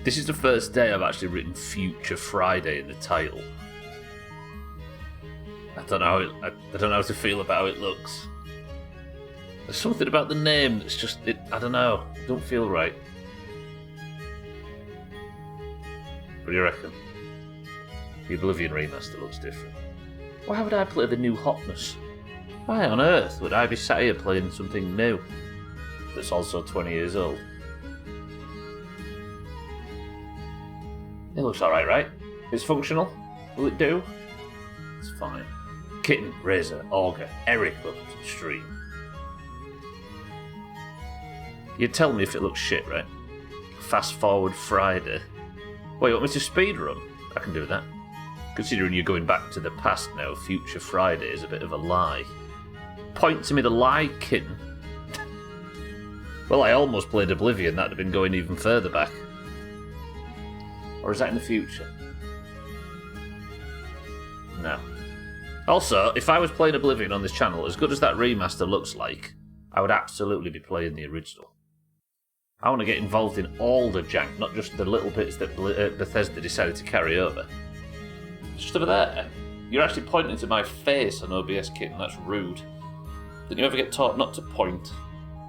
This is the first day I've actually written Future Friday in the title. I don't know how to feel about how it looks. There's something about the name that's just, I don't know, it don't feel right. What do you reckon? The Oblivion remaster looks different. Why would I play the new hotness? Why on earth would I be sat here playing something new that's also 20 years old? It looks alright, right? It's functional? Will it do? It's fine. Kitten, Razor, Augur, Eric welcome to the stream. You'd tell me if it looks shit, right? Fast forward Friday. Wait, you want me to speedrun? I can do that. Considering you're going back to the past now, Future Friday is a bit of a lie. Point to me the lie, kitten. Well, I almost played Oblivion, that'd have been going even further back. Or is that in the future? No. Also, if I was playing Oblivion on this channel, as good as that remaster looks like, I would absolutely be playing the original. I want to get involved in all the jank, not just the little bits that Bethesda decided to carry over. It's just over there. You're actually pointing to my face on OBS, kitten. That's rude. Didn't you ever get taught not to point?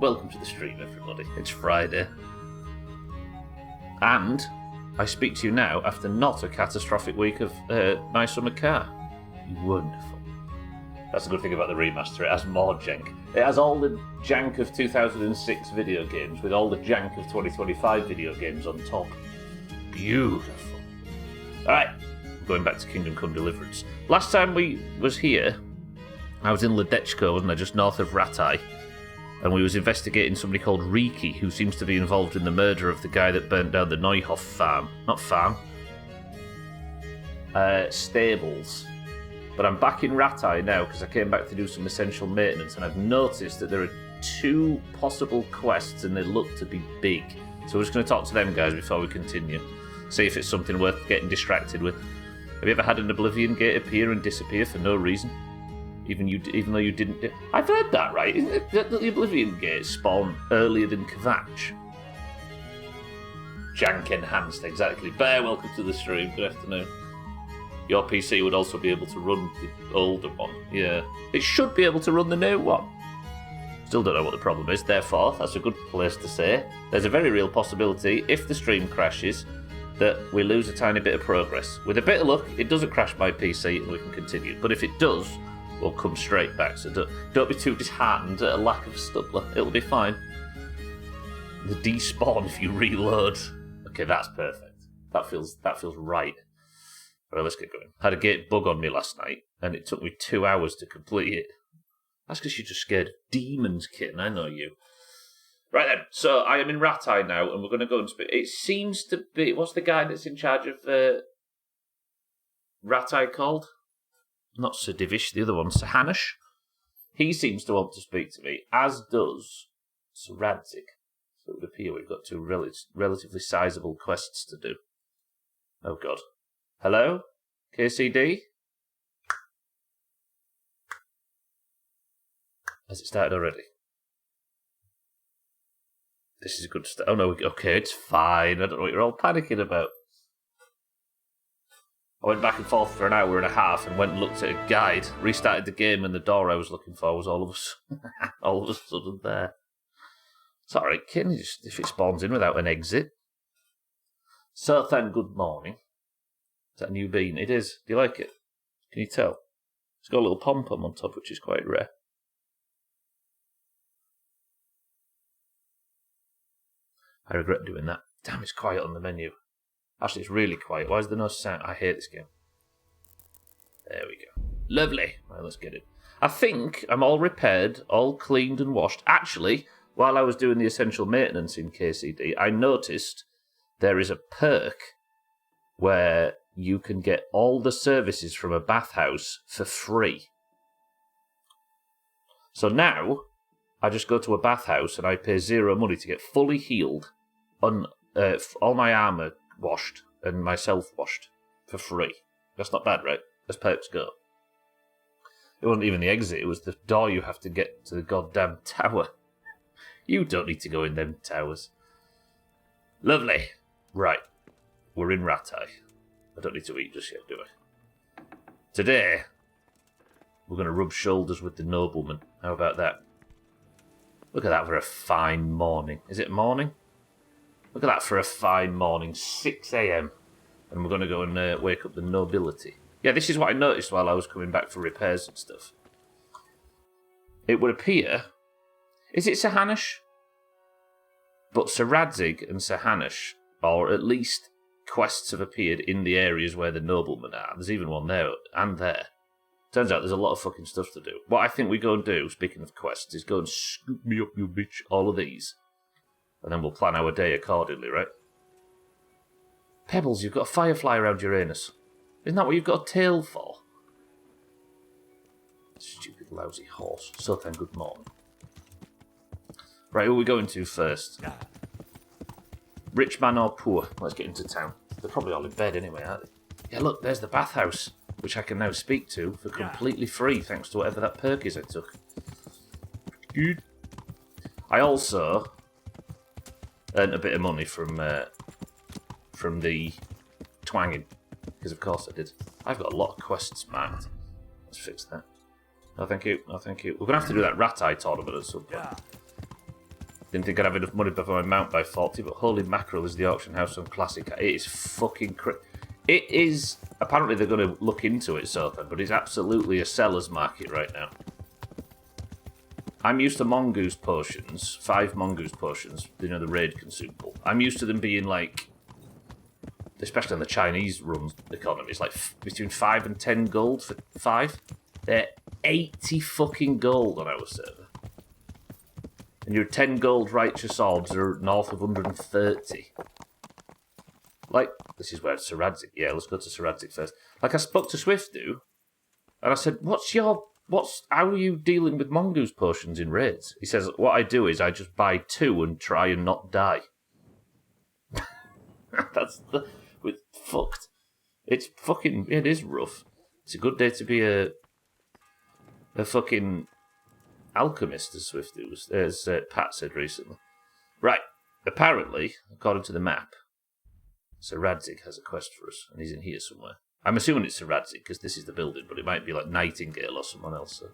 Welcome to the stream, everybody. It's Friday. And I speak to you now after not a catastrophic week of My Summer Car. Wonderful. That's the good thing about the remaster. It has more jank. It has all the jank of 2006 video games with all the jank of 2025 video games on top. Beautiful. Alright, going back to Kingdom Come Deliverance. Last time we was here, I was in Ledechko, wasn't I, just north of Ratai, and we was investigating somebody called Riki, who seems to be involved in the murder of the guy that burnt down the Neuhoff farm. Not farm. Stables. But I'm back in Ratai now because I came back to do some essential maintenance, and I've noticed that there are 2 possible quests and they look to be big. So we're just going to talk to them guys before we continue. See if it's something worth getting distracted with. Have you ever had an Oblivion gate appear and disappear for no reason? Even though you didn't... I've heard that, right? Isn't it that the Oblivion gates spawn earlier than Kvatch? Jank enhanced, exactly. Bear, welcome to the stream. Good afternoon. Your PC would also be able to run the older one. Yeah. It should be able to run the new one. Still don't know what the problem is, therefore, that's a good place to say. There's a very real possibility, if the stream crashes, that we lose a tiny bit of progress. With a bit of luck, it doesn't crash my PC and we can continue. But if it does, we'll come straight back. So don't be too disheartened at a lack of stumbler. It'll be fine. The despawn if you reload. Okay, that's perfect. That feels right. Alright, let's get going. Had a gate bug on me last night, and it took me 2 hours to complete it. That's because you're just scared of demons, kitten. I know you. Right then, so I am in Ratai now, and we're going to go and speak. It seems to be... What's the guy that's in charge of Ratai called? Not Sir Divish, the other one, Sir Hanush. He seems to want to speak to me, as does Sir Radzik. So it would appear we've got 2 relatively sizable quests to do. Oh god. Hello? KCD? Has it started already? This is a good start. Oh no, okay, it's fine. I don't know what you're all panicking about. I went back and forth for an hour and a half and went and looked at a guide, restarted the game, and the door I was looking for was all of a sudden there. It's alright, kid, if it spawns in without an exit. So then, good morning. Is that a new bean? It is. Do you like it? Can you tell? It's got a little pom-pom on top, which is quite rare. I regret doing that. Damn, it's quiet on the menu. Actually, it's really quiet. Why is there no sound? I hate this game. There we go. Lovely. Right, let's get it. I think I'm all repaired, all cleaned and washed. Actually, while I was doing the essential maintenance in KCD, I noticed there is a perk where you can get all the services from a bathhouse for free. So now, I just go to a bathhouse and I pay 0 money to get fully healed, all my armour washed, and myself washed for free. That's not bad, right? As perks go. It wasn't even the exit, it was the door you have to get to the goddamn tower. You don't need to go in them towers. Lovely. Right. we're in Rattay. I don't need to eat just yet, do I? Today, we're going to rub shoulders with the nobleman. How about that? Look at that for a fine morning. Is it morning? Look at that for a fine morning. 6 a.m. And we're going to go and wake up the nobility. Yeah, this is what I noticed while I was coming back for repairs and stuff. It would appear... Is it Sir Hanush? But Sir Radzig and Sir Hanush, or at least quests have appeared in the areas where the noblemen are. There's even one there and there. Turns out there's a lot of fucking stuff to do. What I think we go and do, speaking of quests, is go and scoop me up, you bitch, all of these. And then we'll plan our day accordingly, right? Pebbles, you've got a firefly around your anus. Isn't that what you've got a tail for? Stupid, lousy horse. So then, good morning. Right, who are we going to first? Rich man or poor? Let's get into town. They're probably all in bed anyway, aren't they? Yeah, look, there's the bathhouse, which I can now speak to for completely free, thanks to whatever that perk is I took. Good. I also earned a bit of money from the twanging, because of course I did. I've got a lot of quests marked. Let's fix that. No, thank you. No, thank you. We're going to have to do that Rattay tournament at some point. Didn't think I'd have enough money before my mount by 40, but holy mackerel is the auction house on Classic. It is fucking It is... Apparently they're going to look into it, Sothan, but it's absolutely a seller's market right now. I'm used to mongoose potions, 5 mongoose potions, you know, the raid consumable. I'm used to them being like, especially on the Chinese run economies, like between 5 and 10 gold for 5. They're 80 fucking gold on our server. And your 10 gold righteous orbs are north of 130. Like, this is where Sir Radzig... Yeah, let's go to Sir Radzig first. Like, I spoke to Swiftu, and I said, how are you dealing with mongoose potions in raids? He says, what I do is I just buy 2 and try and not die. We're fucked. It's fucking... It is rough. It's a good day to be a fucking alchemist, as Swiftu was... As Pat said recently. Right. Apparently, according to the map, Sir Radzig has a quest for us, and he's in here somewhere. I'm assuming it's Sir Radzig, because this is the building, but it might be like Nightingale or someone else. So.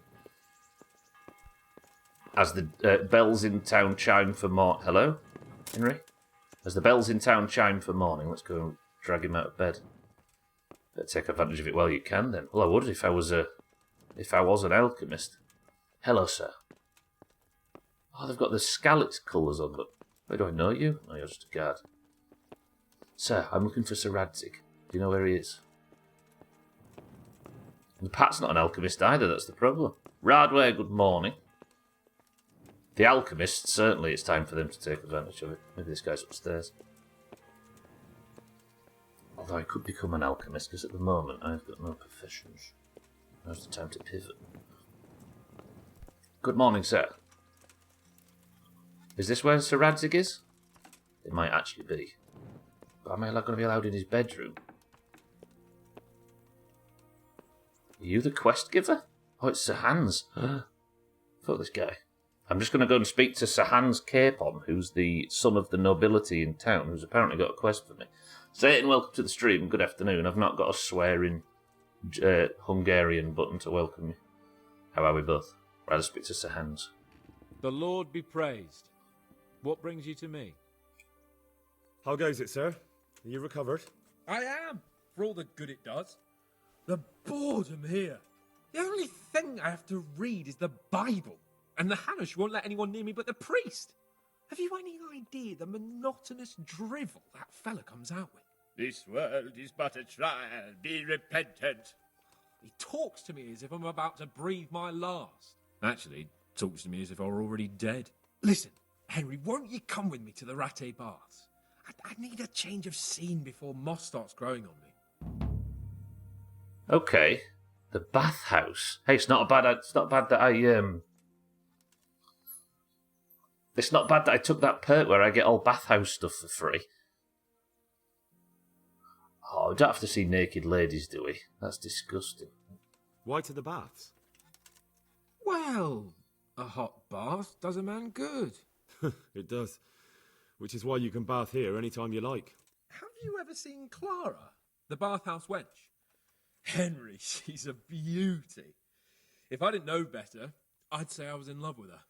As the bells in town chime for morning... Hello, Henry? As the bells in town chime for morning, let's go and drag him out of bed. Better take advantage of it while you can, then. Well, I would if I was an alchemist. Hello, sir. Oh, they've got the Scalix colours on them. Where do I know you? No, you're just a guard. Sir, I'm looking for Sir Radzig. Do you know where he is? And Pat's not an alchemist either, that's the problem. Radway, good morning. The alchemists, certainly it's time for them to take advantage of it. Maybe this guy's upstairs. Although I could become an alchemist, because at the moment I've got no professions. Now's the time to pivot. Good morning, sir. Is this where Sir Radzig is? It might actually be. But am I going to be allowed in his bedroom? Are you the quest giver? Oh, it's Sir Hans. Fuck this guy. I'm just going to go and speak to Sir Hans Capon, who's the son of the nobility in town, who's apparently got a quest for me. Satan, welcome to the stream. Good afternoon. I've not got a swearing Hungarian button to welcome me. How are we both? Rather speak to Sir Hans. The Lord be praised. What brings you to me? How goes it, sir? Are you recovered? I am, for all the good it does. The boredom here. The only thing I have to read is the Bible, and the Hanush won't let anyone near me but the priest. Have you any idea the monotonous drivel that fella comes out with? This world is but a trial. Be repentant. He talks to me as if I'm about to breathe my last. Actually, talks to me as if I were already dead. Listen, Henry, won't you come with me to the Rattay Baths? I need a change of scene before moss starts growing on me. Okay, the bathhouse. Hey, it's not bad that I It's not bad that I took that perk where I get all bathhouse stuff for free. Oh, we don't have to see naked ladies, do we? That's disgusting. Why to the baths? Well, a hot bath does a man good. It does. Which is why you can bath here anytime you like. have you ever seen Clara, the bathhouse wench? Henry, she's a beauty. If I didn't know better, I'd say I was in love with her.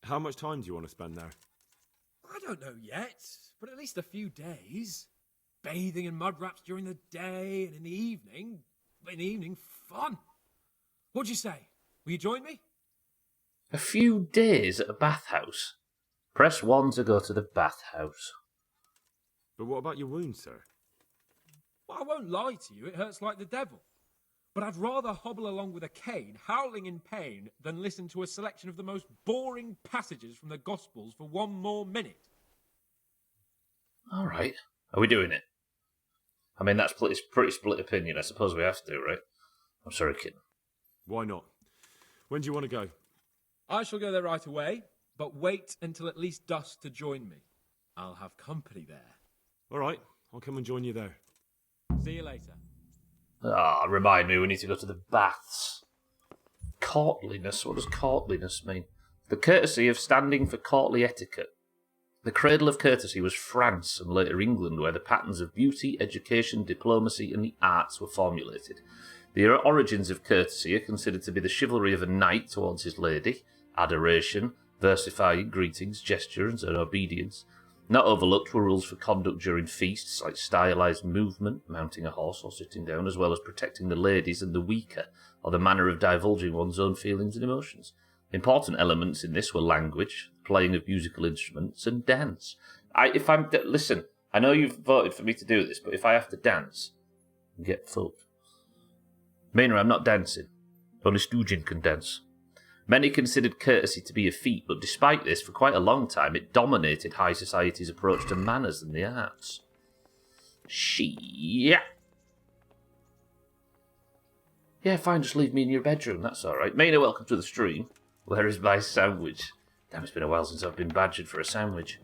How much time do you want to spend there? I don't know yet, but at least a few days. Bathing in mud wraps during the day, and in the evening, fun. What'd you say? Will you join me? A few days at a bathhouse. Press 1 to go to the bathhouse. But what about your wound, sir? Well, I won't lie to you, it hurts like the devil. But I'd rather hobble along with a cane, howling in pain, than listen to a selection of the most boring passages from the Gospels for one more minute. All right. Are we doing it? I mean, it's pretty split opinion. I suppose we have to, right? I'm sorry, kitten. Why not? When do you want to go? I shall go there right away, but wait until at least dusk to join me. I'll have company there. All right, I'll come and join you there. See you later. Remind me, we need to go to the baths. Courtliness. What does courtliness mean? The courtesy of standing for courtly etiquette. The cradle of courtesy was France and later England, where the patterns of beauty, education, diplomacy, and the arts were formulated. The origins of courtesy are considered to be the chivalry of a knight towards his lady, adoration, versifying greetings, gestures, and obedience. Not overlooked were rules for conduct during feasts, like stylised movement, mounting a horse or sitting down, as well as protecting the ladies and the weaker, or the manner of divulging one's own feelings and emotions. Important elements in this were language, playing of musical instruments, and dance. Listen, I know you've voted for me to do this, but if I have to dance, get fucked. Mina, I'm not dancing. Only Stoogin can dance. Many considered courtesy to be a feat, but despite this, for quite a long time, it dominated high society's approach to manners and the arts. Yeah, fine, just leave me in your bedroom, that's alright. Mina, welcome to the stream. Where is my sandwich? Damn, it's been a while since I've been badgered for a sandwich.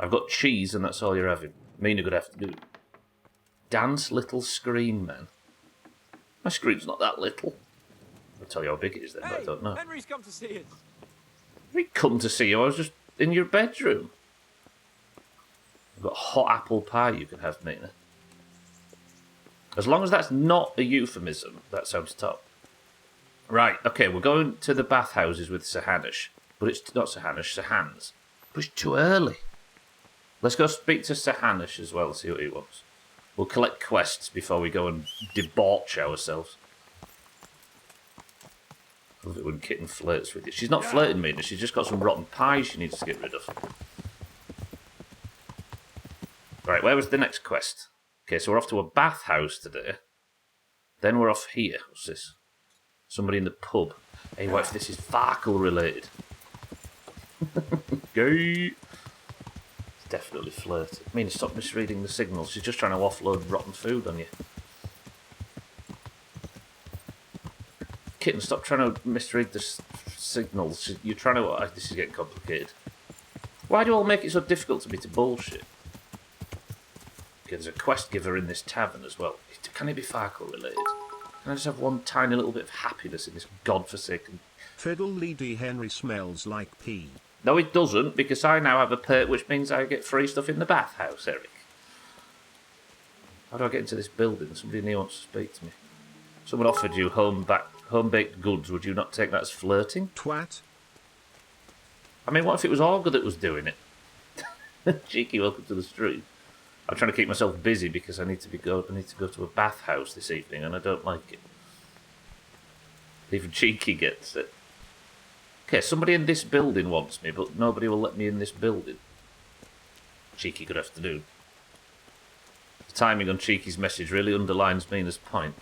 I've got cheese and that's all you're having. Mina, good afternoon. Dance, little screen, man. My screen's not that little. I'll tell you how big it is then, but I don't know. Henry's come to see us. He come to see you, I was just in your bedroom. I've got hot apple pie you can have, Mina. As long as that's not a euphemism, that sounds top. Right, okay, we're going to the bathhouses with Sahanish. But it's not Sahanish, Sahans. But it's too early. Let's go speak to Sahanish as well, see what he wants. We'll collect quests before we go and debauch ourselves. I love it when Kitten flirts with you. She's not flirting, Mina, she's just got some rotten pies she needs to get rid of. Right, where was the next quest? Okay, so we're off to a bathhouse today. Then we're off here. What's this? Somebody in the pub. Hey, what if this is Farkle related? Gay. It's definitely flirting. I mean, stop misreading the signals. She's just trying to offload rotten food on you. Kitten, stop trying to misread the signals. You're trying to... this is getting complicated. Why do you all make it so difficult to me to bullshit? Okay, there's a quest giver in this tavern as well. Can it be Farkle related? Can I just have one tiny little bit of happiness in this godforsaken... Fiddle Lady Henry smells like pee. No, it doesn't, because I now have a perk which means I get free stuff in the bathhouse, Eric. How do I get into this building? Somebody in here wants to speak to me. Someone offered you home-baked goods. Would you not take that as flirting? Twat. I mean, what if it was Olga that was doing it? Cheeky, welcome to the stream. I'm trying to keep myself busy because I need to go to a bathhouse this evening, and I don't like it. Even Cheeky gets it. Okay, somebody in this building wants me, but nobody will let me in this building. Cheeky, good afternoon. The timing on Cheeky's message really underlines Mina's point.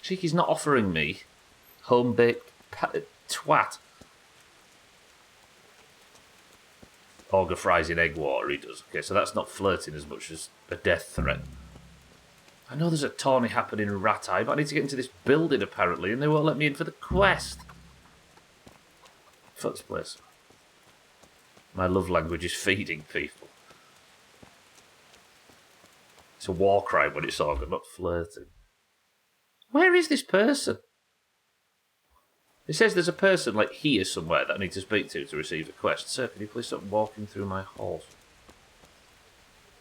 Cheeky's not offering me home-baked twat. Auger fries in egg water, he does. Okay, so that's not flirting as much as a death threat. I know there's a tourney happening in Rat Eye, but I need to get into this building apparently, and they won't let me in for the quest. Fuck this place. My love language is feeding people. It's a war crime when it's Auger, not flirting. Where is this person? It says there's a person, like, here somewhere that I need to speak to receive a quest. Sir, can you please stop walking through my halls?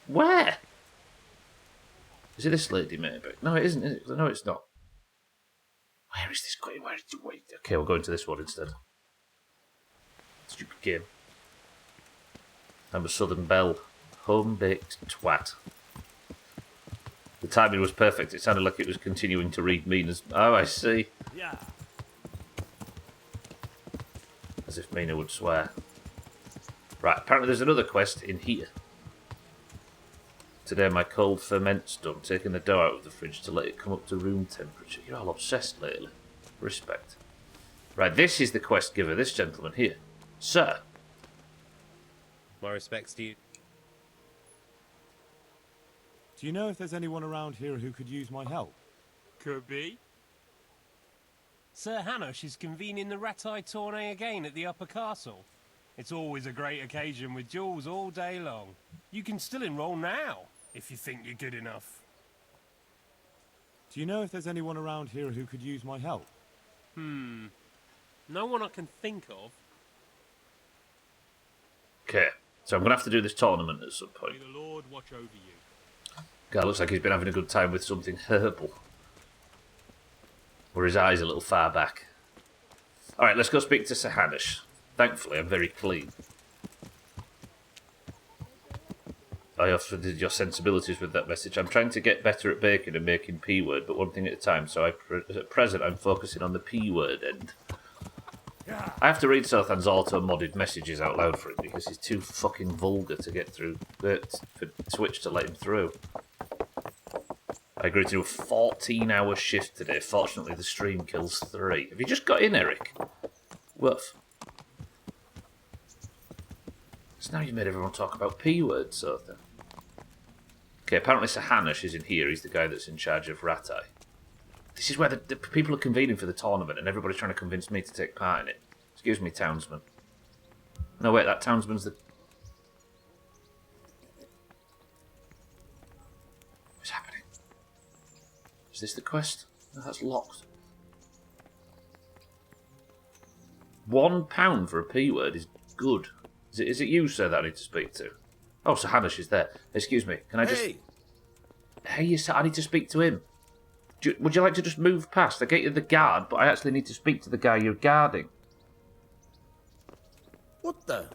Where? Is it this lady, maybe? No, it isn't, is it? No, it's not. Where is this going? Where? Wait. Okay, we'll go into this one instead. Stupid game. I'm a Southern Belle. Home-baked twat. The timing was perfect. It sounded like it was continuing to read Mina's... Oh, I see. Yeah. As if Mina would swear. Right, apparently there's another quest in here. Today my cold ferment's done, taking the dough out of the fridge to let it come up to room temperature. You're all obsessed lately. Respect. Right, this is the quest giver, this gentleman here. Sir. My respects to you. Do you know if there's anyone around here who could use my help? Could be. Sir Hanush is convening the Ratai tourney again at the Upper Castle. It's always a great occasion with duels all day long. You can still enroll now, if you think you're good enough. Do you know if there's anyone around here who could use my help? No one I can think of. Okay, so I'm going to have to do this tournament at some point. May the Lord watch over you. Guy looks like he's been having a good time with something herbal. Or his eyes a little far back. Alright, let's go speak to Sir Hanush. Thankfully, I'm very clean. I offered your sensibilities with that message. I'm trying to get better at baking and making P-word, but one thing at a time, so at present I'm focusing on the P-word end. I have to read Sothan's auto-modded messages out loud for him because he's too fucking vulgar to get through, for Twitch to let him through. I agreed to do a 14-hour shift today. Fortunately, the stream kills 3. Have you just got in, Eric? Woof. So now you've made everyone talk about P-words, Sothan. Okay, apparently Sir Hanush is in here. He's the guy that's in charge of Ratai. This is where the people are convening for the tournament and everybody's trying to convince me to take part in it. Excuse me, townsman. No, wait, that townsman's the... What's happening? Is this the quest? No, that's locked. £1 for a P-word is good. Is it you, sir, that I need to speak to? Oh, Sir Hanush is there. Excuse me, can I just... Hey, sir, I need to speak to him. Would you like to just move past? I get you the guard, but I actually need to speak to the guy you're guarding. What the?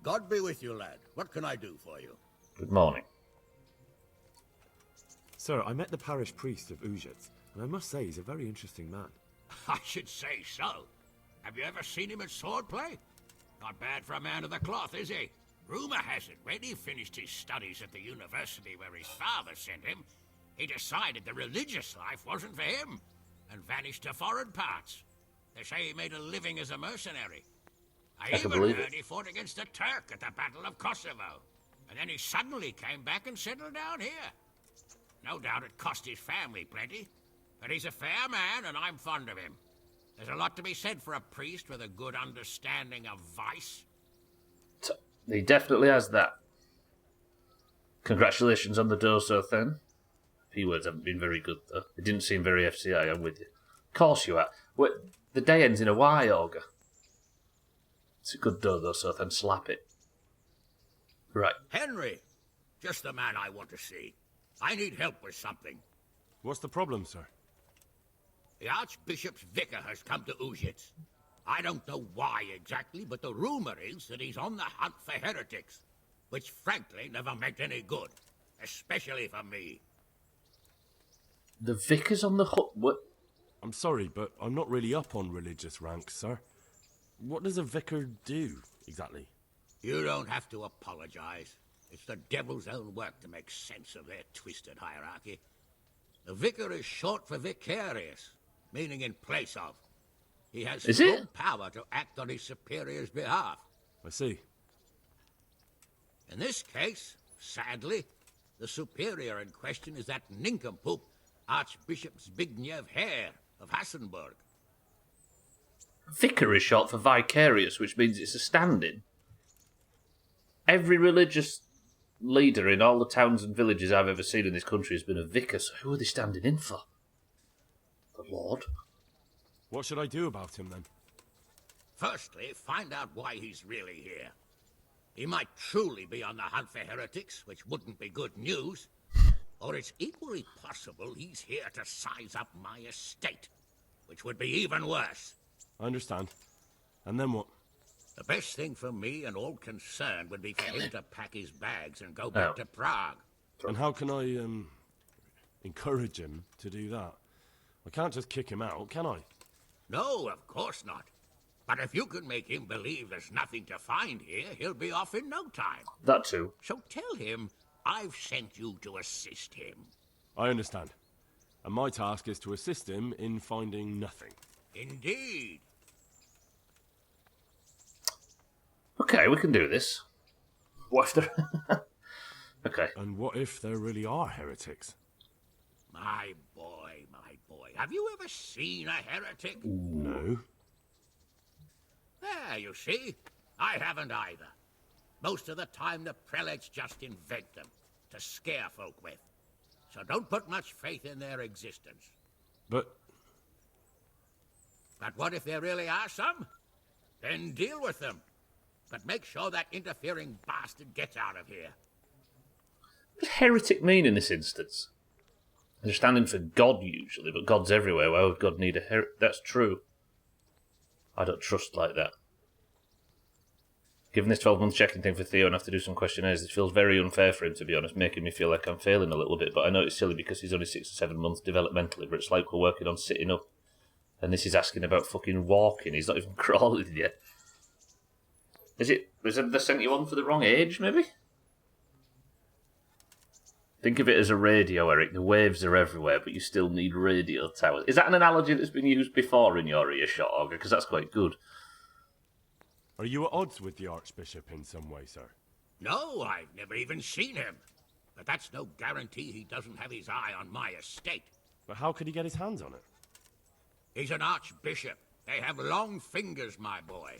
God be with you, lad. What can I do for you? Good morning. Sir, I met the parish priest of Uzhitz, and I must say he's a very interesting man. I should say so. Have you ever seen him at swordplay? Not bad for a man of the cloth, is he? Rumour has it, when he finished his studies at the university where his father sent him, he decided the religious life wasn't for him, and vanished to foreign parts. They say he made a living as a mercenary. I even heard he fought against the Turk at the Battle of Kosovo, and then he suddenly came back and settled down here. No doubt it cost his family plenty, but he's a fair man and I'm fond of him. There's a lot to be said for a priest with a good understanding of vice. He definitely has that. Congratulations on the door, Sothan. P-words haven't been very good, though. They didn't seem very FCI, I'm with you. Of course you are. Wait, the day ends in a Y, Augur. It's a good door, though, Sothan. Slap it. Right. Henry, just the man I want to see. I need help with something. What's the problem, sir? The Archbishop's vicar has come to Uzhitz. I don't know why exactly, but the rumor is that he's on the hunt for heretics, which frankly never meant any good, especially for me. The vicar's on the hook. What? I'm sorry, but I'm not really up on religious ranks, sir. What does a vicar do, exactly? You don't have to apologize. It's the devil's own work to make sense of their twisted hierarchy. The vicar is short for vicarious, meaning in place of. He has full power to act on his superior's behalf. I see. In this case, sadly, the superior in question is that nincompoop, Archbishop Zbigniew Hare of Hassenburg. Vicar is short for vicarious, which means it's a stand-in. Every religious leader in all the towns and villages I've ever seen in this country has been a vicar, so who are they standing in for? The Lord? What should I do about him, then? Firstly, find out why he's really here. He might truly be on the hunt for heretics, which wouldn't be good news. Or it's equally possible he's here to size up my estate, which would be even worse. I understand. And then what? The best thing for me and all concerned would be for him to pack his bags and go back to Prague. And how can I, encourage him to do that? I can't just kick him out, can I? No, of course not. But if you can make him believe there's nothing to find here, he'll be off in no time. That too. So tell him I've sent you to assist him. I understand. And my task is to assist him in finding nothing. Indeed. Okay, we can do this. What if there... Okay. And what if there really are heretics? My boy, my boy. Have you ever seen a heretic? No. There, you see. I haven't either. Most of the time, the prelates just invent them to scare folk with. So don't put much faith in their existence. But what if there really are some? Then deal with them. But make sure that interfering bastard gets out of here. What does heretic mean in this instance? They're standing for God usually, but God's everywhere. Why would God need a heretic? That's true. I don't trust like that. Given this 12-month checking thing for Theo and have to do some questionnaires, it feels very unfair for him, to be honest, making me feel like I'm failing a little bit, but I know it's silly because he's only 6 or 7 months developmentally, but it's like we're working on sitting up, and this is asking about fucking walking. He's not even crawling yet. Is it they sent you on for the wrong age, maybe? Think of it as a radio, Eric. The waves are everywhere, but you still need radio towers. Is that an analogy that's been used before in your earshot, Augur? Because that's quite good. are you at odds with the Archbishop in some way, sir? No, I've never even seen him. But that's no guarantee he doesn't have his eye on my estate. But how could he get his hands on it? He's an archbishop. They have long fingers, my boy.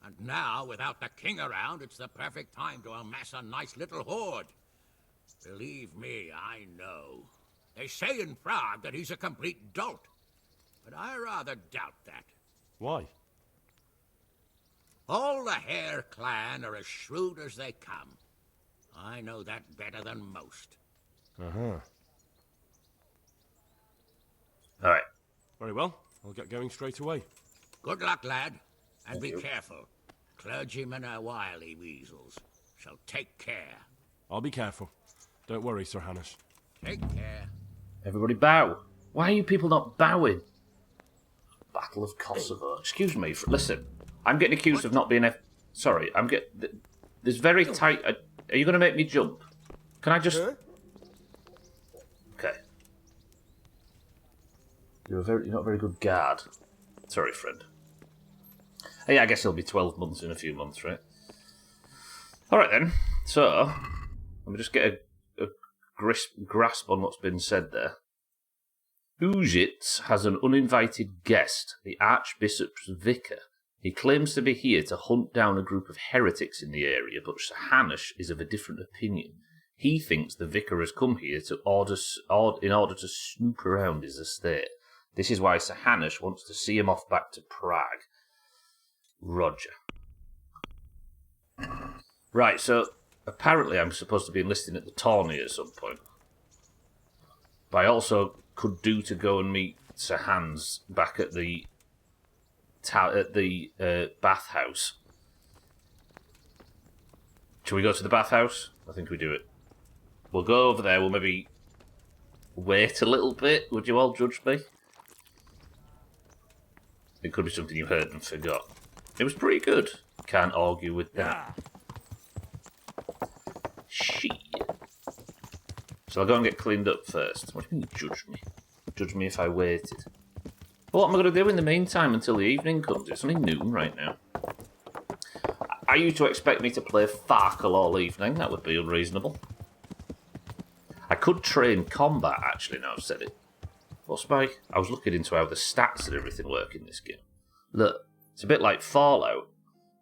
And now, without the king around, it's the perfect time to amass a nice little hoard. Believe me, I know. They say in Prague that he's a complete dolt. But I rather doubt that. Why? All the Hare clan are as shrewd as they come. I know that better than most. Uh-huh. All right. Very well. I'll get going straight away. Good luck, lad. And be careful. Clergymen are wily weasels. So take care. I'll be careful. Don't worry, Sir Hanush. Take care. Everybody bow. Why are you people not bowing? Battle of Kosovo. Excuse me. Listen, I'm getting accused of not being... Sorry, I'm getting... There's very tight... Are you going to make me jump? Can I just... Okay. You're not a very good guard. Sorry, friend. Oh, yeah, I guess it'll be 12 months in a few months, right? Alright then. So, let me just get a grasp on what's been said there. Uzhitz has an uninvited guest, the Archbishop's vicar. He claims to be here to hunt down a group of heretics in the area, but Sir Hanush is of a different opinion. He thinks the vicar has come here in order to snoop around his estate. This is why Sir Hanush wants to see him off back to Prague. Roger. Right, so apparently I'm supposed to be enlisting at the tourney at some point. But I also could do to go and meet Sir Hans back at the bathhouse. Shall we go to the bathhouse? I think we do it. We'll go over there. We'll maybe wait a little bit. Would you all judge me? It could be something you heard and forgot. It was pretty good. Can't argue with that. Shit. So I'll go and get cleaned up first. What do you mean judge me? Judge me if I waited. Well, what am I going to do in the meantime until the evening comes? It's only noon right now. Are you to expect me to play Farkle all evening? That would be unreasonable. I could train combat, actually, now I've said it. I was looking into how the stats and everything work in this game. Look, it's a bit like Fallout,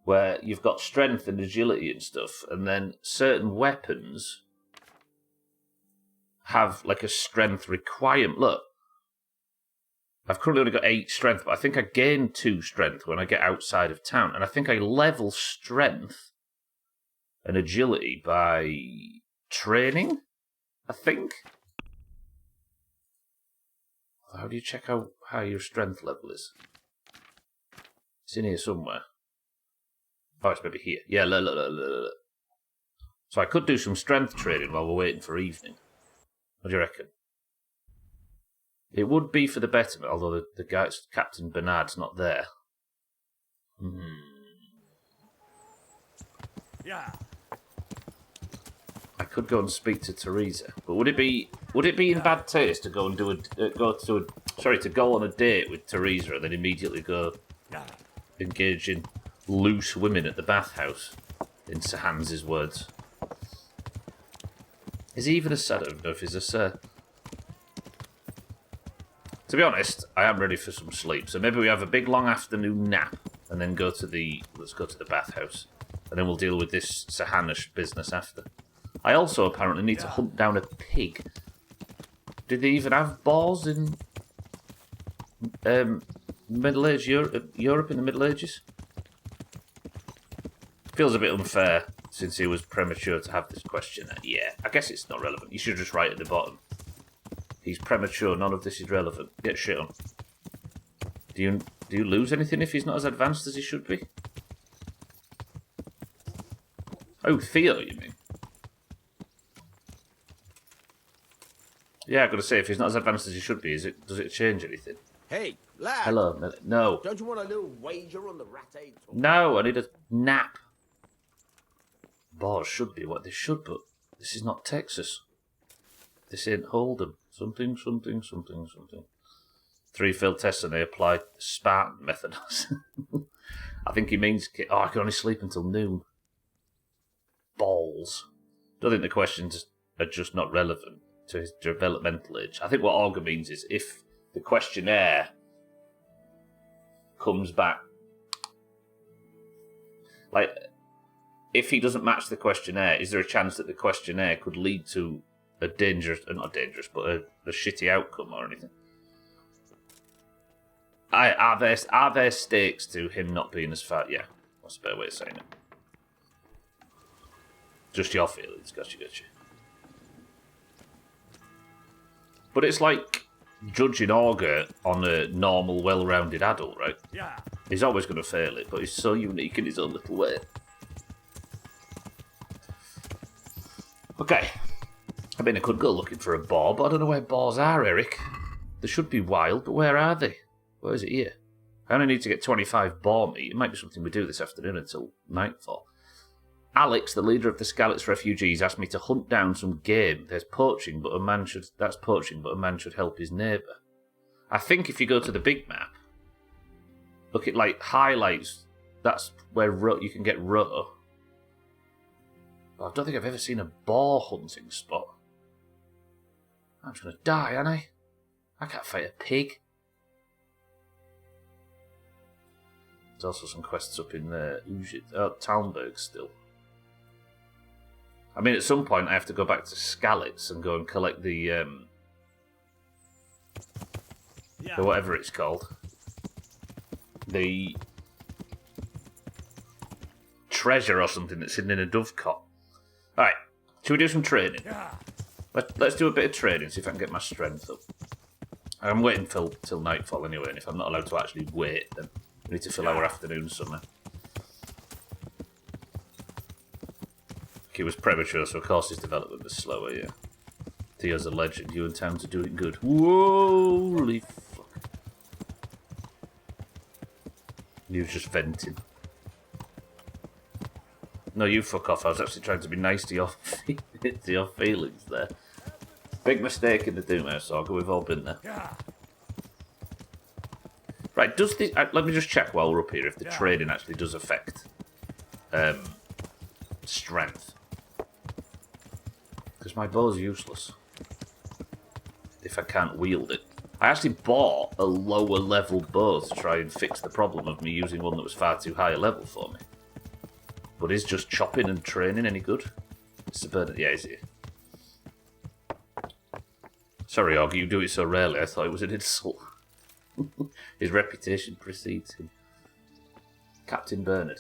where you've got strength and agility and stuff, and then certain weapons have like a strength requirement. Look, I've currently only got 8 strength, but I think I gain 2 strength when I get outside of town. And I think I level strength and agility by training, I think. How do you check how high your strength level is? It's in here somewhere. Oh, it's maybe here. Yeah, look. So I could do some strength training while we're waiting for evening. What do you reckon? It would be for the betterment, although the guy, Captain Bernard's not there. Yeah. I could go and speak to Teresa, but would it be in bad taste to go and to go on a date with Teresa and then immediately go engage in loose women at the bathhouse? In Sir Hans's words. Is he even a sir? I don't know if he's a sir. To be honest, I am ready for some sleep, so maybe we have a big long afternoon nap and then let's go to the bathhouse. And then we'll deal with this Sir Hanush business after. I also apparently need to hunt down a pig. Did they even have boars in Middle Age Europe in the Middle Ages? Feels a bit unfair since he was premature to have this question. Yeah, I guess it's not relevant. You should just write at the bottom. He's premature, none of this is relevant. Get shit on. Do you lose anything if he's not as advanced as he should be? Oh, Theo, you mean? Yeah, I've got to say, if he's not as advanced as he should be, does it change anything? Hey, lad. Hello, no. Don't you want a little wager on the rat-aid? No, I need a nap. Bars should be what they should, but this is not Texas. This ain't Hold'em. Something. 3 failed tests and they applied the Spartan method. I think he means, I can only sleep until noon. Balls. Don't think the questions are just not relevant to his developmental age. I think what Augur means is if the questionnaire comes back, like, if he doesn't match the questionnaire, is there a chance that the questionnaire could lead to a not dangerous, but a shitty outcome or anything? Are there stakes to him not being as fat? Yeah, that's a better way of saying it. Just your feelings, gotcha. But it's like judging Augur on a normal, well-rounded adult, right? Yeah. He's always going to fail it, but he's so unique in his own little way. Okay. I mean, I could go looking for a boar, but I don't know where boars are, Eric. They should be wild, but where are they? Where is it here? I only need to get 25 boar meat. It might be something we do this afternoon until nightfall. Alex, the leader of the Skalitz refugees, asked me to hunt down some game. That's poaching, but a man should help his neighbour. I think if you go to the big map, look at like highlights, that's where you can get row. I don't think I've ever seen a boar hunting spot. I'm just going to die, aren't I? I can't fight a pig. There's also some quests up in Talmberg still. I mean, at some point I have to go back to Skalitz and go and collect the whatever it's called. The treasure or something that's hidden in a dovecot. Alright, should we do some training? Let's do a bit of training, see if I can get my strength up. I'm waiting till nightfall anyway, and if I'm not allowed to actually wait, then we need to fill our afternoon somehow. He was premature, so of course his development was slower, yeah. Theo's a legend, you and Towns are doing good. Holy fuck. He was just venting. No, you fuck off. I was actually trying to be nice to your feelings there. Big mistake in the Doomhaus saga. We've all been there. Right, does this... let me just check while we're up here if the training actually does affect strength. Because my bow's useless if I can't wield it. I actually bought a lower level bow to try and fix the problem of me using one that was far too high a level for me. But is just chopping and training any good? Mr. Bernard, yeah, is it? Sorry, Augie, you do it so rarely, I thought it was an insult. His reputation precedes him. Captain Bernard.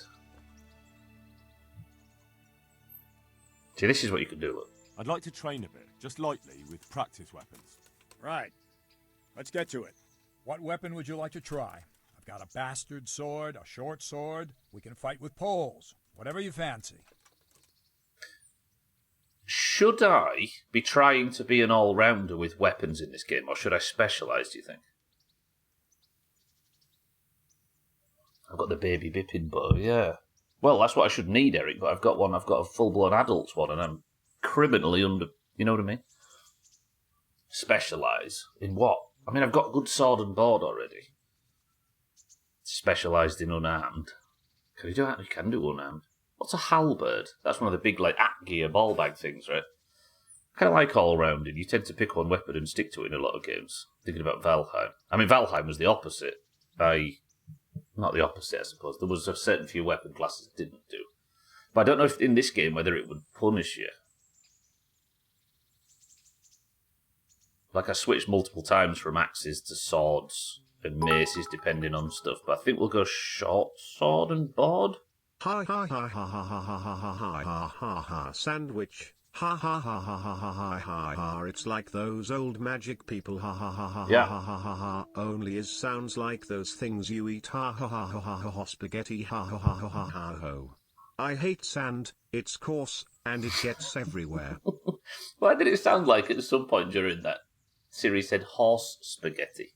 See, this is what you can do, look. I'd like to train a bit, just lightly, with practice weapons. Right. Let's get to it. What weapon would you like to try? I've got a bastard sword, a short sword. We can fight with poles. Whatever you fancy. Should I be trying to be an all-rounder with weapons in this game, or should I specialise, do you think? I've got the baby bipping bow, yeah. Well, that's what I should need, Eric, but I've got one. I've got a full-blown adults one, and I'm criminally under... You know what I mean? Specialise in what? I mean, I've got good sword and board already. Specialised in unarmed. Can you do that? You can do unarmed. What's a halberd? That's one of the big, like, at-gear ball bag things, right? Kind of like all-rounded. You tend to pick one weapon and stick to it in a lot of games. Thinking about Valheim. I mean, Valheim was the opposite. Not the opposite, I suppose. There was a certain few weapon classes that didn't do. But I don't know if in this game whether it would punish you. Like, I switched multiple times from axes to swords and maces, depending on stuff. But I think we'll go short sword and board. Ha ha ha ha ha ha ha ha ha ha ha ha sandwich. Ha ha ha ha ha ha ha ha ha. It's like those old magic people. Ha ha ha ha Yeah. ha ha ha ha. Only it sounds like those things you eat. Ha ha ha ha ha ha. Spaghetti. Ha ha ha ha ha ha ho. I hate sand. It's coarse and it gets everywhere. Why did it sound like at some point during that Siri said horse spaghetti?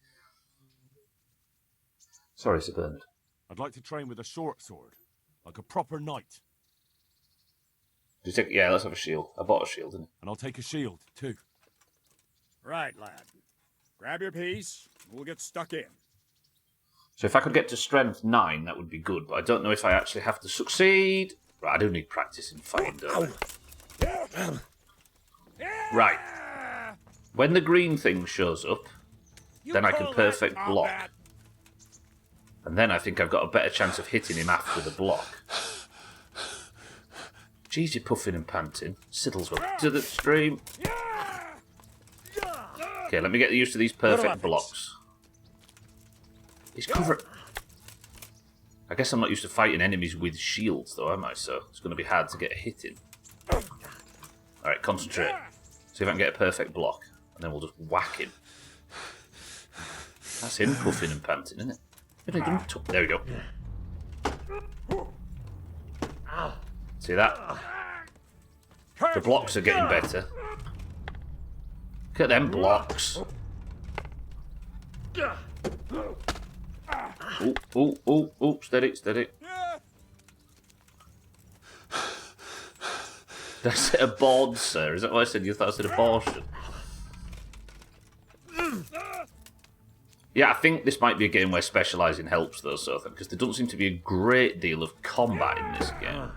Sorry, Sir Bernard. I'd like to train with a short sword, like a proper knight. Yeah, let's have a shield. I bought a shield, didn't I? And I'll take a shield, too. Right, lad. Grab your piece. We'll get stuck in. So if I could get to strength 9, that would be good, but I don't know if I actually have to succeed. Right, I do need practice in fighting, don't I? Right. When the green thing shows up, then I can perfect block. And then I think I've got a better chance of hitting him after the block. Jeez, you're puffing and panting. Siddles up to the stream. Okay, let me get used to these perfect blocks. He's covered. I guess I'm not used to fighting enemies with shields, though, am I? So it's going to be hard to get a hit in. Alright, concentrate. See if I can get a perfect block. And then we'll just whack him. That's him puffing and panting, isn't it? There we go. See that? The blocks are getting better. Look at them blocks. Oh, steady. That's a board, sir. Is that what I said? You thought I said abortion? Yeah, I think this might be a game where specialising helps, though, so because there doesn't seem to be a great deal of combat in this game.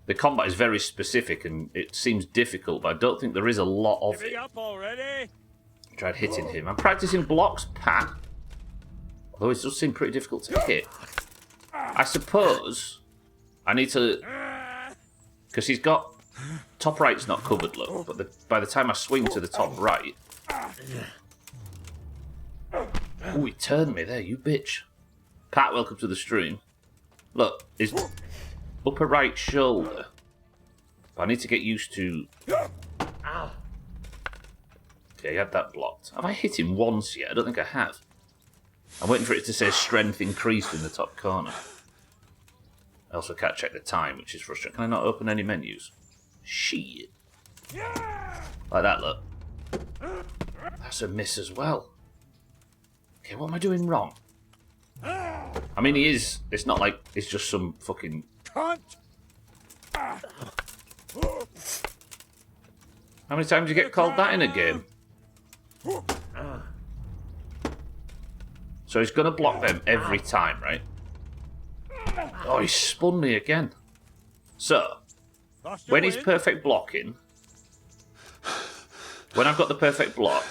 The combat is very specific and it seems difficult, but I don't think there is a lot of it. Up already? I tried hitting him. I'm practicing blocks, Pat. Although it does seem pretty difficult to hit. I suppose I need to... Because he's got... Top right's not covered, look, but by the time I swing to the top right... Oh, he turned me there, you bitch. Pat, welcome to the stream. Look, his upper right shoulder. I need to get used to... Okay, you had that blocked. Have I hit him once yet? I don't think I have. I'm waiting for it to say strength increased in the top corner. I also can't check the time, which is frustrating. Can I not open any menus? Shit. Like that, look. That's a miss as well. Okay, what am I doing wrong? I mean, he is... It's not like it's just some fucking... Cunt! How many times do you get called that in a game? So he's going to block them every time, right? Oh, he spun me again. So, when he's perfect blocking... When I've got the perfect block,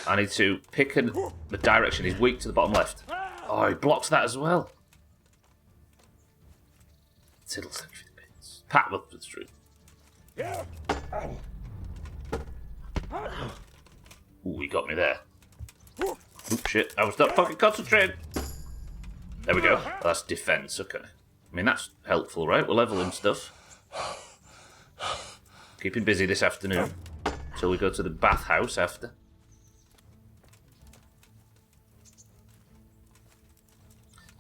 I need to pick the direction. He's weak to the bottom left. Oh, he blocks that as well. Tiddles, thank you for the bits. Pat, welcome to the stream. Ooh, he got me there. Oops, shit. I was not fucking concentrating. There we go. That's defense, okay. I mean, that's helpful, right? We'll level him stuff. Keep him busy this afternoon. Till we go to the bathhouse after.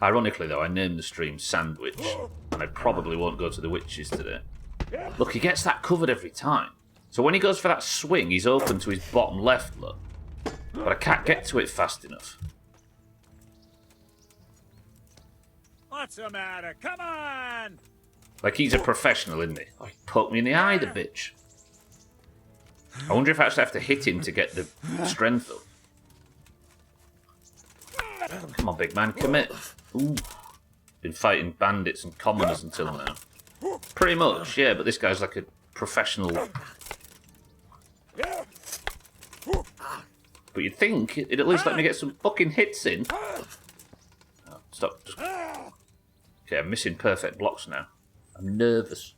Ironically, though, I named the stream Sandwich. And I probably won't go to the witches today. Look, he gets that covered every time. So when he goes for that swing, he's open to his bottom left, look. But I can't get to it fast enough. What's the matter? Come on! Like, he's a professional, isn't he? Oh, he poked me in the eye, the bitch. I wonder if I actually have to hit him to get the strength up. Come on, big man, commit. Ooh. Been fighting bandits and commoners until now. Pretty much, yeah, but this guy's like a professional. But you'd think it'd at least let me get some fucking hits in. Oh, stop. Just... Okay, I'm missing perfect blocks now. I'm nervous.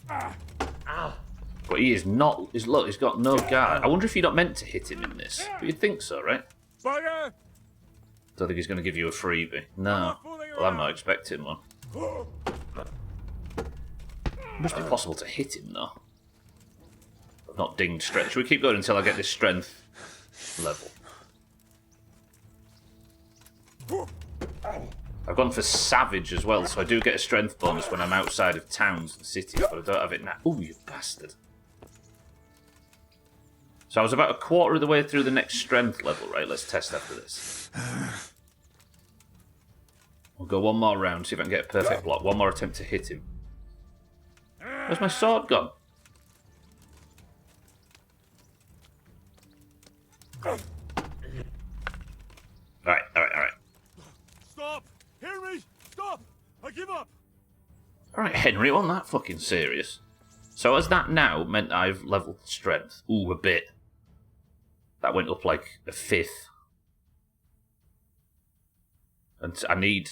But he is not... Look, he's got no guard. I wonder if you're not meant to hit him in this. But you'd think so, right? Bugger! Don't think he's going to give you a freebie. No. Well, I'm not expecting one. It must be possible to hit him, though. But not dinged strength. Should we keep going until I get this strength level? I've gone for Savage as well, so I do get a strength bonus when I'm outside of towns and cities, but I don't have it now. Ooh, you bastard. So I was about a quarter of the way through the next strength level, right? Let's test after this. We'll go one more round, see if I can get a perfect block. One more attempt to hit him. Where's my sword gone? Alright. Stop! Hear me! Stop! I give up! Alright, Henry, wasn't that fucking serious? So has that now meant that I've leveled strength? Ooh, a bit. That went up like a fifth. And I need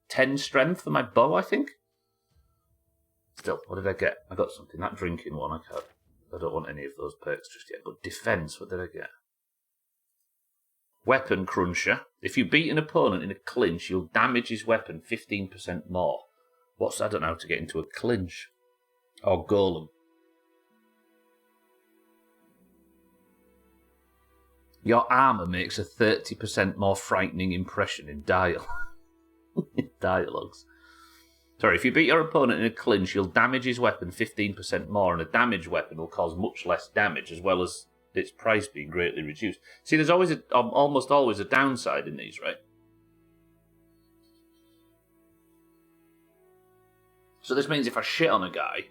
10 strength for my bow, I think. Still, what did I get? I got something. That drinking one, I don't want any of those perks just yet. But defense, what did I get? Weapon Cruncher. If you beat an opponent in a clinch, you'll damage his weapon 15% more. I don't know how to get into a clinch. Or Golem. Your armour makes a 30% more frightening impression in dialogues. Sorry, if you beat your opponent in a clinch, you'll damage his weapon 15% more, and a damaged weapon will cause much less damage, as well as its price being greatly reduced. See, there's always almost always a downside in these, right? So this means if I shit on a guy,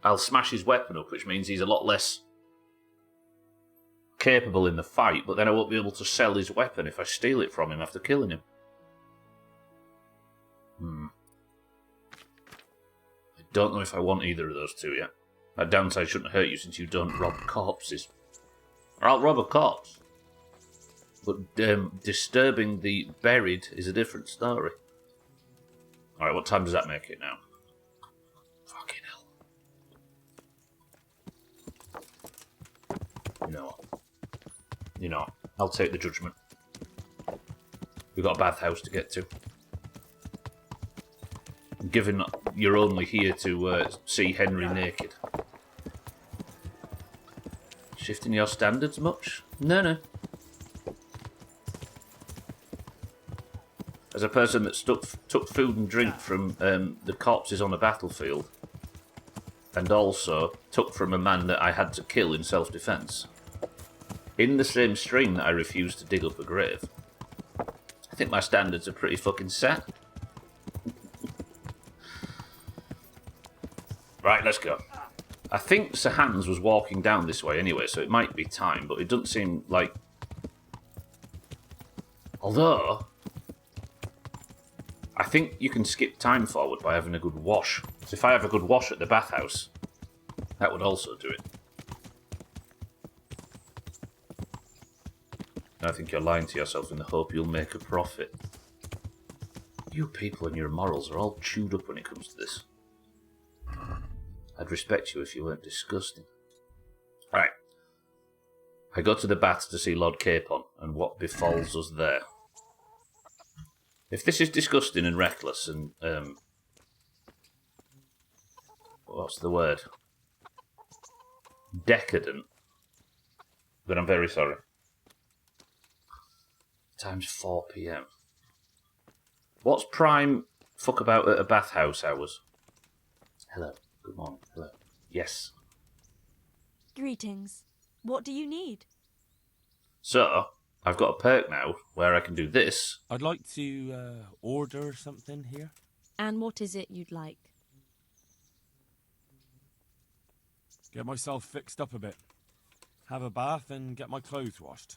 I'll smash his weapon up, which means he's a lot less capable in the fight, but then I won't be able to sell his weapon if I steal it from him after killing him. I don't know if I want either of those two yet. That downside shouldn't hurt you since you don't rob corpses. I'll rob a corpse. But disturbing the buried is a different story. Alright, what time does that make it now? Fucking hell. You know what? I'll take the judgment. We've got a bathhouse to get to. Given you're only here to see Henry naked. Shifting your standards much? No. As a person that took food and drink from the corpses on a battlefield, and also took from a man that I had to kill in self-defense, in the same stream that I refused to dig up a grave, I think my standards are pretty fucking set. Right, let's go. I think Sir Hans was walking down this way anyway, so it might be time, but it doesn't seem like... Although, I think you can skip time forward by having a good wash. So if I have a good wash at the bathhouse, that would also do it. I think you're lying to yourself in the hope you'll make a profit. You people and your morals are all chewed up when it comes to this. I'd respect you if you weren't disgusting. Right. I go to the baths to see Lord Capon and what befalls us there. If this is disgusting and reckless and what's the word? Decadent, then I'm very sorry. Time's 4 PM. What's prime fuck about at a bathhouse hours? Hello. Good morning. Hello. Yes. Greetings. What do you need? So, I've got a perk now where I can do this. I'd like to order something here. And what is it you'd like? Get myself fixed up a bit. Have a bath and get my clothes washed.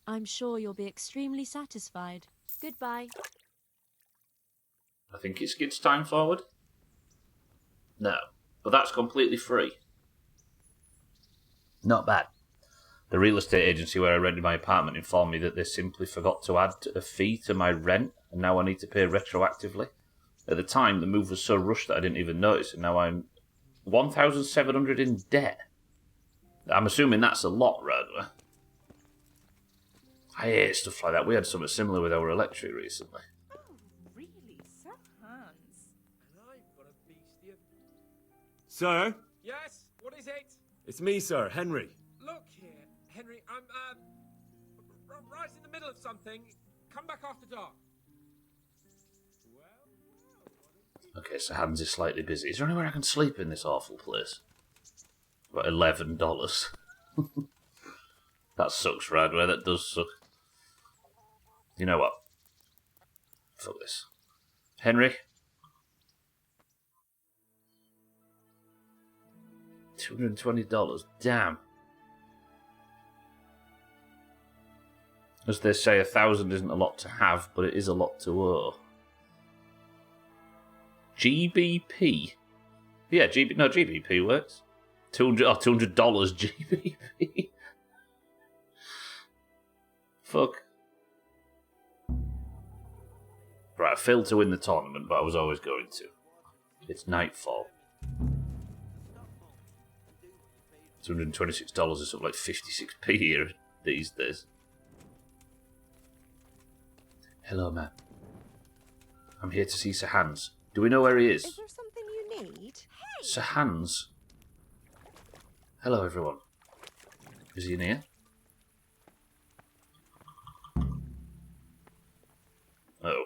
I'm sure you'll be extremely satisfied. Goodbye. I think it skids time forward. No, but that's completely free. Not bad. The real estate agency where I rented my apartment informed me that they simply forgot to add a fee to my rent, and now I need to pay retroactively. At the time, the move was so rushed that I didn't even notice, and now I'm 1,700 in debt. I'm assuming that's a lot, Radler. I hate stuff like that. We had something similar with our electric recently. Oh, really, Sir Hans? And I've got a beastie of... Sir? Yes? What is it? It's me, sir, Henry. Look here, Henry, I'm, right in the middle of something. Come back after dark. Okay, so Hans is slightly busy. Is there anywhere I can sleep in this awful place? About $11. That sucks, Radway. That does suck. You know what? Fuck this. Henry? $220. Damn. As they say, 1,000 isn't a lot to have, but it is a lot to owe. GBP? Yeah, GBP works. $200 GBP. Fuck. Right, I failed to win the tournament, but I was always going to. It's nightfall. $226 is something like 56p here these days. Hello, man. I'm here to see Sir Hans. Do we know where he is? Is there something you need? Hey! Sir Hans. Hello, everyone. Is he in here? Oh.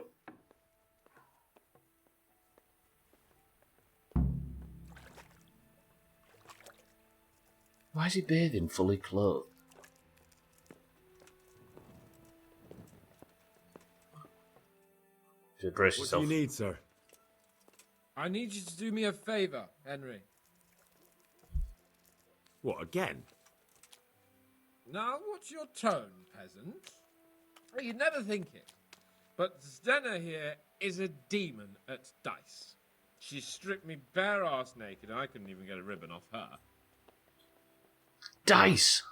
Why is he bathing fully clothed? You should brace yourself. What do you need, sir? I need you to do me a favour, Henry. What, again? Now, what's your tone, peasant? Well, you'd never think it, but Zdenna here is a demon at dice. She stripped me bare arse naked, and I couldn't even get a ribbon off her. Dice!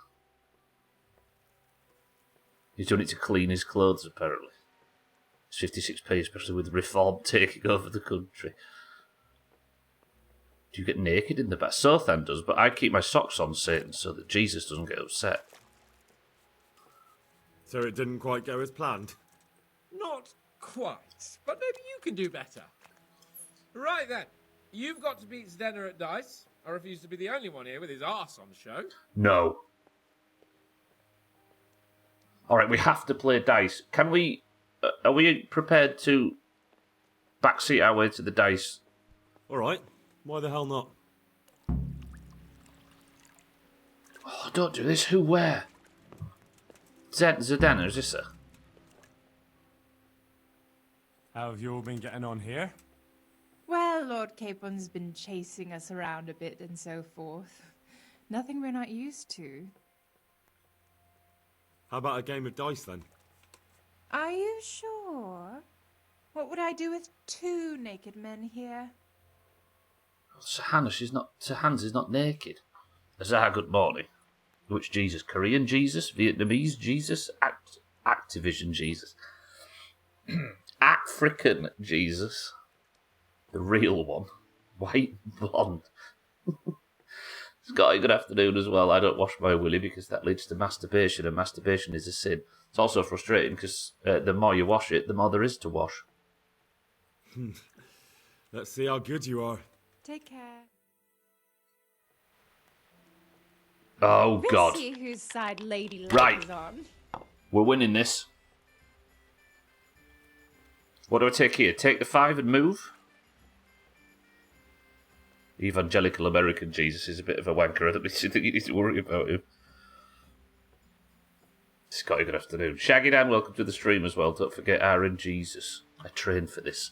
He's done it to clean his clothes, apparently. It's 56p, especially with reform taking over the country. Do you get naked in the bath? Sothan does, but I keep my socks on, Satan, so that Jesus doesn't get upset. So it didn't quite go as planned? Not quite, but maybe you can do better. Right then, you've got to beat Zdenna at dice. I refuse to be the only one here with his arse on show. No. Alright, we have to play dice. Can we... are we prepared to backseat our way to the dice? Alright. Why the hell not? Oh, don't do this. Who, where? Zdenna, is this her? How have you all been getting on here? Well, Lord Capon's been chasing us around a bit and so forth. Nothing we're not used to. How about a game of dice, then? Are you sure? What would I do with two naked men here? Sir Hans is not naked. Azar, good morning. Which Jesus? Korean Jesus? Vietnamese Jesus? Activision Jesus? African Jesus? The real one. White blonde. Scotty, good afternoon as well. I don't wash my willy because that leads to masturbation, and masturbation is a sin. It's also frustrating because the more you wash it, the more there is to wash. Let's see how good you are. Take care. Oh, We'll God. see whose side Lady Luck Right. is on. We're winning this. What do I take here? Take the 5 and move? Evangelical American Jesus is a bit of a wanker. I don't think you need to worry about him. Scotty, good afternoon. Shaggy Dan, welcome to the stream as well. Don't forget Aaron Jesus. I trained for this.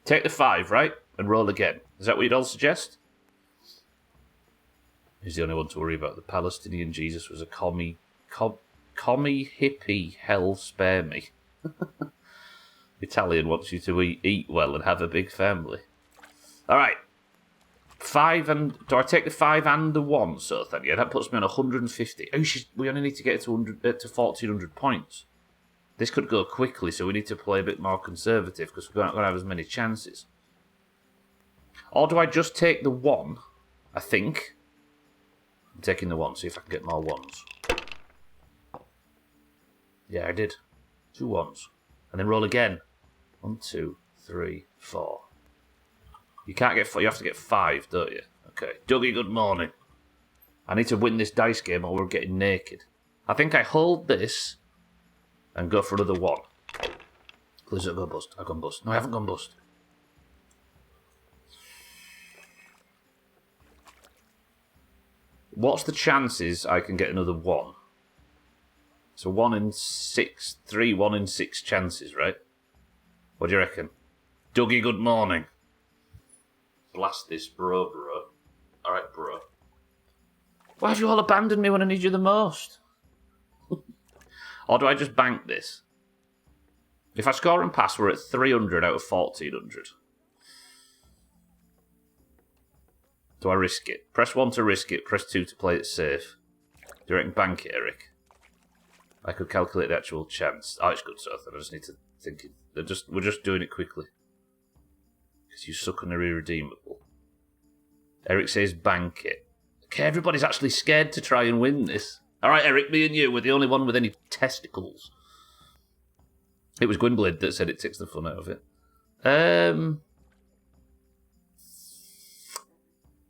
Take the 5, right? And roll again. Is that what you'd all suggest? He's the only one to worry about. The Palestinian Jesus was a commie hippie. Hell spare me. Italian wants you to eat well and have a big family. All right. 5 and... Do I take the 5 and the 1, so then? Yeah, that puts me on 150. Oh, we only need to get to 1,400 points. This could go quickly, so we need to play a bit more conservative because we're not going to have as many chances. Or do I just take the 1? I think. I'm taking the 1, see if I can get more 1s. Yeah, I did. 2 1s. And then roll again. 1, 2, 3, 4. You can't get 4, you have to get 5, don't you? Okay. Dougie, good morning. I need to win this dice game or we're getting naked. I think I hold this and go for another 1. Please don't go bust. I've gone bust. No, I haven't gone bust. What's the chances I can get another 1? So 1 in 6, 3 1 in 6 chances, right? What do you reckon? Dougie, good morning. Blast this, bro. Alright, bro. Why have you all abandoned me when I need you the most? Or do I just bank this? If I score and pass, we're at 300 out of 1,400. Do I risk it? Press 1 to risk it, press 2 to play it safe. Do you reckon bank it, Eric? I could calculate the actual chance. Oh, it's good, so I just need to think it. We're just doing it quickly. Because you suck and are irredeemable. Eric says bank it. Okay, everybody's actually scared to try and win this. Alright, Eric, me and you, we're the only one with any testicles. It was Gwynblade that said it takes the fun out of it.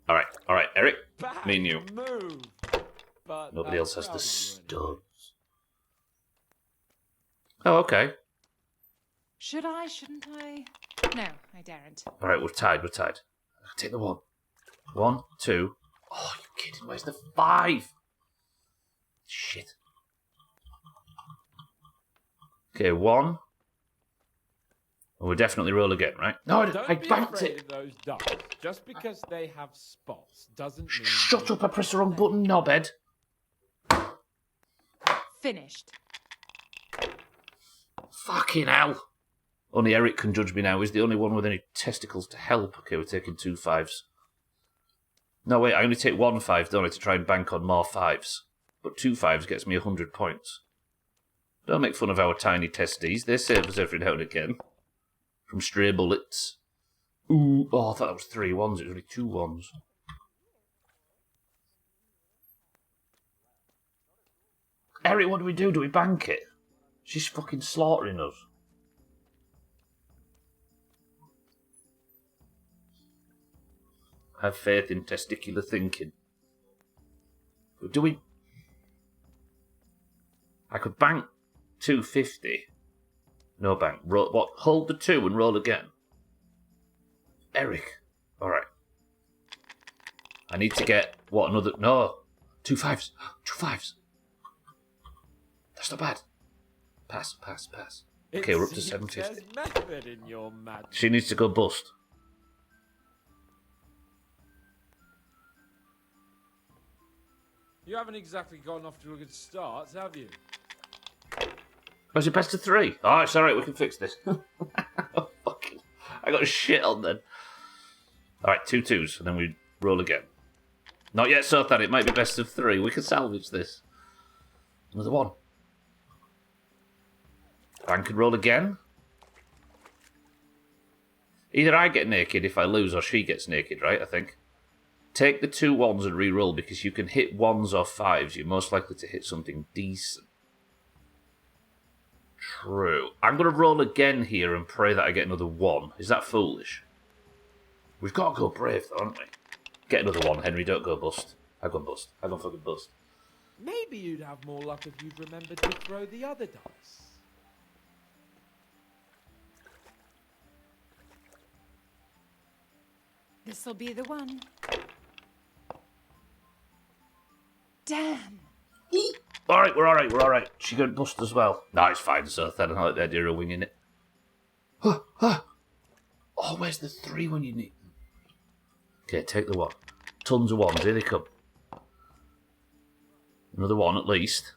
Alright, Eric, me and you. Nobody else has the studs. Oh, okay. Should I? Shouldn't I? No, I daren't. Alright, we're tied. I'll take the 1. 1, 2. Oh, you kidding? Where's the 5? Shit. Okay, 1. And we'll definitely roll again, right? No, I banked it. Of those dice. Just because they have spots doesn't mean... Shut up, I pressed the wrong button, knobhead. Finished. Fucking hell. Only Eric can judge me now. He's the only one with any testicles to help. Okay, we're taking 2 5s. No, wait, I only take 1 5, don't I, to try and bank on more 5s. But 2 5s gets me 100 points. Don't make fun of our tiny testes. They save us every now and again. From stray bullets. Ooh, oh, I thought that was 3 1s. It was only 2 1s. Eric, what do we do? Do we bank it? She's fucking slaughtering us. Have faith in testicular thinking. Do we... I could bank 250. No bank. Roll, what? Hold the 2 and roll again. Eric. Alright. I need to get... What, another... No. 2 5s. 2 5s. That's not bad. Pass. Okay, we're up to 750. Method in your madness. She needs to go bust. You haven't exactly gotten off to a good start, have you? Was it best of 3? Oh, it's alright, we can fix this. Fucking, I got a shit on then. Alright, 2 2s, and then we roll again. Not yet, so that it might be best of 3. We can salvage this. Another 1. Bank and roll again. Either I get naked if I lose, or she gets naked, right, I think. take the 2 1s and re-roll because you can hit 1s or 5s. You're most likely to hit something decent. True. I'm going to roll again here and pray that I get another 1. Is that foolish? We've got to go brave, though, haven't we? Get another 1, Henry. Don't go bust. I'm going bust. I'm going fucking bust. Maybe you'd have more luck if you'd remembered to throw the other dice. This'll be the one. Damn. Alright, we're alright. She got bust as well. No, it's fine, so I don't like the idea of winging it. Oh, where's the 3 when you need them? Okay, take the 1. Tons of 1s, here they come. Another 1 at least.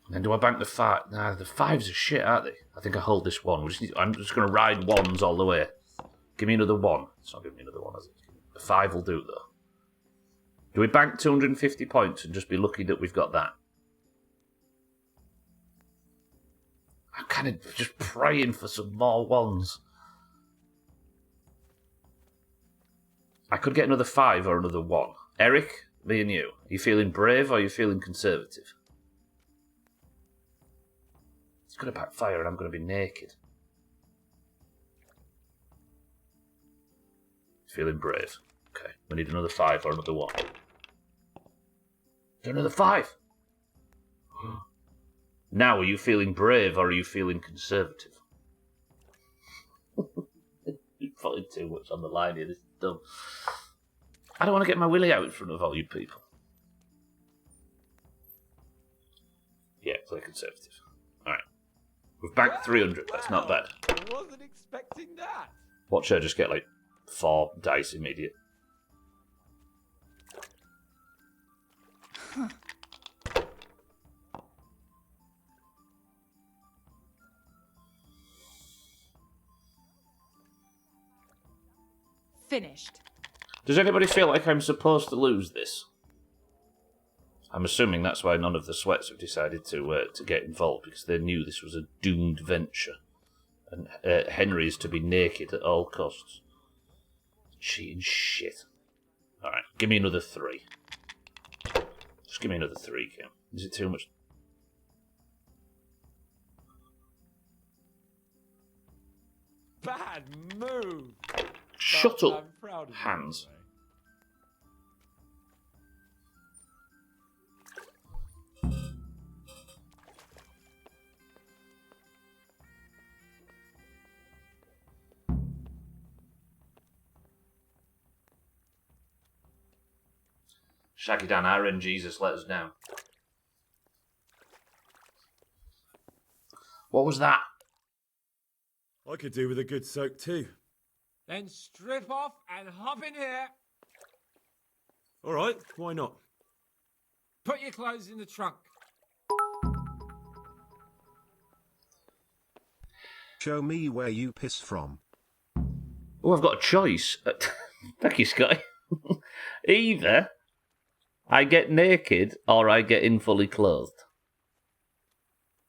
And then do I bank the 5? Nah, the 5s are shit, aren't they? I think I hold this 1. I'm just going to ride 1s all the way. Give me another 1. It's not giving me another 1, is it? The 5 will do, though. Do we bank 250 points and just be lucky that we've got that? I'm kind of just praying for some more 1s. I could get another 5 or another 1. Eric, me and you. Are you feeling brave or are you feeling conservative? It's going to backfire and I'm going to be naked. Feeling brave. Okay, we need another 5 or another 1. Another 5! Now, are you feeling brave or are you feeling conservative? You're putting too much on the line here, this is dumb. I don't want to get my willy out in front of all you people. Yeah, play conservative. Alright. We've banked 300, that's not bad. I wasn't expecting that. Watch her just get like 4 dice immediate. Huh. Finished. Does anybody feel like I'm supposed to lose this? I'm assuming that's why none of the sweats have decided to get involved, because they knew this was a doomed venture. And Henry is to be naked at all costs. Cheating shit. Alright, give me another 3. Just give me another 3, Kim. Is it too much? Bad move. Shut But up, I'm proud of you hands. anyway. Shaggy Dan, Iron Jesus let us down. What was that? I could do with a good soak too. Then strip off and hop in here. All right, why not? Put your clothes in the trunk. Show me where you piss from. Oh, I've got a choice. Thank you, Scotty. Either I get naked or I get in fully clothed.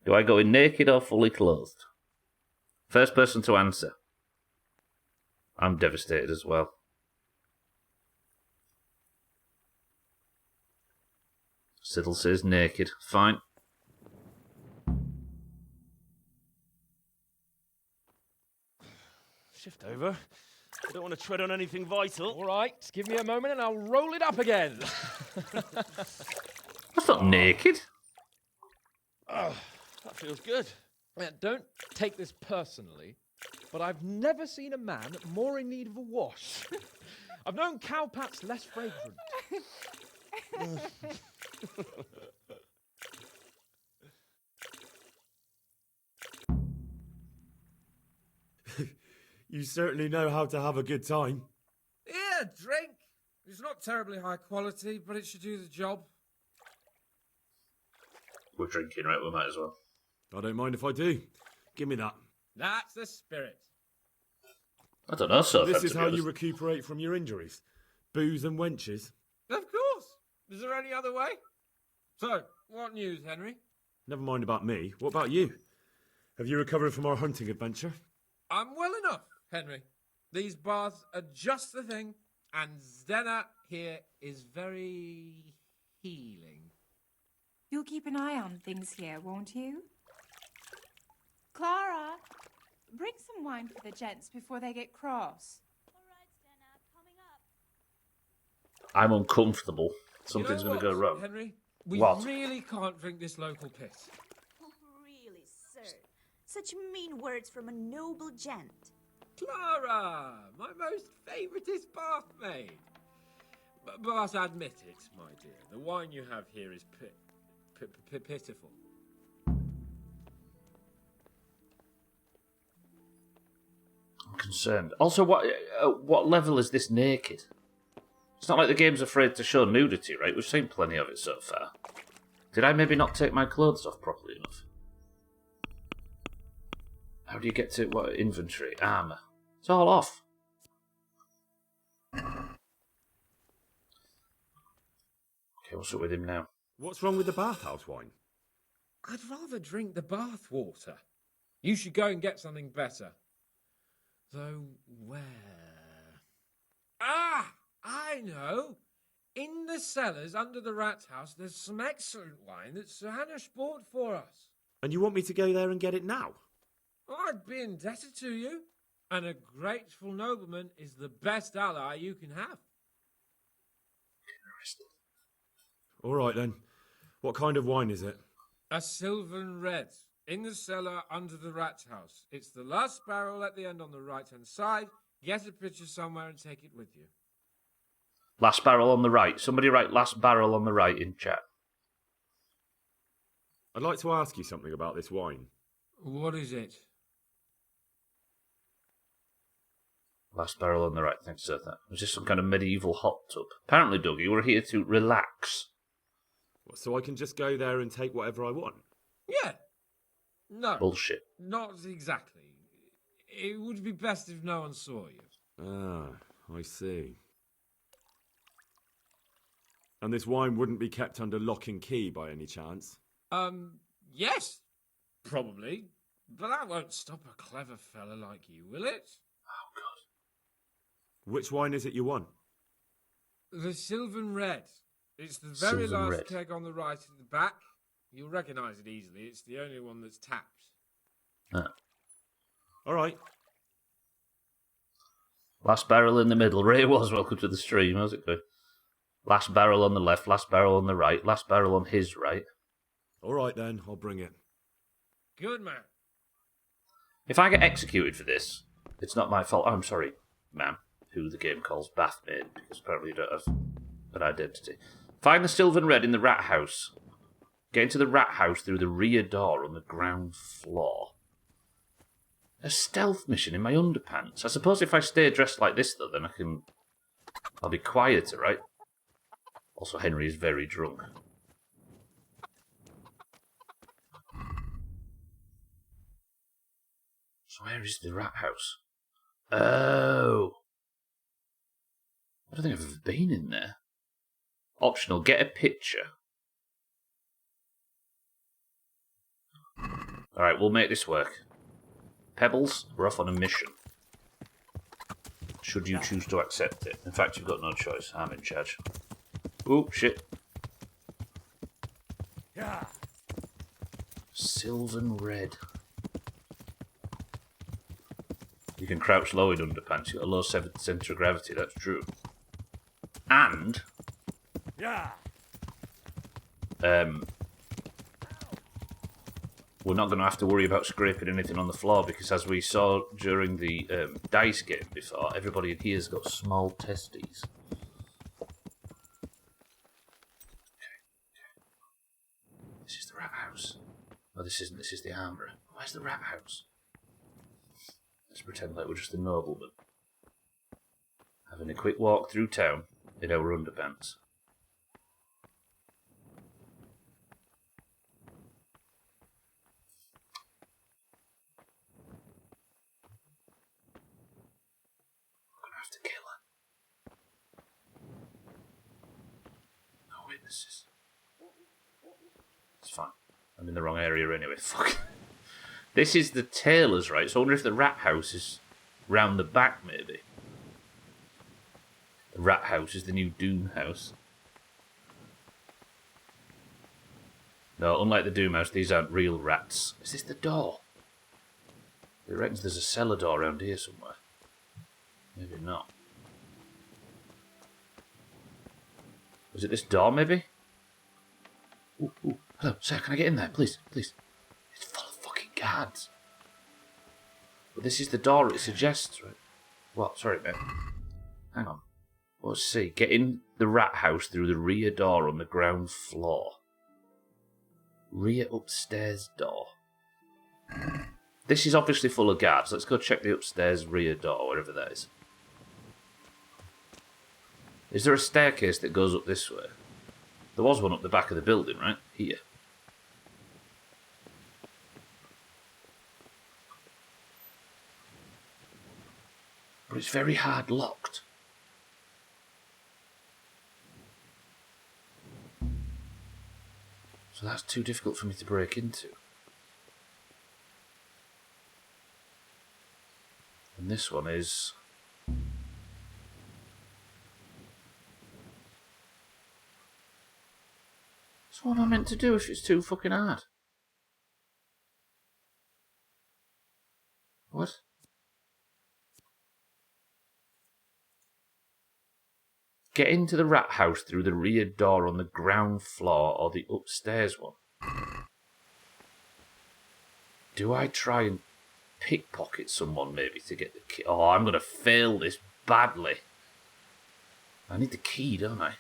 Do I go in naked or fully clothed? First person to answer. I'm devastated as well. Siddle says naked. Fine. Shift over. I don't want to tread on anything vital. All right, give me a moment and I'll roll it up again. That's not naked. Oh, that feels good. Don't take this personally, but I've never seen a man more in need of a wash. I've known cowpats less fragrant. You certainly know how to have a good time. Yeah, drink. It's not terribly high quality, but it should do the job. We're drinking, right? We might as well. I don't mind if I do. Give me that. That's the spirit. I don't know, so This is how you recuperate from your injuries. Booze and wenches. Of course. Is there any other way? So, what news, Henry? Never mind about me. What about you? Have you recovered from our hunting adventure? I'm well enough, Henry. These baths are just the thing, and Zdena here is very healing. You'll keep an eye on things here, won't you? Clara, bring some wine for the gents before they get cross. I'm uncomfortable. Something's You know going to go what, wrong. Henry? We What? really can't drink this local piss. Oh, really, sir? Such mean words from a noble gent. Clara, my most favouriteest bathmaid. But admit it, my dear, the wine you have here is pitiful. I'm concerned. Also, what level is this naked? It's not like the game's afraid to show nudity, right? We've seen plenty of it so far. Did I maybe not take my clothes off properly enough? How do you get to what inventory? Armour. It's all off. Okay, what's up with him now? What's wrong with the bathhouse wine? I'd rather drink the bath water. You should go and get something better. Though where? Ah! I know! In the cellars under the rat house, there's some excellent wine that Sir Hanush bought for us. And you want me to go there and get it now? I'd be indebted to you. And a grateful nobleman is the best ally you can have. All right then. What kind of wine is it? A Sylvan Red. In the cellar under the rat house. It's the last barrel at the end on the right-hand side. Get a picture somewhere and take it with you. Last barrel on the right. Somebody write last barrel on the right in chat. I'd like to ask you something about this wine. What is it? Last barrel on the right. Thanks, sir. Was this some kind of medieval hot tub? Apparently, Doug, you were here to relax. So I can just go there and take whatever I want? Yeah. No. Bullshit. Not exactly. It would be best if no one saw you. Ah, I see. And this wine wouldn't be kept under lock and key by any chance? Yes. Probably. But that won't stop a clever fella like you, will it? Oh, God. Which wine is it you want? The Sylvan Red. It's the very Sylvan last Red. keg on the right at the back. You'll recognise it easily. It's the only one that's tapped. Ah. All right. Last barrel in the middle. Ray was welcome to the stream. How's it going? Last barrel on the left, last barrel on the right, last barrel on his right. All right then, I'll bring it. Good man. If I get executed for this, it's not my fault. I'm sorry, ma'am, who the game calls Bathmaid, because apparently you don't have an identity. Find the Sylvan Red in the rat house. Get into the rat house through the rear door on the ground floor. A stealth mission in my underpants. I suppose if I stay dressed like this, though, then I'll be quieter, right? Also, Henry is very drunk. So where is the rat house? Oh. I don't think I've ever been in there. Optional, get a picture. Alright, we'll make this work. Pebbles, we're off on a mission. Should you choose to accept it. In fact, you've got no choice. I'm in charge. Oh, shit. Yeah. Sylvan Red. You can crouch low in underpants. You've got a low centre of gravity, that's true. And... Yeah. We're not going to have to worry about scraping anything on the floor because, as we saw during the dice game before, everybody in here's got small testes. This is the rat house. No, this isn't. This is the armourer. Where's the rat house? Let's pretend like we're just a nobleman. Having a quick walk through town in our underpants. To kill her. No witnesses. It's fine. I'm in the wrong area anyway. Fuck. This is the tailor's, right? So I wonder if the rat house is round the back, maybe. The rat house is the new Doomhaus. No, unlike the Doomhaus, these aren't real rats. Is this the door? It reckons there's a cellar door around here somewhere. Maybe not. Was it this door, maybe? Ooh, ooh. Hello, sir, can I get in there? Please, please. It's full of fucking guards. But this is the door it suggests, right? What? Sorry, mate. Hang on. Let's see. Get in the rat house through the rear door on the ground floor. Rear upstairs door. This is obviously full of guards. Let's go check the upstairs rear door, wherever that is. Is there a staircase that goes up this way? There was one up the back of the building, right? Here. But it's very hard locked. So that's too difficult for me to break into. And this one is... So what am I meant to do if it's too fucking hard? What? Get into the rat house through the rear door on the ground floor or the upstairs one. Do I try and pickpocket someone maybe to get the key? Oh, I'm going to fail this badly. I need the key, don't I?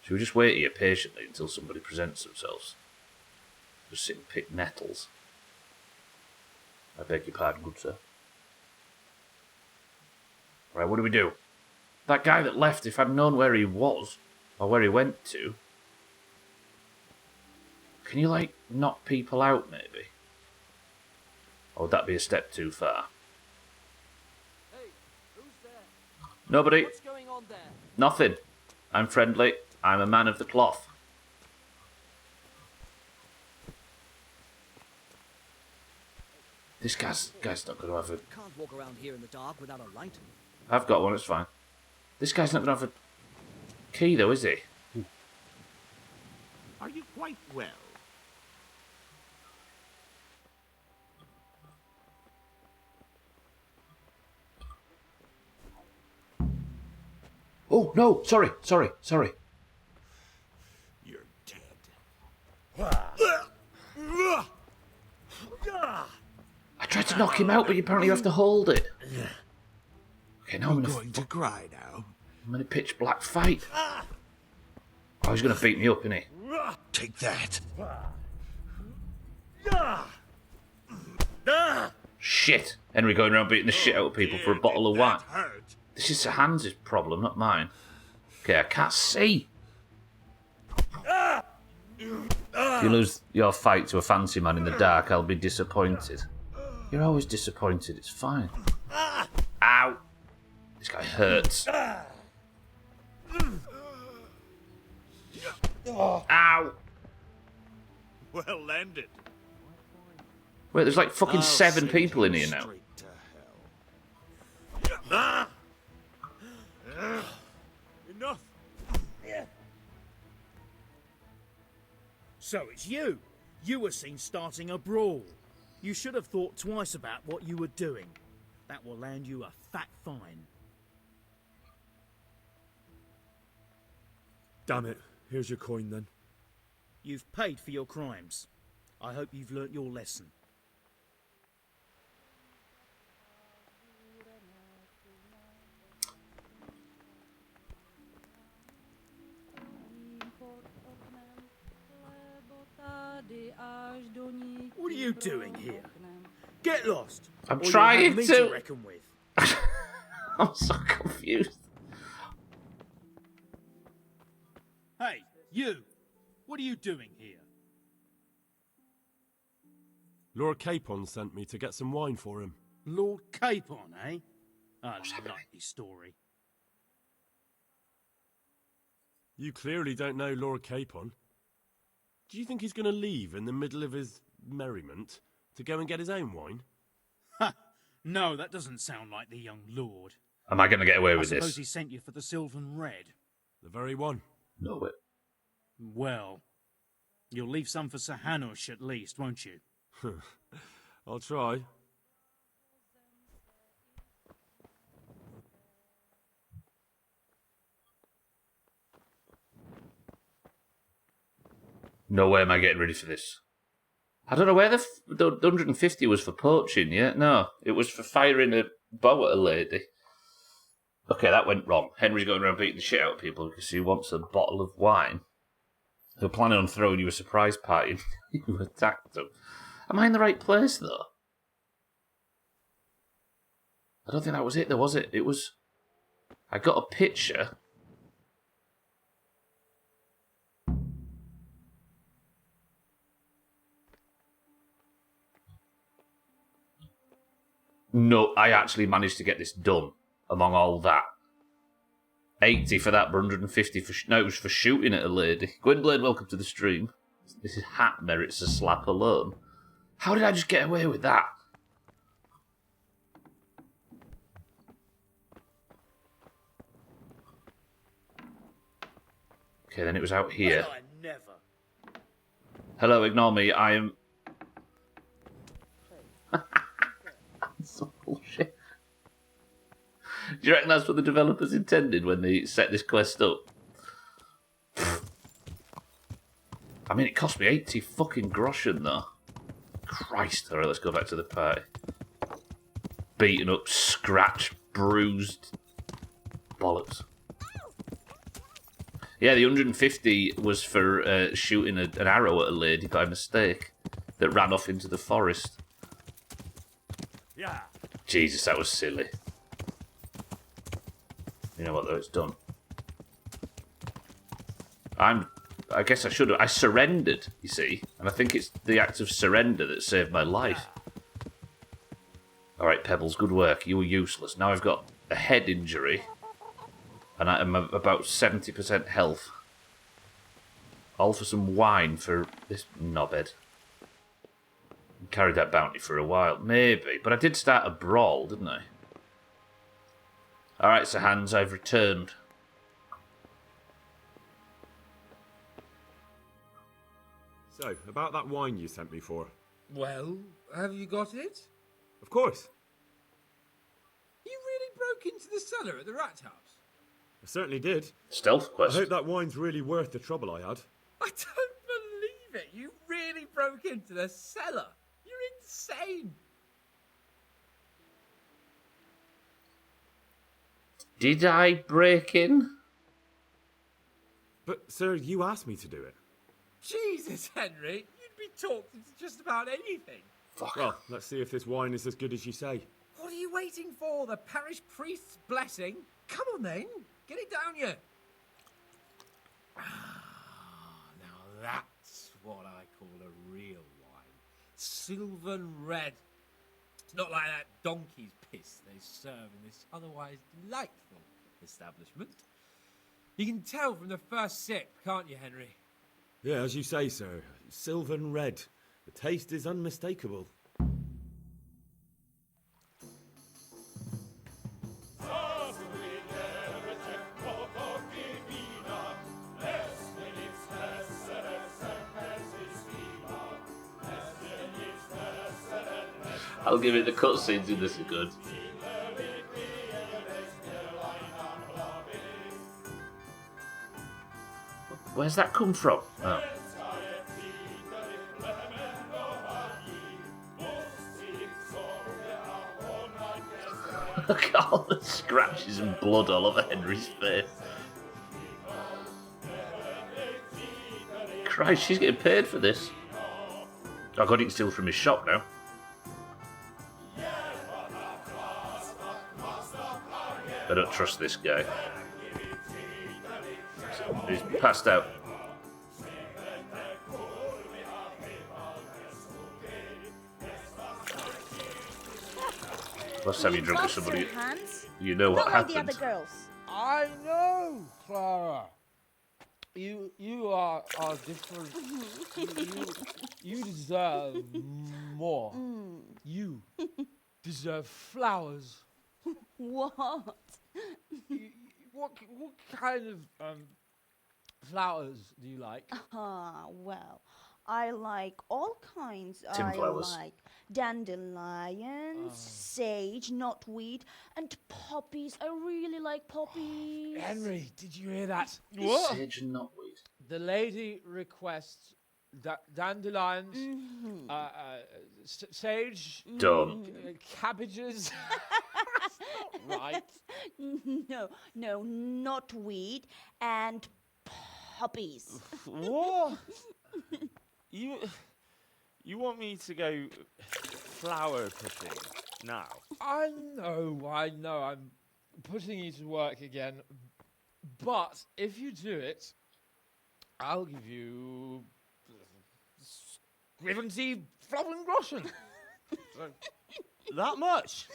Should we just wait here patiently until somebody presents themselves? Just sit and pick nettles. I beg your pardon, good sir. Right, what do we do? That guy that left, if I'd known where he was, or where he went to... Can you, like, knock people out, maybe? Or would that be a step too far? Hey, who's there? Nobody. What's going on there? Nothing. I'm friendly. I'm a man of the cloth. This guy's not going to have a... Can't walk around here in the dark without a light. I've got one, it's fine. This guy's not going to have a key, though, is he? Are you quite well? Oh, no, sorry. You're dead. I tried to knock him out, but apparently you have to hold it. Okay, now I'm going to cry now. I'm in a pitch black fight. Oh, he's going to beat me up, isn't he? Take that. Shit. Henry going around beating the shit out of people for a bottle of wine. Hurt. This is Sir Hans' problem, not mine. Okay, I can't see. If you lose your fight to a fancy man in the dark, I'll be disappointed. You're always disappointed, it's fine. Ow! This guy hurts. Ow! Well landed. Wait, there's like fucking 7 people in here now. Enough. So it's you. You were seen starting a brawl. You should have thought twice about what you were doing. That will land you a fat fine. Damn it. Here's your coin then. You've paid for your crimes. I hope you've learnt your lesson. What are you doing here? Get lost. I'm or you'll trying have me to. reckon with. I'm so confused. Hey, you! What are you doing here? Lord Capon sent me to get some wine for him. Lord Capon, eh? A likely story. You clearly don't know Lord Capon. Do you think he's going to leave in the middle of his merriment? To go and get his own wine? Ha! No, that doesn't sound like the young lord. Am I going to get away with I suppose this? he sent you for the Sylvan Red. The very one. No way. Well, you'll leave some for Sir Hanush at least, won't you? I'll try. No way am I getting ready for this. I don't know where the 150 was for poaching, yeah? No, it was for firing a bow at a lady. Okay, that went wrong. Henry's going around beating the shit out of people because he wants a bottle of wine. They're planning on throwing you a surprise party and you attacked them. Am I in the right place, though? I don't think that was it, though, was it? It was... I got a picture... No, I actually managed to get this done among all that. 80 for that, but 150 for... No, it was for shooting at a lady. Gwynblade, welcome to the stream. This hat merits a slap alone. How did I just get away with that? Okay, then it was out here. Well, I never. Hello, ignore me. I am... That's bullshit. Do you reckon that's what the developers intended when they set this quest up? I mean, it cost me 80 fucking groschen, though. Christ. Alright, let's go back to the party. Beaten up, scratched, bruised. Bollocks. Yeah, the 150 was for shooting an arrow at a lady by mistake that ran off into the forest. Yeah. Jesus, that was silly. You know what, though? It's done. I guess I should have... I surrendered, you see. And I think it's the act of surrender that saved my life. Alright, Pebbles, good work. You were useless. Now I've got a head injury. And I'm about 70% health. All for some wine for this knobhead. Carried that bounty for a while. Maybe. But I did start a brawl, didn't I? Alright, Sir Hans, I've returned. So, about that wine you sent me for. Well, have you got it? Of course. You really broke into the cellar at the rat house? I certainly did. Stealth quest. I hope that wine's really worth the trouble I had. I don't believe it. You really broke into the cellar. You're insane. Did I break in? But, sir, you asked me to do it. Jesus, Henry. You'd be talked into just about anything. Fuck. Well, let's see if this wine is as good as you say. What are you waiting for? The parish priest's blessing? Come on, then. Get it down you. Now that's what I call a real wine. Sylvan Red. It's not like that donkey's piss they serve in this otherwise delightful establishment. You can tell from the first sip, can't you, Henry? Yeah, as you say, sir. Sylvan Red. The taste is unmistakable. I'll give it the cutscenes in this are good. Where's that come from? Oh. Look at all the scratches and blood all over Henry's face. Christ, she's getting paid for this. I got it steal from his shop now. I don't trust this guy. He's passed out. Last time you drunk with somebody, you know what happened. Not like the other girls. I know, Clara. You are different. You deserve more. You deserve flowers. What? What kind of flowers do you like? Well, I like all kinds. Tin I flowers. like dandelions, sage, knotweed, and poppies. I really like poppies. Henry, did you hear that? Sage and knotweed. The lady requests dandelions, sage, Don't. Cabbages. Right. No, knotweed and poppies. What? You want me to go flower picking now? I know. I'm putting you to work again. But if you do it, I'll give you 70 flowering groschen. That much?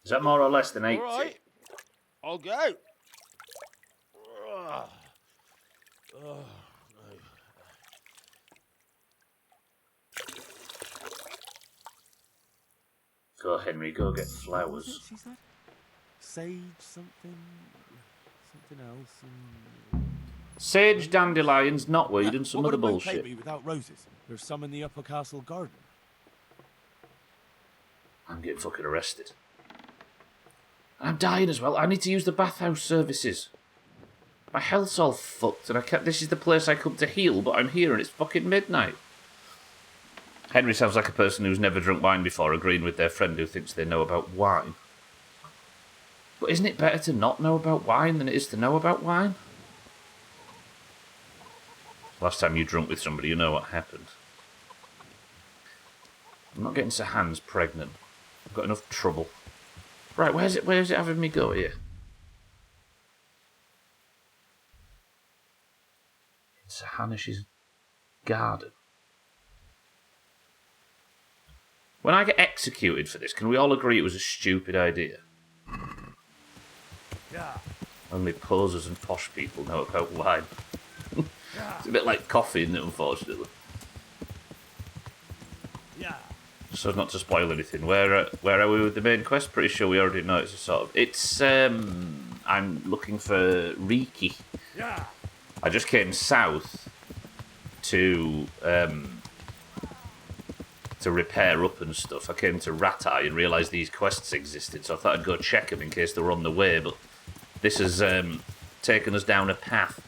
Is that more or less than 80? All right. I'll go. Go, Henry, go get flowers. She said? Sage something else. Sage, dandelions, knotweed, and some What other would a bullshit. bouquet be without roses? There's some in the upper castle garden. I'm getting fucking arrested. I'm dying as well. I need to use the bathhouse services. My health's all fucked, and this is the place I come to heal, but I'm here and it's fucking midnight. Henry sounds like a person who's never drunk wine before, agreeing with their friend who thinks they know about wine. But isn't it better to not know about wine than it is to know about wine? Last time you drunk with somebody, you know what happened. I'm not getting Sir Hans pregnant. I've got enough trouble. Right, where's it having me go here? Sir Hanish's garden. When I get executed for this, can we all agree it was a stupid idea? Yeah. Only posers and posh people know about wine. It's a bit like coffee, isn't it, unfortunately? Yeah. So as not to spoil anything, where are we with the main quest? Pretty sure we already know it's a sort of... It's, I'm looking for Riki. Yeah. I just came south to repair up and stuff. I came to Ratai and realised these quests existed, so I thought I'd go check them in case they were on the way, but this has taken us down a path.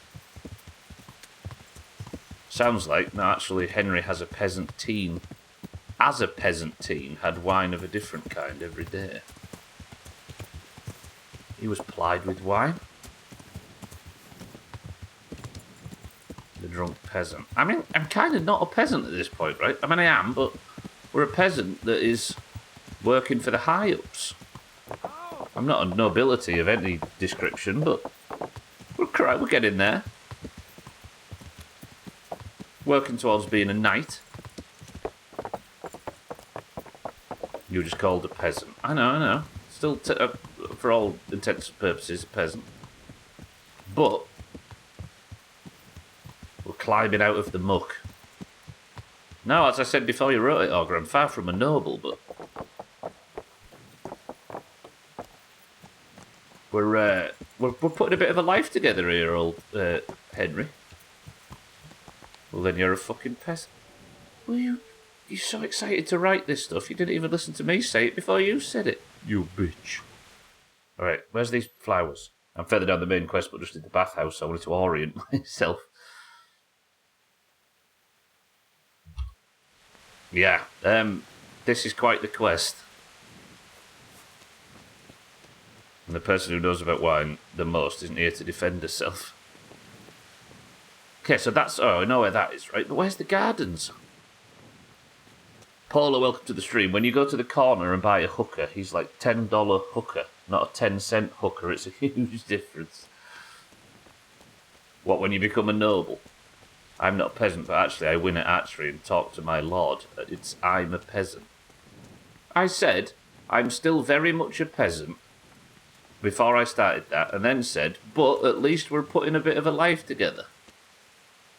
Sounds like, no, actually, Henry has a peasant teen. As a peasant teen, had wine of a different kind every day. He was plied with wine. The drunk peasant. I mean, I'm kind of not a peasant at this point, right? I mean, I am, but we're a peasant that is working for the high-ups. I'm not a nobility of any description, but we're getting there. Working towards being a knight. You were just called a peasant. I know. Still, for all intents and purposes, a peasant. But we're climbing out of the muck. No, as I said before you wrote it, Ogre, I'm far from a noble, but we're putting a bit of a life together here, old Henry. Well, then you're a fucking peasant. Well, you're so excited to write this stuff, you didn't even listen to me say it before you said it. You bitch. Alright, where's these flowers? I'm further down the main quest, but just in the bathhouse, so I wanted to orient myself. Yeah, this is quite the quest. And the person who knows about wine the most isn't here to defend herself. Okay, so that's... Oh, I know where that is, right? But where's the gardens? Paula, welcome to the stream. When you go to the corner and buy a hooker, he's like $10 hooker, not a 10-cent hooker. It's a huge difference. What, when you become a noble? I'm not a peasant, but actually I win at archery and talk to my lord. I'm a peasant. I said, I'm still very much a peasant before I started that, and then said, but at least we're putting a bit of a life together.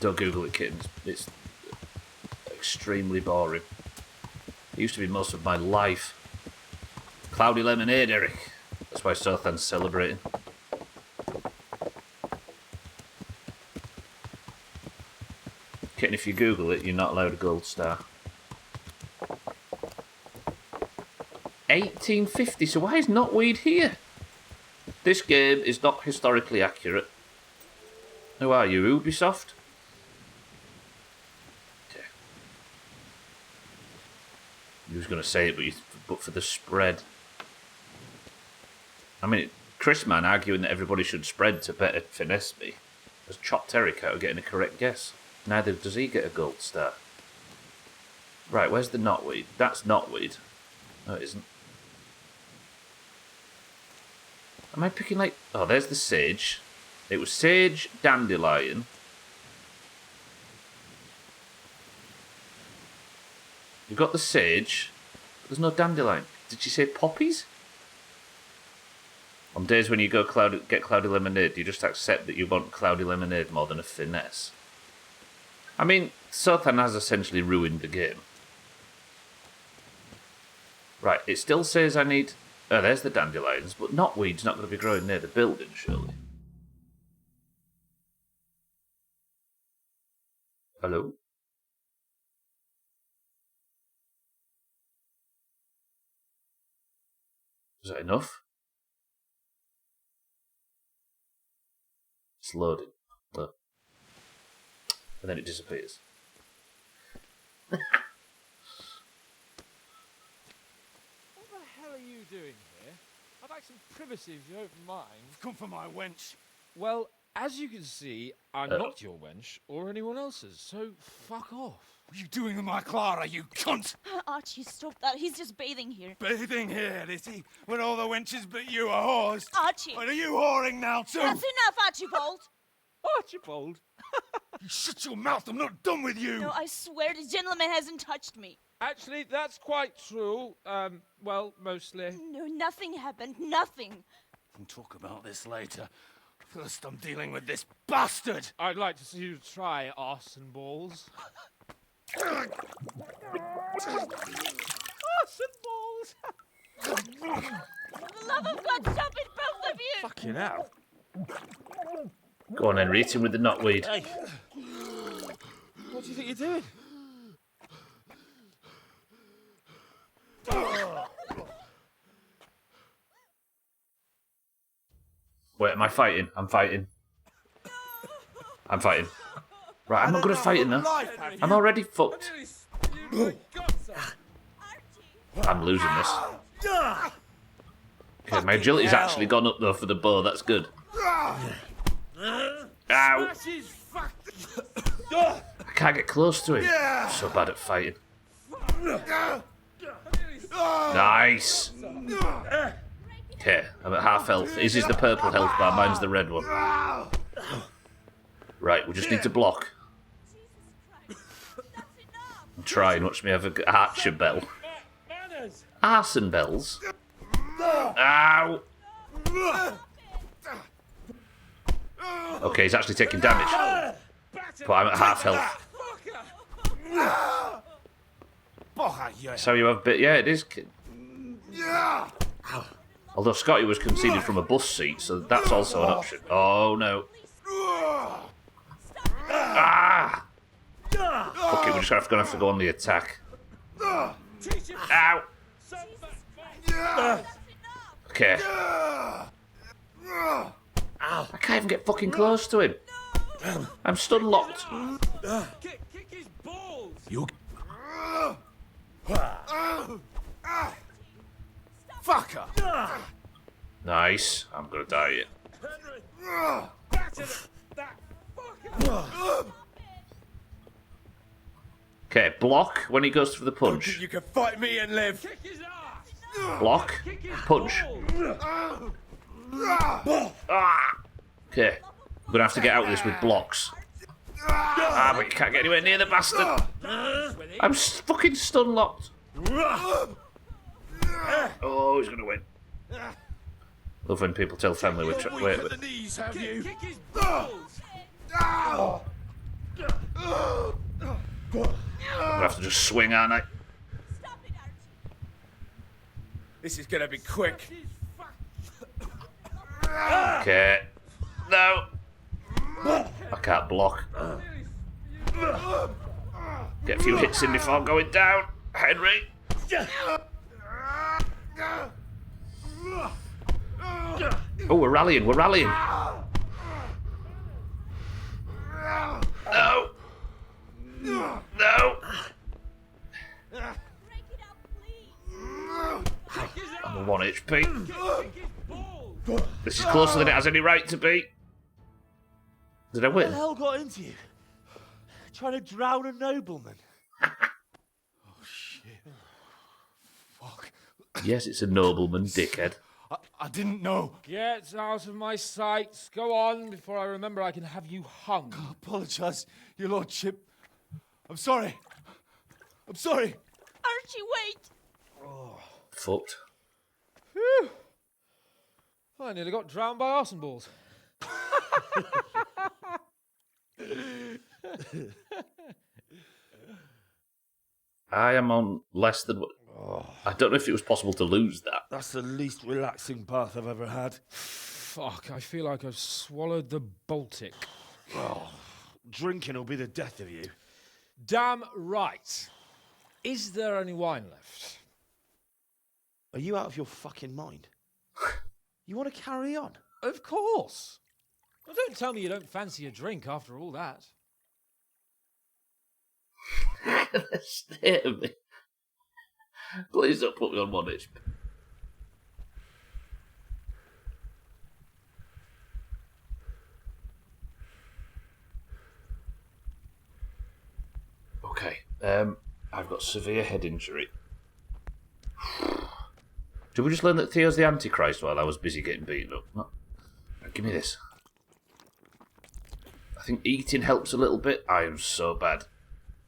Don't Google it, kittens. It's extremely boring. It used to be most of my life. Cloudy lemonade, Eric. That's why Southand's celebrating. Kitten, if you Google it, you're not allowed a gold star. 1850, so why is Knotweed here? This game is not historically accurate. Who are you, Ubisoft? Yeah. You was going to say it, but for the spread. I mean, Chris Man arguing that everybody should spread to better finesse me has chopped Eric out of getting a correct guess. Neither does he get a gold star. Right, where's the knotweed? That's knotweed. No, it isn't. Am I picking like... Oh, there's the sage. It was sage, dandelion. You've got the sage, but there's no dandelion. Did you say poppies? On days when you go get cloudy lemonade, do you just accept that you want cloudy lemonade more than a finesse? I mean, Southan has essentially ruined the game. Right, it still says I need... Oh, there's the dandelions, but knotweed's not going to be growing near the building, surely. Hello? Is that enough? It's loading. Look. And then it disappears. What the hell are you doing here? I'd like some privacy if you don't mind. Come for my wench. Well, as you can see, I'm not your wench or anyone else's, so fuck off. What are you doing with my Clara, you cunt? Archie, stop that. He's just bathing here. Bathing here, is he? When all the wenches but you are whores. Archie! Well, are you whoring now, too? That's enough, Archibald! Archibald? You shut your mouth, I'm not done with you! No, I swear the gentleman hasn't touched me. Actually, that's quite true. Well, mostly. No, nothing happened. Nothing. We can talk about this later. First, I'm dealing with this bastard! I'd like to see you try arson balls. Arson balls! For the love of God, stop it, both of you! Fucking hell. Go on then, reach him with the knotweed. Hey. What do you think you're doing? Wait, am I fighting? I'm fighting. I'm fighting. Right, I'm not good at fighting though. I'm already fucked. I'm losing this. Okay, my agility's actually gone up though for the bow, that's good. Ow! I can't get close to him. I'm so bad at fighting. Nice! Okay, I'm at half health. His is the purple health bar, mine's the red one. Right, we just need to block. I'm trying, watch me have a archer bell. Arson bells? Ow! Okay, he's actually taking damage. But I'm at half health. So you have bit... Yeah, it is. Although Scotty was conceded from a bus seat, so that's also an option. Oh, no. Ah! Okay, we're just going to have to go on the attack. Ow! Okay. I can't even get fucking close to him. I'm stun locked. Kick his balls! You... Fucker! Nice. I'm gonna die here. Okay, block when he goes for the punch. You can fight me and live. Block, punch. Okay, I'm gonna have to get out of this with blocks. Ah, but you can't get anywhere near the bastard. I'm fucking stun locked. Oh, he's gonna win. Love when people tell family we're wait. The knees, have you? Kick his balls! have to just swing, aren't I? This is gonna be quick. Okay. No. I can't block. Get a few hits in before going down. Henry. Oh, we're rallying. We're rallying. No. No. I'm a 1 HP. This is closer than it has any right to be. Did I What win? the hell got into you? Trying to drown a nobleman? Oh, shit. Fuck. Yes, it's a nobleman, dickhead. I didn't know. Get out of my sight. Go on before I remember I can have you hung. I apologise, your lordship. I'm sorry. I'm sorry. Archie, wait! Fucked. Phew. I nearly got drowned by arson balls. I am on less than... I don't know if it was possible to lose that. That's the least relaxing bath I've ever had. Fuck, I feel like I've swallowed the Baltic. Oh, drinking will be the death of you. Damn right. Is there any wine left? Are you out of your fucking mind? You want to carry on? Of course. Well, don't tell me you don't fancy a drink after all that. The state of me. Please don't put me on 1 HP. Okay, I've got severe head injury. Did we just learn that Theo's the Antichrist while I was busy getting beaten up? No. Give me this. I think eating helps a little bit. I am so bad.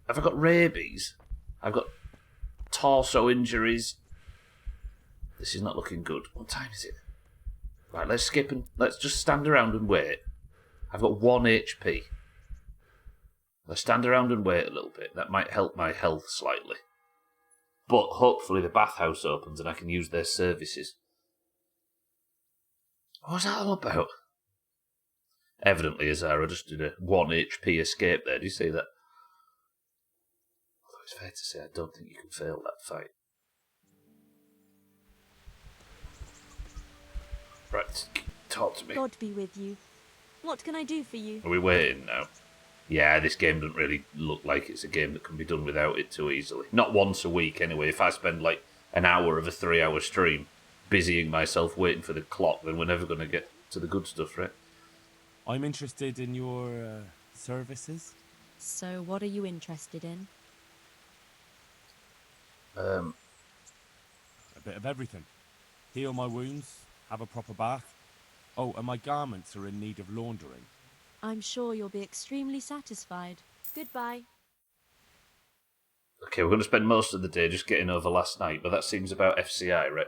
Have I got rabies? I've got torso injuries. This is not looking good. What time is it? Right, let's skip and let's just stand around and wait. I've got 1 HP. Let's stand around and wait a little bit. That might help my health slightly. But hopefully the bathhouse opens and I can use their services. What was that all about? Evidently, Azara just did a 1 HP escape there. Do you see that? Although it's fair to say, I don't think you can fail that fight. Right, talk to me. God be with you. What can I do for you? Are we waiting now? Yeah, this game doesn't really look like it's a game that can be done without it too easily. Not once a week, anyway. If I spend like an hour of a 3-hour stream busying myself waiting for the clock, then we're never going to get to the good stuff, right? I'm interested in your services. So, what are you interested in? A bit of everything. Heal my wounds, have a proper bath. Oh, and my garments are in need of laundering. I'm sure you'll be extremely satisfied. Goodbye. Okay, we're going to spend most of the day just getting over last night, but that seems about FCI, right?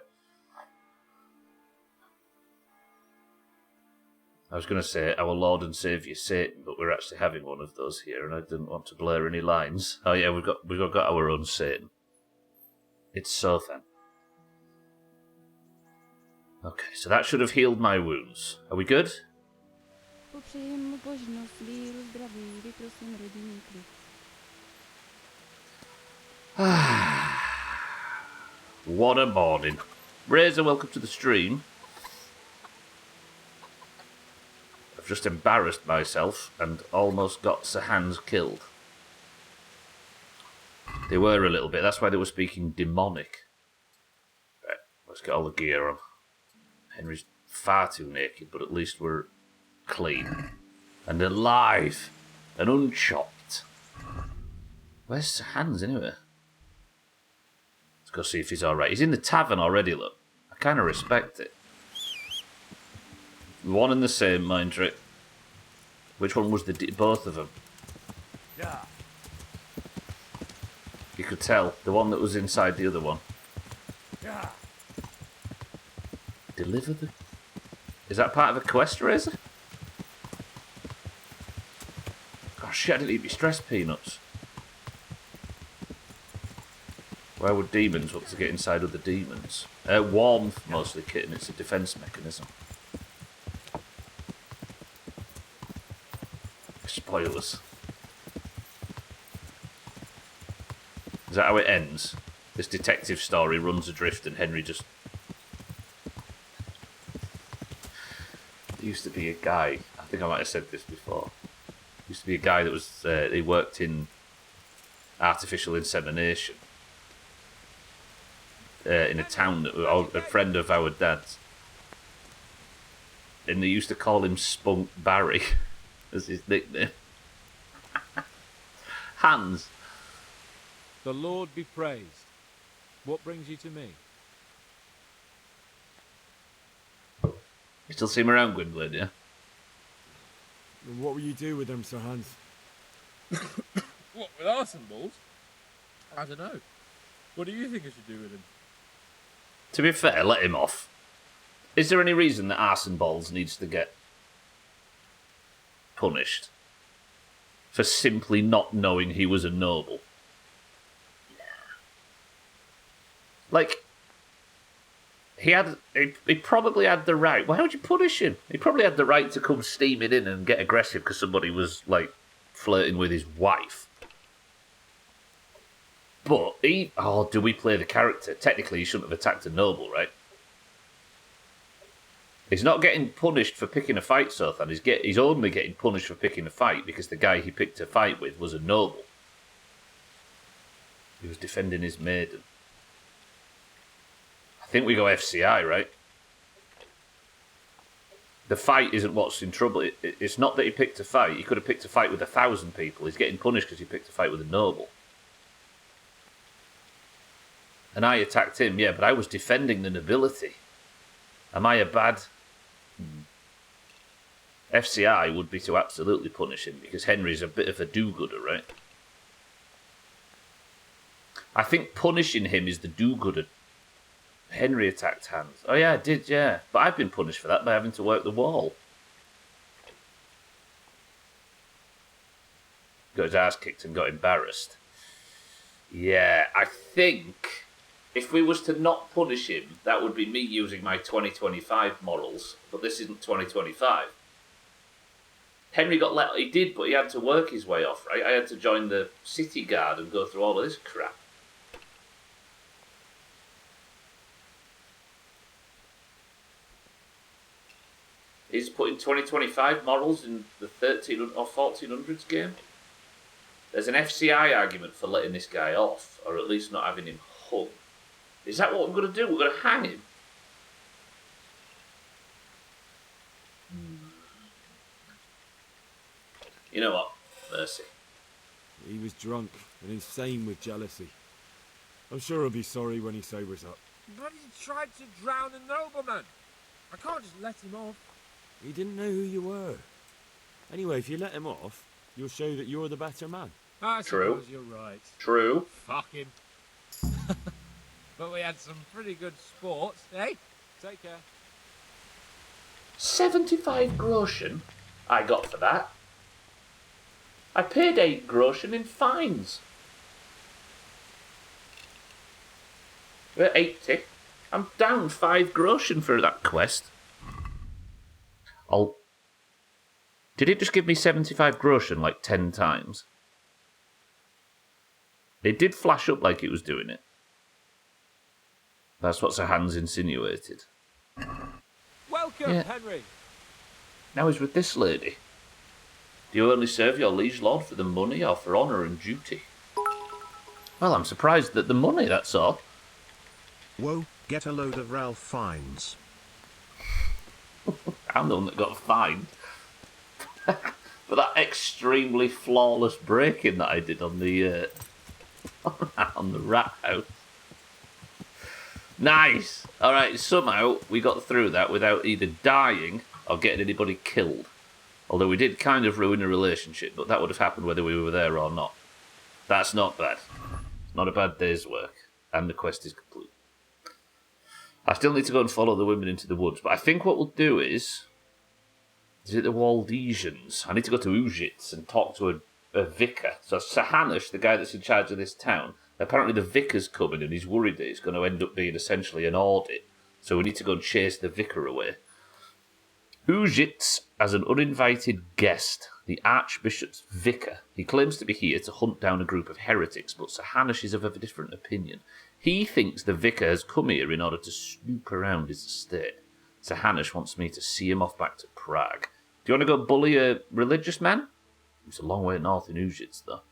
I was going to say, our Lord and Saviour Satan, but we're actually having one of those here, and I didn't want to blur any lines. Oh yeah, we've got our own Satan. It's Sothan. Okay, so that should have healed my wounds. Are we good? What a morning. Razor, welcome to the stream. I've just embarrassed myself and almost got Sahans killed. They were a little bit, that's why they were speaking demonic. Right, let's get all the gear on. Henry's far too naked, but at least we're clean. And alive. And unchopped. Where's Sahans anyway? Let's go see if he's alright. He's in the tavern already, look. I kind of respect it. One and the same, mind trick. Which one was both of them? Yeah. You could tell. The one that was inside the other one. Yeah. Deliver the... Is that part of a quest, Razor? Gosh, shit, I didn't eat my stress peanuts. Why would demons want to get inside other demons? Warmth, mostly, kitten. It's a defence mechanism. Spoilers. Is that how it ends? This detective story runs adrift and Henry just... There used to be a guy, I think I might have said this before. There used to be a guy that was, he worked in artificial insemination in a town, a friend of our dad's. And they used to call him Spunk Barry as his nickname. Hans. The Lord be praised. What brings you to me? You still see him around, Gwynplaine, yeah? What will you do with them, Sir Hans? What, with arson balls? I don't know. What do you think I should do with them? To be fair, let him off. Is there any reason that Arson Balls needs to get punished for simply not knowing he was a noble? Like, he probably had the right. Why would you punish him? He probably had the right to come steaming in and get aggressive because somebody was, like, flirting with his wife. But do we play the character? Technically, he shouldn't have attacked a noble, right? He's not getting punished for picking a fight, Sothan. He's only getting punished for picking a fight because the guy he picked a fight with was a noble. He was defending his maiden. I think we go FCI, right? The fight isn't what's in trouble. It's not that he picked a fight. He could have picked a fight with 1,000 people. He's getting punished because he picked a fight with a noble. And I attacked him, yeah, but I was defending the nobility. Am I a bad... FCI would be to absolutely punish him, because Henry's a bit of a do-gooder, right? I think punishing him is the do-gooder. Henry attacked Hans. Oh yeah, I did, yeah. But I've been punished for that by having to work the wall. Got his ass kicked and got embarrassed. Yeah, I think... if we was to not punish him, that would be me using my 2025 morals. But this isn't 2025. Henry got let... He did, but he had to work his way off, right? I had to join the city guard and go through all of this crap. He's putting 2025 morals in the 1300 or 1400s game. There's an FCI argument for letting this guy off, or at least not having him hung. Is that what we're going to do? We're going to hang him? You know what? Mercy. He was drunk and insane with jealousy. I'm sure he'll be sorry when he sobers up. But he tried to drown a nobleman. I can't just let him off. He didn't know who you were. Anyway, if you let him off, you'll show that you're the better man. I True. suppose you're right. True. Fuck him. But we had some pretty good sports, eh? Take care. 75 groschen I got for that. I paid 8 groschen in fines. We're 80. I'm down 5 groschen for that quest. Did it just give me 75 groschen like 10 times? It did flash up like it was doing it. That's what Sir Hans insinuated. Welcome, Yeah. Henry. Now he's with this lady. Do you only serve your liege lord for the money or for honour and duty? Well, I'm surprised at the money, that's all. Whoa, get a load of Ralph Fiennes. I'm the one that got fined. For that extremely flawless break-in that I did on the on the rat house. Nice! Alright, somehow we got through that without either dying or getting anybody killed. Although we did kind of ruin a relationship, but that would have happened whether we were there or not. That's not bad. Not a bad day's work. And the quest is complete. I still need to go and follow the women into the woods, but I think what we'll do is it the Waldesians? I need to go to Ujitz and talk to a vicar. So Sir Hanush, the guy that's in charge of this town, Apparently the vicar's coming and he's worried that it's going to end up being essentially an audit. So we need to go and chase the vicar away. Ujits as an uninvited guest, the Archbishop's vicar. He claims to be here to hunt down a group of heretics, but Sir Hanush is of a different opinion. He thinks the vicar has come here in order to snoop around his estate. Sir Hanush wants me to see him off back to Prague. Do you want to go bully a religious man? It's a long way north in Ujits, though.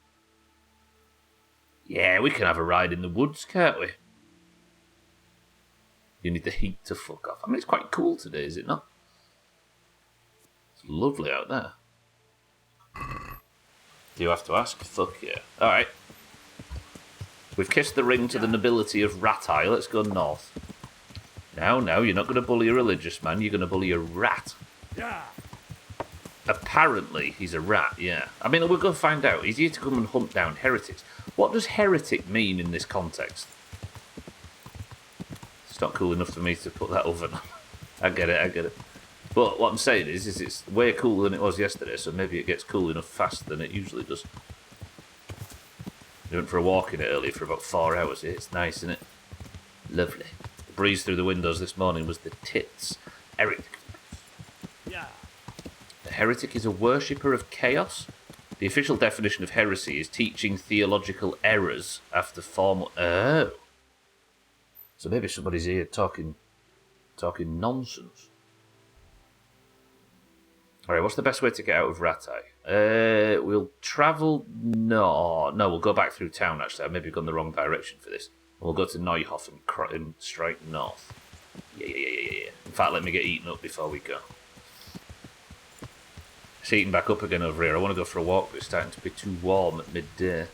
Yeah, we can have a ride in the woods, can't we? You need the heat to fuck off. I mean, it's quite cool today, is it not? It's lovely out there. Do you have to ask? Fuck yeah. Alright. We've kissed the ring to the nobility of Ratai. Let's go north. Now, you're not going to bully a religious man. You're going to bully a rat. Yeah. Apparently, he's a rat, yeah. I mean, we'll go find out. He's here to come and hunt down heretics. What does heretic mean in this context? It's not cool enough for me to put that oven on. I get it. But what I'm saying is it's way cooler than it was yesterday, so maybe it gets cool enough faster than it usually does. We went for a walk in it earlier for about 4 hours. It's nice, isn't it? Lovely. The breeze through the windows this morning was the tits. Heretic. Yeah. A heretic is a worshipper of chaos. The official definition of heresy is teaching theological errors after formal... Oh. So maybe somebody's here talking nonsense. Alright, what's the best way to get out of Ratai? We'll travel... No, we'll go back through town, actually. I've maybe gone the wrong direction for this. We'll go to Neuhof and straight north. Yeah. In fact, let me get eaten up before we go. It's heating back up again over here. I want to go for a walk, but it's starting to be too warm at midday.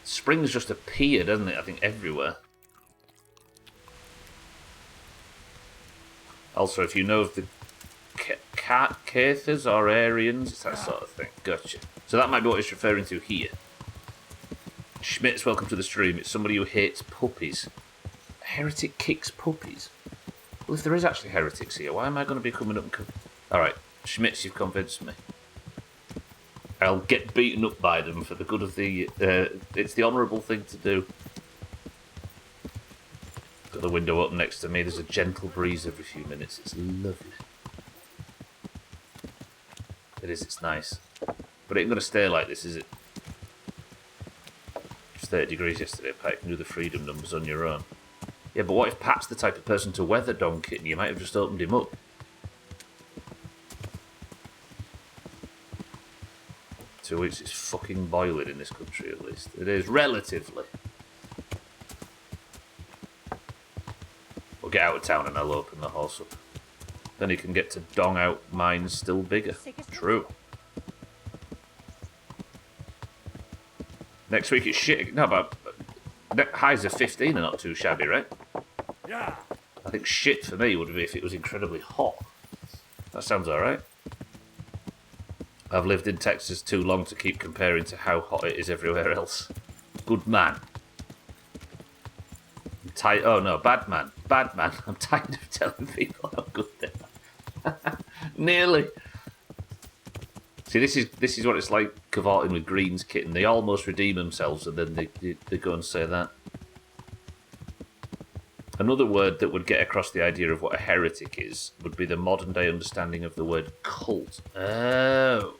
Spring's just appeared, hasn't it? I think everywhere. Also, if you know of the Cathars or Aryans, it's that sort of thing. Gotcha. So that might be what it's referring to here. Schmitz, welcome to the stream. It's somebody who hates puppies. A heretic kicks puppies? Well, if there is actually heretics here, why am I going to be coming up and... Alright, Schmitz, you've convinced me. I'll get beaten up by them for the good of the... it's the honourable thing to do. Got the window open next to me. There's a gentle breeze every few minutes. It's lovely. It is, it's nice. But it ain't going to stay like this, is it? It was 30 degrees yesterday, Pat. You can do the freedom numbers on your own. Yeah, but what if Pat's the type of person to weather donk it and you might have just opened him up? 2 weeks is fucking boiling in this country, at least. It is, relatively. We'll get out of town and I'll open the horse up. Then he can get to dong out mines still bigger. True. Next week it's shit. No, but highs of 15 are not too shabby, right? Yeah. I think shit for me would be if it was incredibly hot. That sounds alright. I've lived in Texas too long to keep comparing to how hot it is everywhere else. Good man. Oh no, bad man. Bad man. I'm tired of telling people how good they are. Nearly. See, this is what it's like cavorting with Green's kitten. They almost redeem themselves and then they go and say that. Another word that would get across the idea of what a heretic is would be the modern day understanding of the word cult. Oh.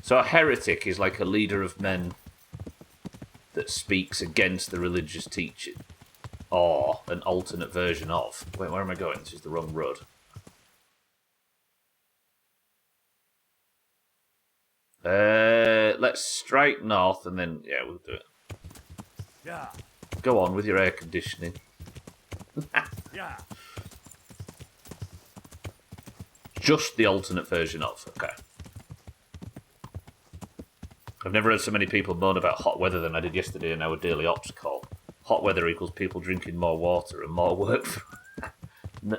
So a heretic is like a leader of men that speaks against the religious teaching. Or an alternate version of. Wait, where am I going? This is the wrong road. Let's strike north and then, yeah, we'll do it. Yeah. Go on with your air conditioning. Yeah. Just the alternate version of, okay. I've never heard so many people moan about hot weather than I did yesterday in our daily ops call. Hot weather equals people drinking more water and more work for... No.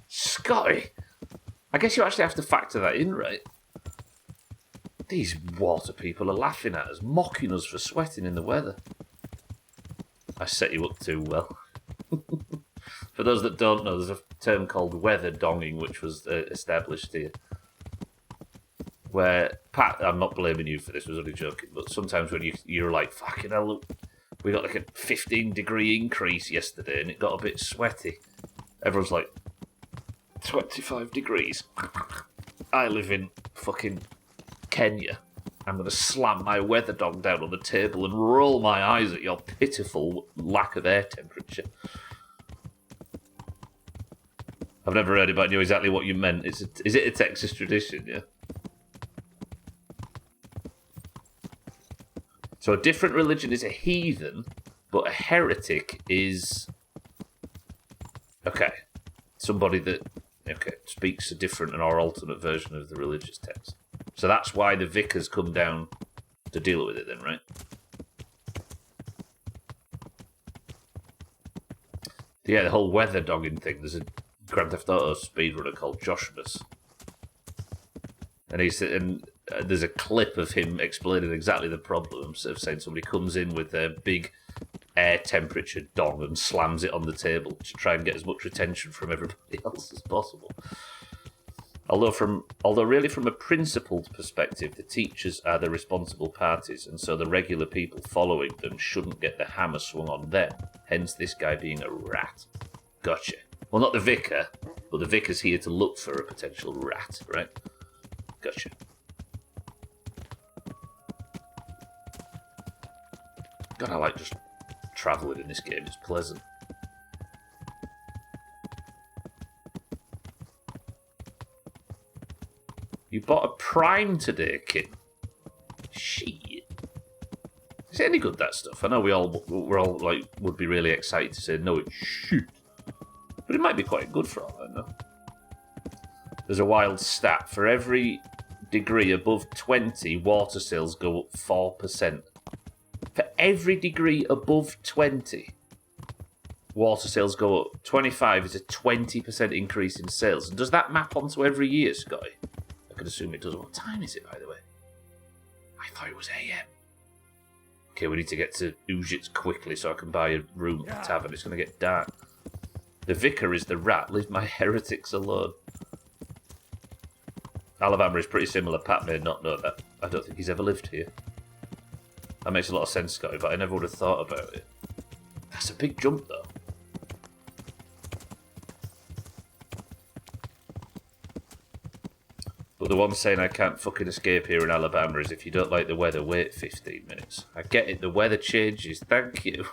Scotty! I guess you actually have to factor that in, right? These water people are laughing at us, mocking us for sweating in the weather. I set you up too well. For those that don't know, there's a term called weather donging, which was established here. Where Pat, I'm not blaming you for this, I was only joking, but sometimes when you're like, fucking hell, look, we got like a 15-degree increase yesterday and it got a bit sweaty. Everyone's like, 25 degrees. I live in fucking Kenya. I'm going to slam my weather dog down on the table and roll my eyes at your pitiful lack of air temperature. I've never heard it, but I knew exactly what you meant. Is it a Texas tradition, yeah? So a different religion is a heathen, but a heretic is... Okay. Somebody that speaks a different and or alternate version of the religious text. So that's why the vicars come down to deal with it then, right? Yeah, the whole weather dogging thing. There's a Grand Theft Auto speedrunner called Joshmus. And there's a clip of him explaining exactly the problems of saying somebody comes in with their big air temperature dong and slams it on the table to try and get as much attention from everybody else as possible. Although really from a principled perspective, the teachers are the responsible parties, and so the regular people following them shouldn't get the hammer swung on them. Hence this guy being a rat. Gotcha. Well, not the vicar, but the vicar's here to look for a potential rat, right? Gotcha. God, I like just travelling in this game. It's pleasant. You bought a Prime today, kid. Shit. Is it any good, that stuff? I know we're all like would be really excited to say no, it's shit. But it might be quite good for all I know. There's a wild stat. For every degree above 20, water sales go up 4%. For every degree above 20, water sales go up. 25 is a 20% increase in sales. And does that map onto every year, Scotty? I could assume it does. What time is it, by the way? I thought it was AM. Okay, we need to get to Ujits quickly so I can buy a room at the tavern. It's going to get dark. The vicar is the rat. Leave my heretics alone. Alabama is pretty similar. Pat may not know that. I don't think he's ever lived here. That makes a lot of sense, Scotty, but I never would have thought about it. That's a big jump, though. But the one saying I can't fucking escape here in Alabama is if you don't like the weather, wait 15 minutes. I get it, the weather changes, thank you.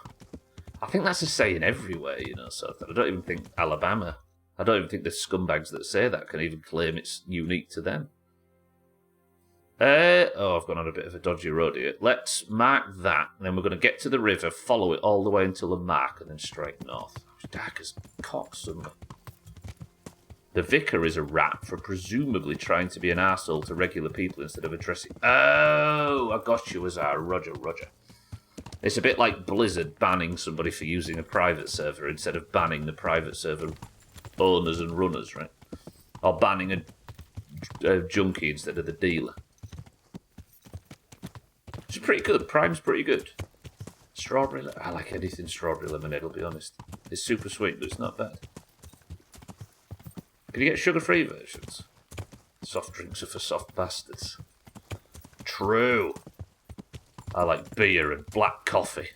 I think that's a saying everywhere, you know, so I don't even think Alabama, I don't even think the scumbags that say that can even claim it's unique to them. I've gone on a bit of a dodgy road here. Let's mark that, and then we're going to get to the river, follow it all the way until a mark, and then straight north. It's dark as cock suddenly. The vicar is a rat for presumably trying to be an arsehole to regular people instead of addressing... Oh, I got you, Azar. Roger. It's a bit like Blizzard banning somebody for using a private server instead of banning the private server owners and runners, right? Or banning a junkie instead of the dealer. Which is pretty good. Prime's pretty good. Strawberry... I like anything strawberry lemonade, I'll be honest. It's super sweet, but it's not bad. Can you get sugar-free versions? Soft drinks are for soft bastards. True. I like beer and black coffee.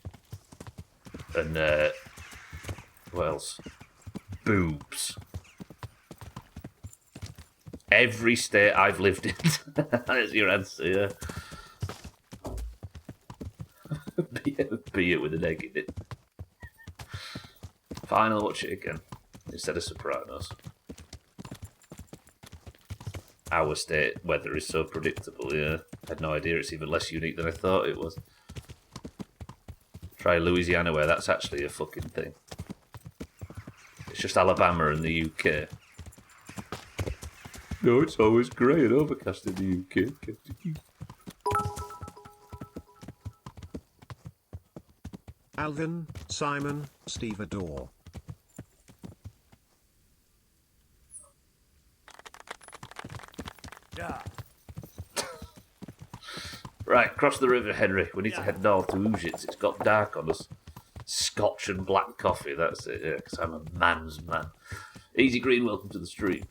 And, what else? Boobs. Every state I've lived in. That's your answer, yeah. beer with an egg in it. Fine, I'll watch it again. Instead of Sopranos. Our state weather is so predictable, yeah. I had no idea it's even less unique than I thought it was. Try Louisiana where that's actually a fucking thing. It's just Alabama and the UK. No, it's always grey and overcast in the UK. Alvin, Simon, Steve Adore. Yeah. Right, cross the river, Henry. We need to head north to Ujits. It's got dark on us. Scotch and black coffee, that's it, yeah, because I'm a man's man. Easy Green, welcome to the stream.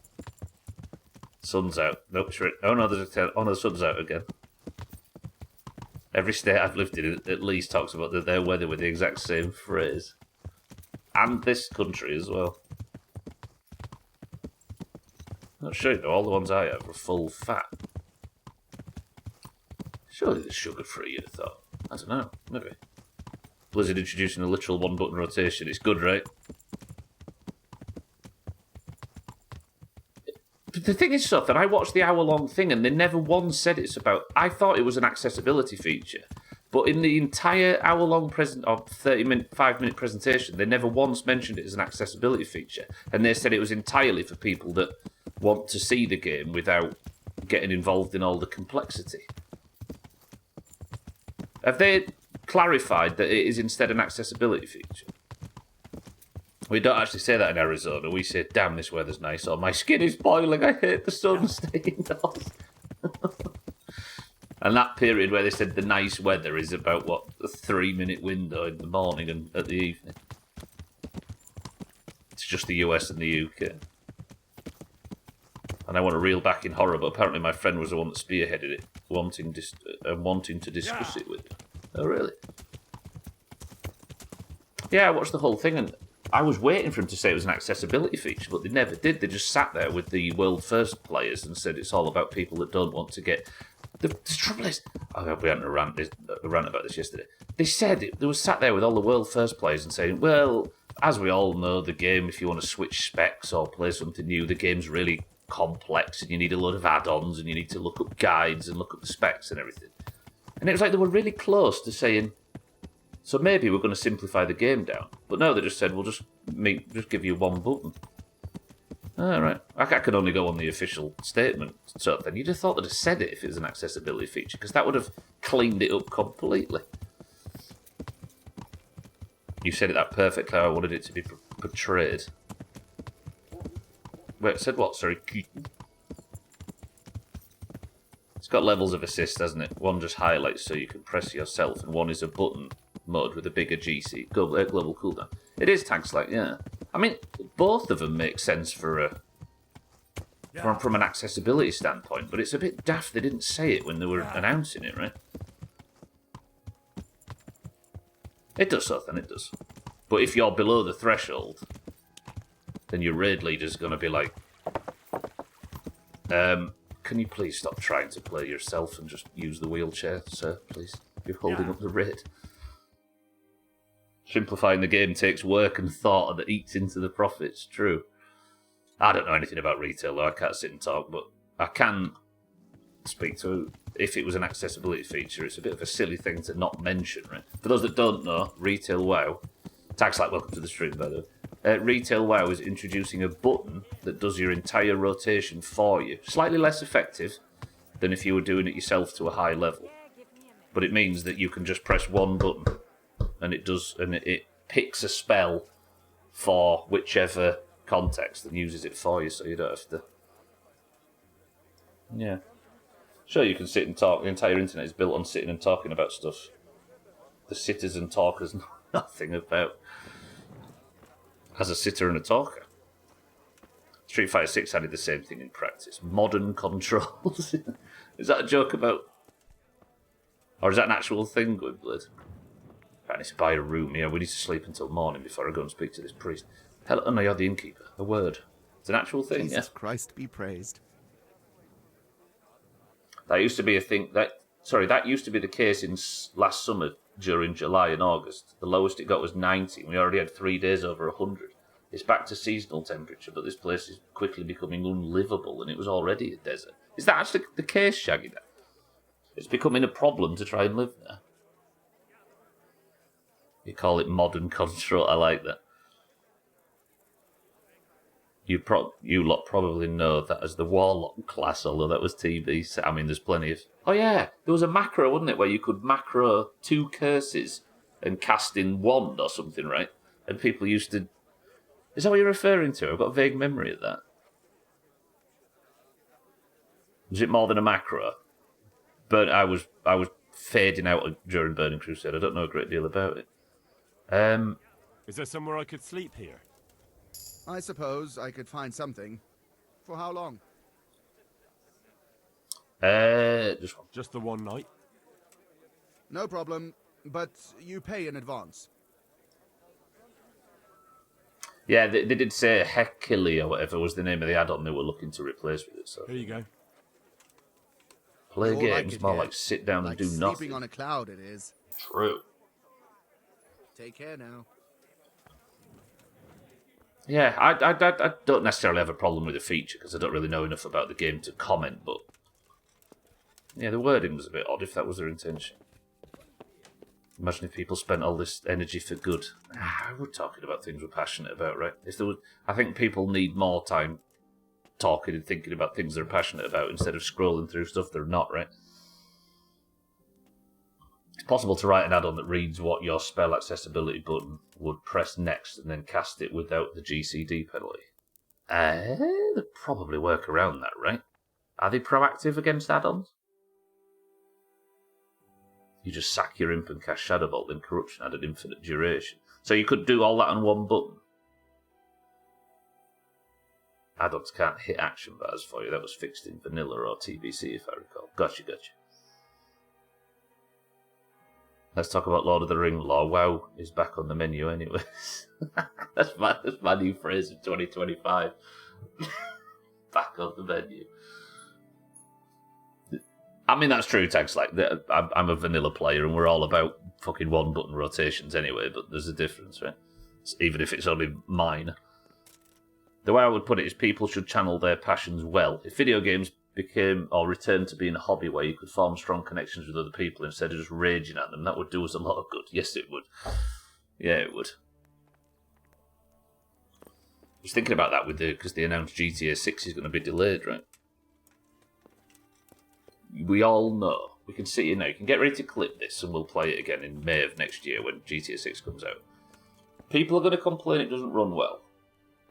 Sun's out. Nope, sure. Oh no, the sun's out again. Every state I've lived in at least talks about their weather with the exact same phrase. And this country as well. Not sure, all the ones I have are full fat. Surely they're sugar-free, you'd have thought. I don't know, maybe. Blizzard introducing a literal one-button rotation. It's good, right? But the thing is, that I watched the hour-long thing and they never once said it's about... I thought it was an accessibility feature. But in the entire hour-long 5-minute presentation, they never once mentioned it as an accessibility feature. And they said it was entirely for people that want to see the game without getting involved in all the complexity. Have they clarified that it is instead an accessibility feature? We don't actually say that in Arizona. We say, damn, this weather's nice, or my skin is boiling, I hate the sun, stay indoors. And that period where they said the nice weather is about, what, a 3-minute window in the morning and at the evening. It's just the US and the UK. And I want to reel back in horror, but apparently my friend was the one that spearheaded it, wanting to discuss it with me. Oh, really? Yeah, I watched the whole thing, and I was waiting for him to say it was an accessibility feature, but they never did. They just sat there with the world first players and said it's all about people that don't want to get... The trouble is... Oh, we had a rant about this yesterday. They said they were sat there with all the world first players and saying, well, as we all know, the game, if you want to switch specs or play something new, the game's really complex and you need a lot of add-ons and you need to look up guides and look up the specs and everything. And it was like they were really close to saying, so maybe we're going to simplify the game down. But no, they just said, we'll just give you one button. All right. I can only go on the official statement. So then you'd have thought they'd have said it if it was an accessibility feature, because that would have cleaned it up completely. You said it that perfectly how I wanted it to be portrayed. Wait, said what? Sorry. It's got levels of assist, hasn't it? One just highlights so you can press yourself, and one is a button mode with a bigger GC global cooldown. It is tag-like, yeah. I mean, both of them make sense for from an accessibility standpoint, but it's a bit daft they didn't say it when they were announcing it, right? It does something, it does. But if you're below the threshold, then your raid leader's going to be like, can you please stop trying to play yourself and just use the wheelchair, sir, please? You're holding up the raid. Simplifying the game takes work and thought that eats into the profits. True. I don't know anything about retail, though. I can't sit and talk, but I can speak to if it was an accessibility feature. It's a bit of a silly thing to not mention, right? For those that don't know, Retail WoW, tags like welcome to the stream, by the way. Retail WoW is introducing a button that does your entire rotation for you. Slightly less effective than if you were doing it yourself to a high level. But it means that you can just press one button and it picks a spell for whichever context and uses it for you, so you don't have to... Yeah. Sure, you can sit and talk. The entire internet is built on sitting and talking about stuff the sitters and talkers know nothing about. As a sitter and a talker. Street Fighter 6 added the same thing in practice. Modern controls. Is that a joke about... Or is that an actual thing, Goodblood? I need to buy a room. Yeah, we need to sleep until morning before I go and speak to this priest. Hello, oh no, you're the innkeeper. A word. It's an actual thing, Jesus Christ be praised. That used to be a thing... That used to be the case in last summer during July and August. The lowest it got was 90. And we already had 3 days over 100. It's back to seasonal temperature, but this place is quickly becoming unlivable, and it was already a desert. Is that actually the case, Shaggy? It's becoming a problem to try and live there. You call it modern control. I like that. You lot probably know that as the Warlock class, although that was TB. I mean, there's plenty of... Oh yeah, there was a macro, wasn't it, where you could macro 2 curses and cast in wand or something, right? And people used to... Is that what you're referring to? I've got a vague memory of that. Was it more than a macro? But I was fading out during Burning Crusade. I don't know a great deal about it. Is there somewhere I could sleep here? I suppose I could find something. For how long? Just one. Just the one night? No problem, but you pay in advance. Yeah, they did say Hekili or whatever was the name of the add-on they were looking to replace with it. So Here you go. play You're like games, it more here. like sit down Like and do sleeping nothing. on a cloud, it is. True. Take care now. Yeah, I don't necessarily have a problem with the feature because I don't really know enough about the game to comment, but yeah, the wording was a bit odd if that was their intention. Imagine if people spent all this energy for good. We're talking about things we're passionate about, right? I think people need more time talking and thinking about things they're passionate about instead of scrolling through stuff they're not, right? It's possible to write an add-on that reads what your spell accessibility button would press next and then cast it without the GCD penalty. They'd probably work around that, right? Are they proactive against add-ons? You just sack your imp and cast Shadow Bolt, then Corruption added infinite duration. So you could do all that on one button. Add-ons can't hit action bars for you. That was fixed in Vanilla or TBC, if I recall. Gotcha. Let's talk about Lord of the Ring lore. WoW is back on the menu anyways. That's my new phrase of 2025. Back on the menu. I mean, that's true, Tags. Like, I'm a vanilla player and we're all about fucking one-button rotations anyway, but there's a difference, right? Even if it's only minor. The way I would put it is people should channel their passions well. If video games became or returned to being a hobby where you could form strong connections with other people instead of just raging at them, that would do us a lot of good. Yes, it would. Yeah, it would. I was thinking about that because they announced GTA 6 is going to be delayed, right? We all know. We can see it now. You can get ready to clip this and we'll play it again in May of next year when GTA 6 comes out. People are going to complain it doesn't run well.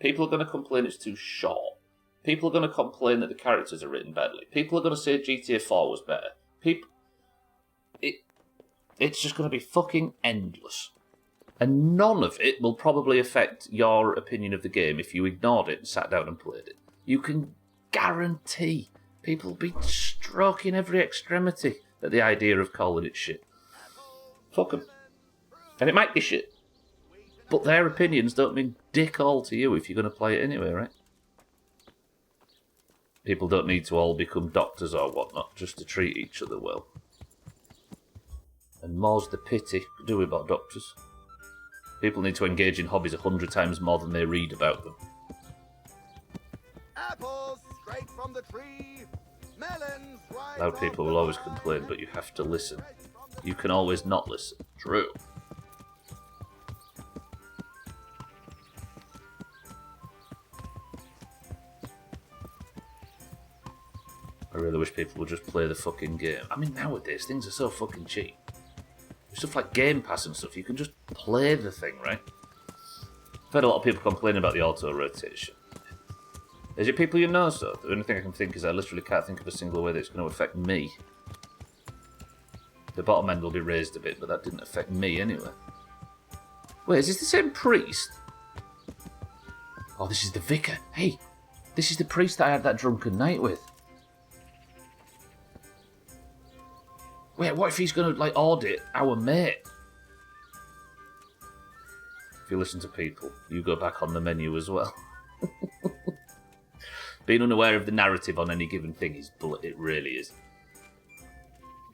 People are going to complain it's too short. People are going to complain that the characters are written badly. People are going to say GTA 4 was better. It's just going to be fucking endless. And none of it will probably affect your opinion of the game if you ignored it and sat down and played it. You can guarantee people will be stroking every extremity at the idea of calling it shit. Fuck them. And it might be shit. But their opinions don't mean dick all to you if you're going to play it anyway, right? People don't need to all become doctors or whatnot just to treat each other well. And more's the pity, do we, about doctors? People need to engage in hobbies 100 times more than they read about them. Apples straight from the tree. Melons right. Loud people will always complain, but you have to listen. You can always not listen. True. I really wish people would just play the fucking game. I mean, nowadays, things are so fucking cheap. Stuff like Game Pass and stuff, you can just play the thing, right? I've heard a lot of people complaining about the auto-rotation. Is it people you know, so? The only thing I can think is I literally can't think of a single way that it's going to affect me. The bottom end will be raised a bit, but that didn't affect me anyway. Wait, is this the same priest? Oh, this is the vicar. Hey, this is the priest that I had that drunken night with. Wait, what if he's going to, like, audit our mate? If you listen to people, you go back on the menu as well. Being unaware of the narrative on any given thing is bullet. It really is.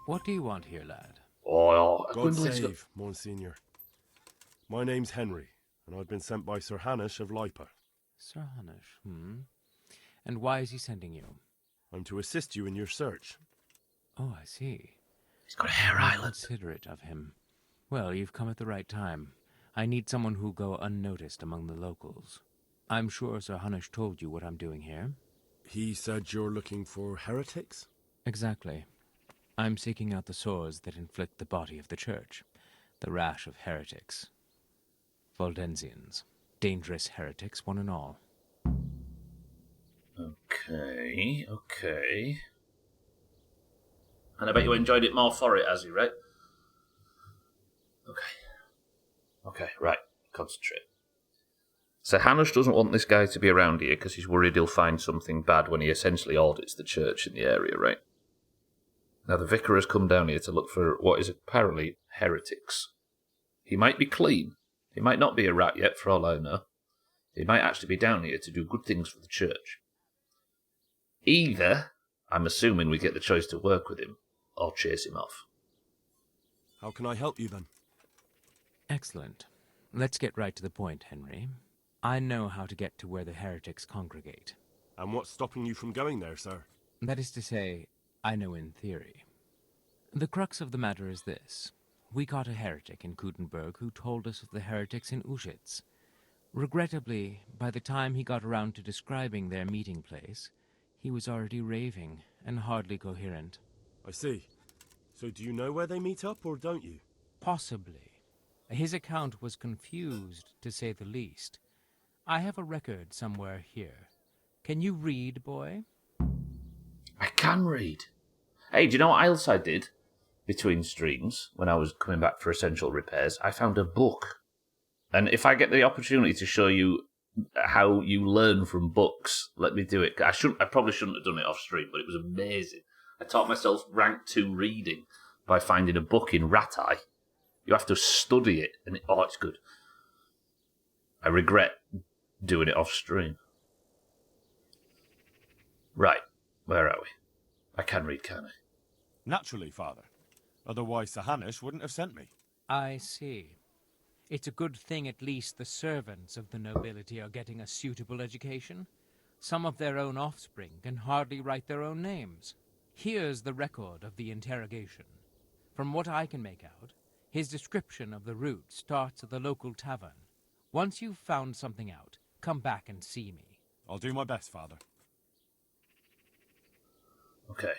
What do you want here, lad? God save, Monsignor. My name's Henry, and I've been sent by Sir Hanush of Lipa. Sir Hanush, And why is he sending you? I'm to assist you in your search. Oh, I see. He's got a hair island. Considerate of him. Well, you've come at the right time. I need someone who'll go unnoticed among the locals. I'm sure Sir Hanush told you what I'm doing here. He said you're looking for heretics? Exactly. I'm seeking out the sores that inflict the body of the church. The rash of heretics. Valdensians. Dangerous heretics, one and all. Okay. And I bet you enjoyed it more for it, has he, right? Okay, right. Concentrate. So Hanush doesn't want this guy to be around here because he's worried he'll find something bad when he essentially audits the church in the area, right? Now, the vicar has come down here to look for what is apparently heretics. He might be clean. He might not be a rat yet, for all I know. He might actually be down here to do good things for the church. Either, I'm assuming we get the choice to work with him, or chase him off. How can I help you, then? Excellent. Let's get right to the point, Henry. I know how to get to where the heretics congregate. And what's stopping you from going there, sir? That is to say, I know in theory. The crux of the matter is this. We caught a heretic in Kutenberg who told us of the heretics in Uschitz. Regrettably, by the time he got around to describing their meeting place, he was already raving and hardly coherent. I see. So do you know where they meet up, or don't you? Possibly. His account was confused, to say the least. I have a record somewhere here. Can you read, boy? I can read. Hey, do you know what else I did between streams when I was coming back for essential repairs? I found a book. And if I get the opportunity to show you how you learn from books, let me do it. I probably shouldn't have done it off stream, but it was amazing. I taught myself rank 2 reading by finding a book in Ratai. You have to study it, and it's good. I regret doing it off stream. Right, where are we? I can read, can I? Naturally, Father. Otherwise Sir Hanush wouldn't have sent me. I see. It's a good thing at least the servants of the nobility are getting a suitable education. Some of their own offspring can hardly write their own names. Here's the record of the interrogation. From what I can make out, his description of the route starts at the local tavern. Once you've found something out, come back and see me. I'll do my best, Father. Okay.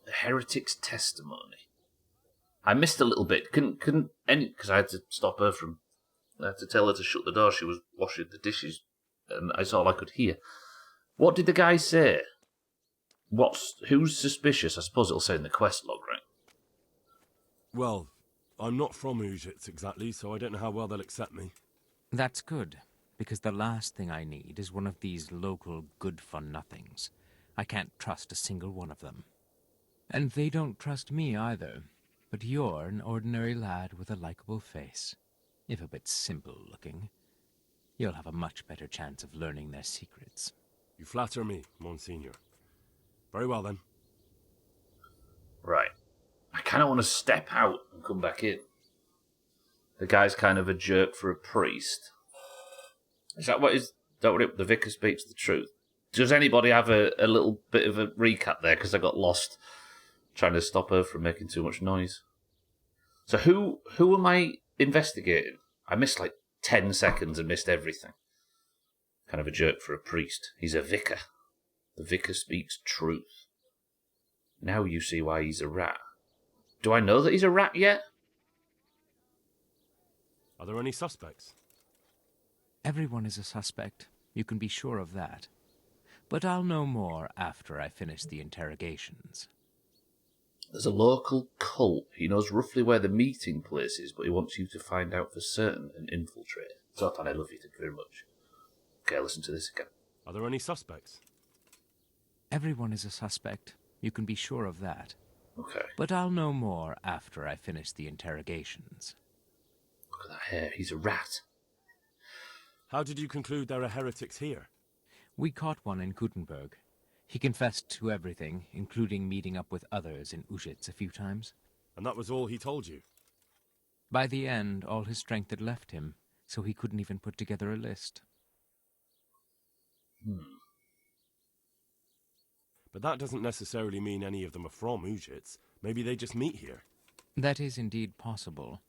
The heretic's testimony. I missed a little bit. Couldn't any, because I had to stop her from. I had to tell her to shut the door. She was washing the dishes, and that's all I could hear. What did the guy say? Who's suspicious? I suppose it'll say in the quest log, right? Well, I'm not from Uschitz exactly, so I don't know how well they'll accept me. That's good, because the last thing I need is one of these local good-for-nothings. I can't trust a single one of them. And they don't trust me either. But you're an ordinary lad with a likable face, if a bit simple-looking. You'll have a much better chance of learning their secrets. You flatter me, Monsignor. Very well, then. Right. I kind of want to step out and come back in. The guy's kind of a jerk for a priest. Is that what the vicar speaks the truth? Does anybody have a little bit of a recap there? Because I got lost trying to stop her from making too much noise. So who am I investigating? I missed like 10 seconds and missed everything. Kind of a jerk for a priest. He's a vicar. The vicar speaks truth. Now you see why he's a rat. Do I know that he's a rat yet? Are there any suspects? Everyone is a suspect. You can be sure of that. But I'll know more after I finish the interrogations. There's a local cult. He knows roughly where the meeting place is, but he wants you to find out for certain and infiltrate. Zoltan, I love you. Thank you very much. Okay, listen to this again. Are there any suspects? Everyone is a suspect. You can be sure of that. Okay. But I'll know more after I finish the interrogations. Look at that hair. He's a rat. How did you conclude there are heretics here? We caught one in Kutenberg. He confessed to everything, including meeting up with others in Uschitz a few times. And that was all he told you? By the end, all his strength had left him, so he couldn't even put together a list. But that doesn't necessarily mean any of them are from Uschitz. Maybe they just meet here. That is indeed possible,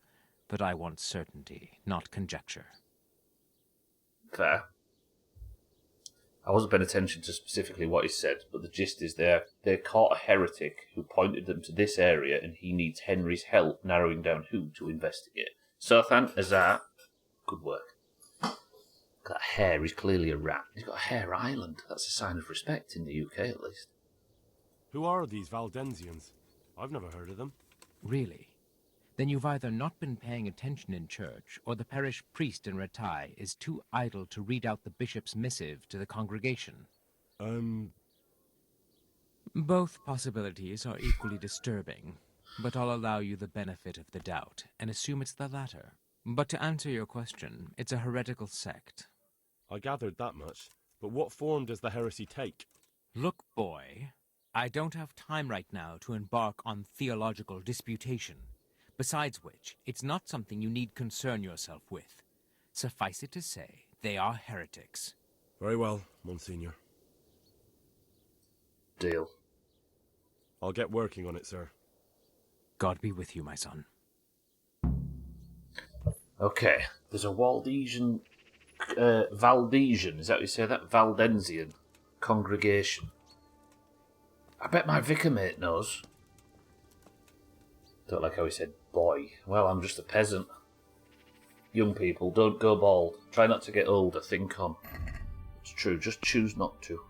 but I want certainty, not conjecture. Fair. I wasn't paying attention to specifically what he said, but the gist is they caught a heretic who pointed them to this area, and he needs Henry's help narrowing down who to investigate. Sothan, Azar, good work. Look at that hair, he's clearly a rat. He's got a hair island. That's a sign of respect in the UK, at least. Who are these Valdensians? I've never heard of them. Really? Then you've either not been paying attention in church, or the parish priest in Ratai is too idle to read out the bishop's missive to the congregation. Both possibilities are equally disturbing, but I'll allow you the benefit of the doubt and assume it's the latter. But to answer your question, it's a heretical sect. I gathered that much, but what form does the heresy take? Look, boy, I don't have time right now to embark on theological disputation. Besides which, it's not something you need concern yourself with. Suffice it to say, they are heretics. Very well, Monsignor. Deal. I'll get working on it, sir. God be with you, my son. Okay, there's a Waldesian, Valdesian, is that what you say that? Valdensian congregation. I bet my vicar mate knows. Don't like how he said boy. Well, I'm just a peasant. Young people, don't go bald. Try not to get older, think on. It's true, just choose not to.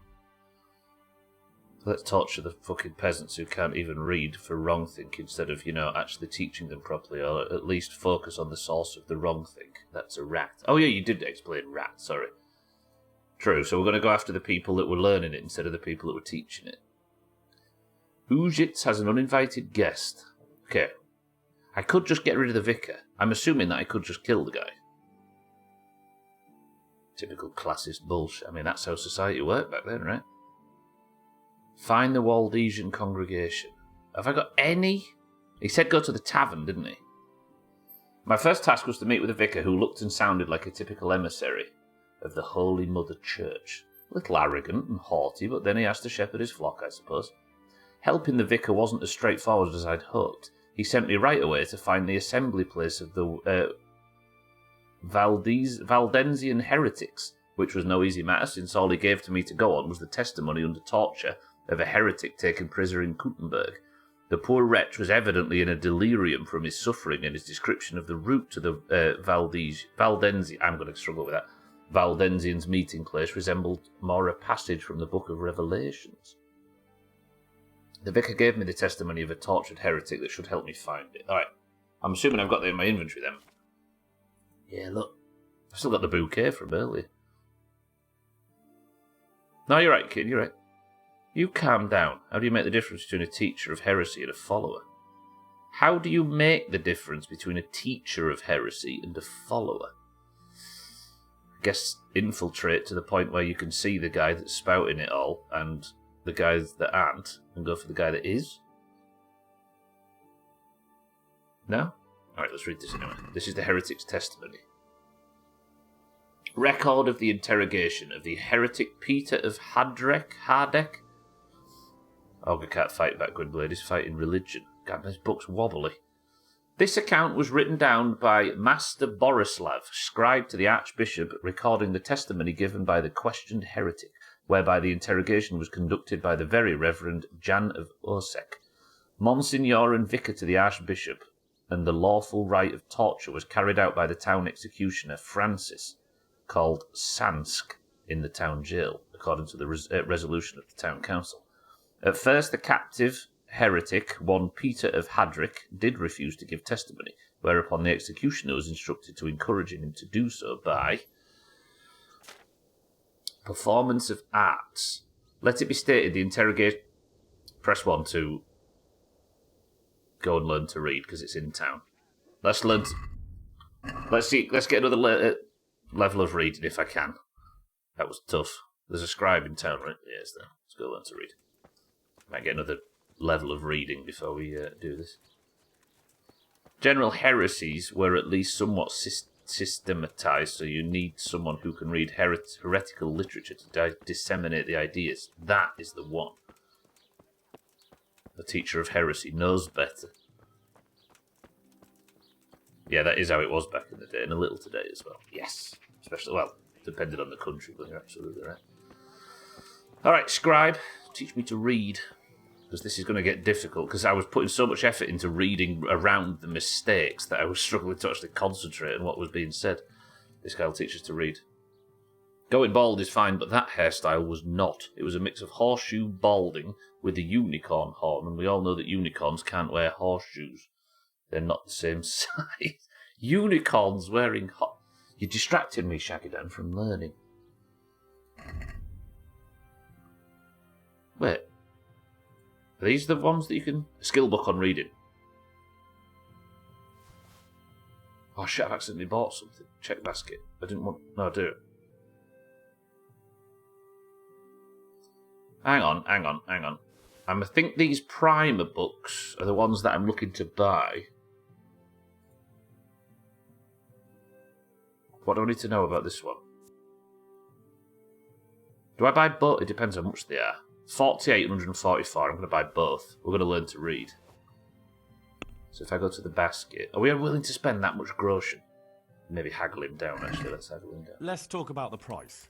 Let's torture the fucking peasants who can't even read for wrong think instead of, actually teaching them properly, or at least focus on the source of the wrong think. That's a rat. Oh yeah, you did explain rat, sorry. True, so we're going to go after the people that were learning it instead of the people that were teaching it. Ujits has an uninvited guest. Okay. I could just get rid of the vicar. I'm assuming that I could just kill the guy. Typical classist bullshit. I mean, that's how society worked back then, right? Find the Waldesian congregation. Have I got any? He said go to the tavern, didn't he? My first task was to meet with a vicar who looked and sounded like a typical emissary of the Holy Mother Church. A little arrogant and haughty, but then he has to shepherd his flock, I suppose. Helping the vicar wasn't as straightforward as I'd hoped. He sent me right away to find the assembly place of the Valdensian heretics, which was no easy matter since all he gave to me to go on was the testimony under torture of a heretic taken prisoner in Gutenberg. The poor wretch was evidently in a delirium from his suffering, and his description of the route to the Valdensians' meeting place resembled more a passage from the Book of Revelations. The vicar gave me the testimony of a tortured heretic that should help me find it. Alright, I'm assuming I've got that in my inventory then. Yeah, look. I've still got the bouquet from earlier. No, you're right, kid, you're right. You calm down. How do you make the difference between a teacher of heresy and a follower? How do you make the difference between a teacher of heresy and a follower? I guess infiltrate to the point where you can see the guy that's spouting it all and the guys that aren't, and go for the guy that is? No? Alright, let's read this anyway. This is the heretic's testimony. Record of the interrogation of the heretic Peter of Hardek. Ogre can't fight backward blade, he's fighting religion. God, this book's wobbly. This account was written down by Master Borislav, scribe to the Archbishop, recording the testimony given by the questioned heretic, whereby the interrogation was conducted by the Very Reverend Jan of Osek, Monsignor and Vicar to the Archbishop, and the lawful rite of torture was carried out by the town executioner Francis, called Sansk, in the town jail, according to the resolution of the town council. At first, the captive heretic, one Peter of Hadric, did refuse to give testimony, whereupon the executioner was instructed to encourage him to do so by performance of arts. Let it be stated, the interrogation... Press 1 to go and learn to read, because it's in town. Let's learn to... Let's get another level of reading, if I can. That was tough. There's a scribe in town, right? Yes, there. Let's go learn to read. Might get another level of reading before we do this. General heresies were at least somewhat systematized, so you need someone who can read heretical literature to disseminate the ideas. That is the one. The teacher of heresy knows better. Yeah, that is how it was back in the day, and a little today as well. Yes. Especially, well, depending on the country, but you're absolutely right. Alright, scribe, teach me to read. Because this is going to get difficult, because I was putting so much effort into reading around the mistakes that I was struggling to actually concentrate on what was being said. This guy will teach us to read. Going bald is fine, but that hairstyle was not. It was a mix of horseshoe balding with a unicorn horn, and we all know that unicorns can't wear horseshoes. They're not the same size. Unicorns wearing You distracted me, Shaggydan, from learning. Wait. Are these the ones that you can... Skill book on reading. Oh shit, I've accidentally bought something. Check basket. I didn't want... No, I do. Hang on. I think these primer books are the ones that I'm looking to buy. What do I need to know about this one? Do I buy both? It depends how much they are. 48, 144. I'm going to buy both. We're going to learn to read. So if I go to the basket... Are we willing to spend that much groschen? Maybe haggle him down, actually. Let's haggle him down. Let's talk about the price.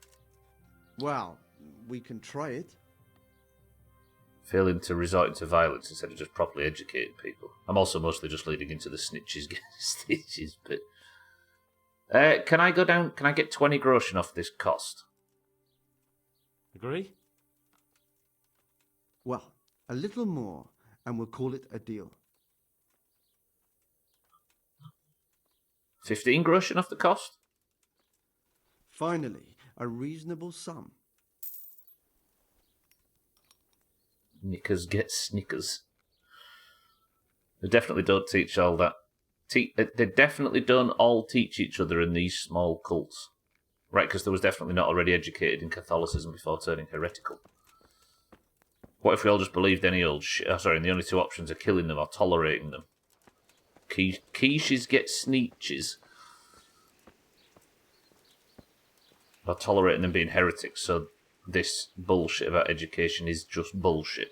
Well, we can try it. Failing to resort to violence instead of just properly educating people. I'm also mostly just leading into the snitches bit. Can I go down... Can I get 20 groschen off this cost? Agree? Well, a little more, and we'll call it a deal. 15 groschen off the cost? Finally, a reasonable sum. Knickers get snickers. They definitely don't teach all that. They definitely don't all teach each other in these small cults. Right, because there was definitely not already educated in Catholicism before turning heretical. What if we all just believed any old shit? Oh, sorry, and the only two options are killing them or tolerating them. Quiches get sneeches. Or tolerating them being heretics, so this bullshit about education is just bullshit.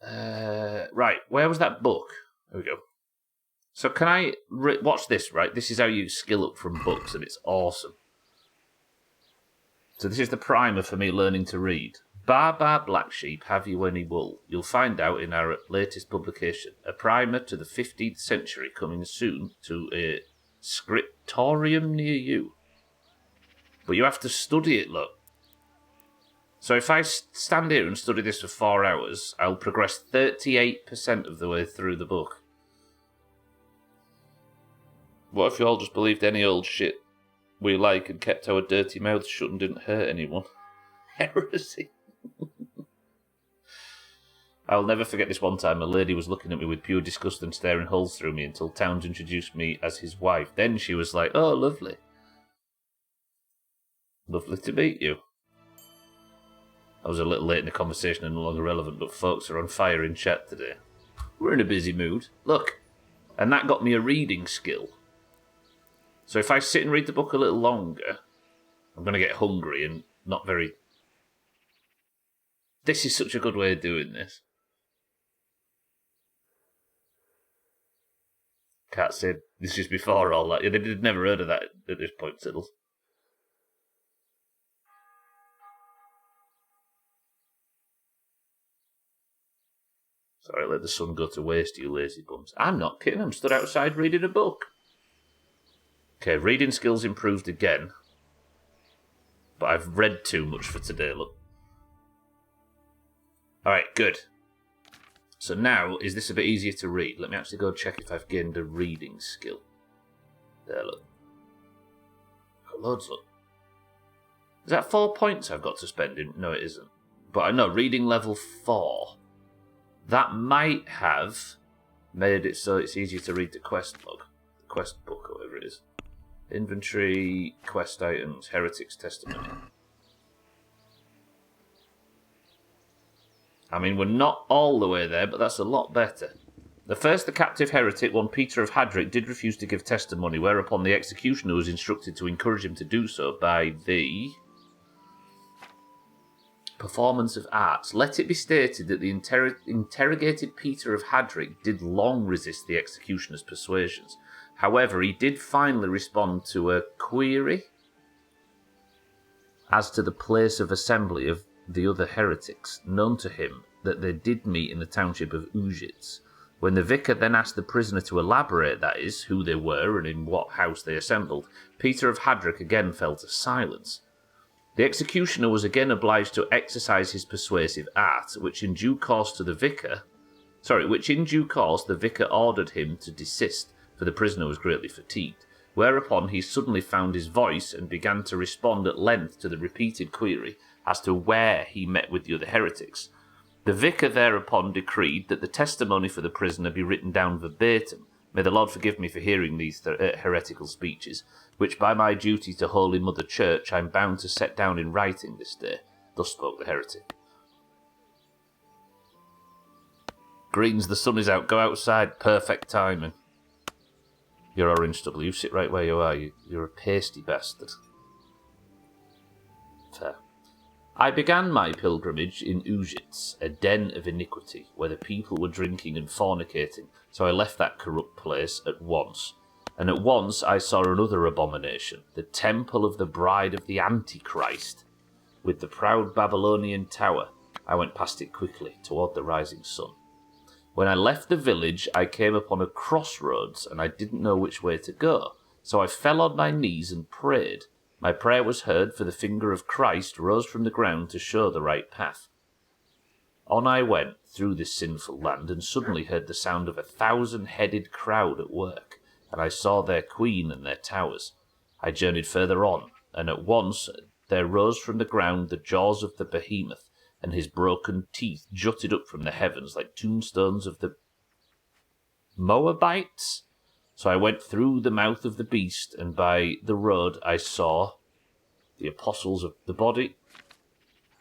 Right, where was that book? There we go. So can I... watch this, right? This is how you skill up from books, and it's awesome. So this is the primer for me learning to read. Bar Black Sheep, have you any wool? You'll find out in our latest publication. A primer to the 15th century coming soon to a scriptorium near you. But you have to study it, look. So if I stand here and study this for 4 hours, I'll progress 38% of the way through the book. What if you all just believed any old shit we like and kept our dirty mouths shut and didn't hurt anyone? Heresy. I'll never forget this one time a lady was looking at me with pure disgust and staring holes through me until Towns introduced me as his wife. Then she was like, oh, lovely. Lovely to meet you. I was a little late in the conversation and no longer relevant, but folks are on fire in chat today. We're in a busy mood. Look, and that got me a reading skill. So if I sit and read the book a little longer, I'm going to get hungry and not very... This is such a good way of doing this. Cat said, this is before all that. They'd never heard of that at this point, Siddles. Sorry, let the sun go to waste, you lazy bums. I'm not kidding, I'm stood outside reading a book. Okay, reading skills improved again. But I've read too much for today, look. Alright, good. So now, is this a bit easier to read? Let me actually go check if I've gained a reading skill. There, look. Got loads, look. Is that 4 points I've got to spend in? No, it isn't. But I know, reading level 4. That might have made it so it's easier to read the quest log. The quest book, or whatever it is. Inventory, quest items, Heretic's Testimony. I mean, we're not all the way there, but that's a lot better. The captive heretic, one Peter of Hadric, did refuse to give testimony, whereupon the executioner was instructed to encourage him to do so by the... performance of arts. Let it be stated that the interrogated Peter of Hadric did long resist the executioner's persuasions. However, he did finally respond to a query as to the place of assembly of the other heretics, known to him that they did meet in the township of Ujits. When the vicar then asked the prisoner to elaborate, that is, who they were and in what house they assembled, Peter of Hadric again fell to silence. The executioner was again obliged to exercise his persuasive art, which in due course the vicar ordered him to desist, for the prisoner was greatly fatigued, whereupon he suddenly found his voice and began to respond at length to the repeated query, as to where he met with the other heretics. The vicar thereupon decreed that the testimony for the prisoner be written down verbatim. May the Lord forgive me for hearing these heretical speeches, which by my duty to Holy Mother Church I am bound to set down in writing this day. Thus spoke the heretic. Greens, the sun is out. Go outside. Perfect timing. You're orange stubble. You sit right where you are. You're a pasty bastard. Fair. I began my pilgrimage in Ujits, a den of iniquity, where the people were drinking and fornicating, so I left that corrupt place at once. And at once I saw another abomination, the temple of the bride of the Antichrist, with the proud Babylonian tower. I went past it quickly, toward the rising sun. When I left the village, I came upon a crossroads, and I didn't know which way to go, so I fell on my knees and prayed. My prayer was heard, for the finger of Christ rose from the ground to show the right path. On I went through this sinful land, and suddenly heard the sound of 1,000-headed crowd at work, and I saw their queen and their towers. I journeyed further on, and at once there rose from the ground the jaws of the behemoth, and his broken teeth jutted up from the heavens like tombstones of the Moabites. So I went through the mouth of the beast, and by the road I saw the apostles of the body,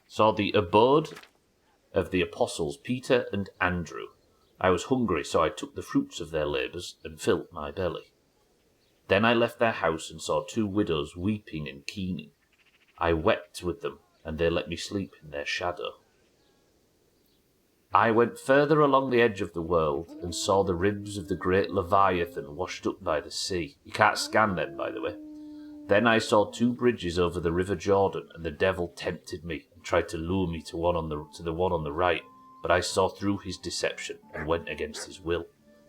saw the abode of the apostles Peter and Andrew. I was hungry, so I took the fruits of their labours and filled my belly. Then I left their house and saw 2 widows weeping and keening. I wept with them, and they let me sleep in their shadow. I went further along the edge of the world and saw the ribs of the great Leviathan washed up by the sea. You can't scan them, by the way. Then I saw 2 bridges over the river Jordan, and the devil tempted me and tried to lure me to the one on the right. But I saw through his deception and went against his will.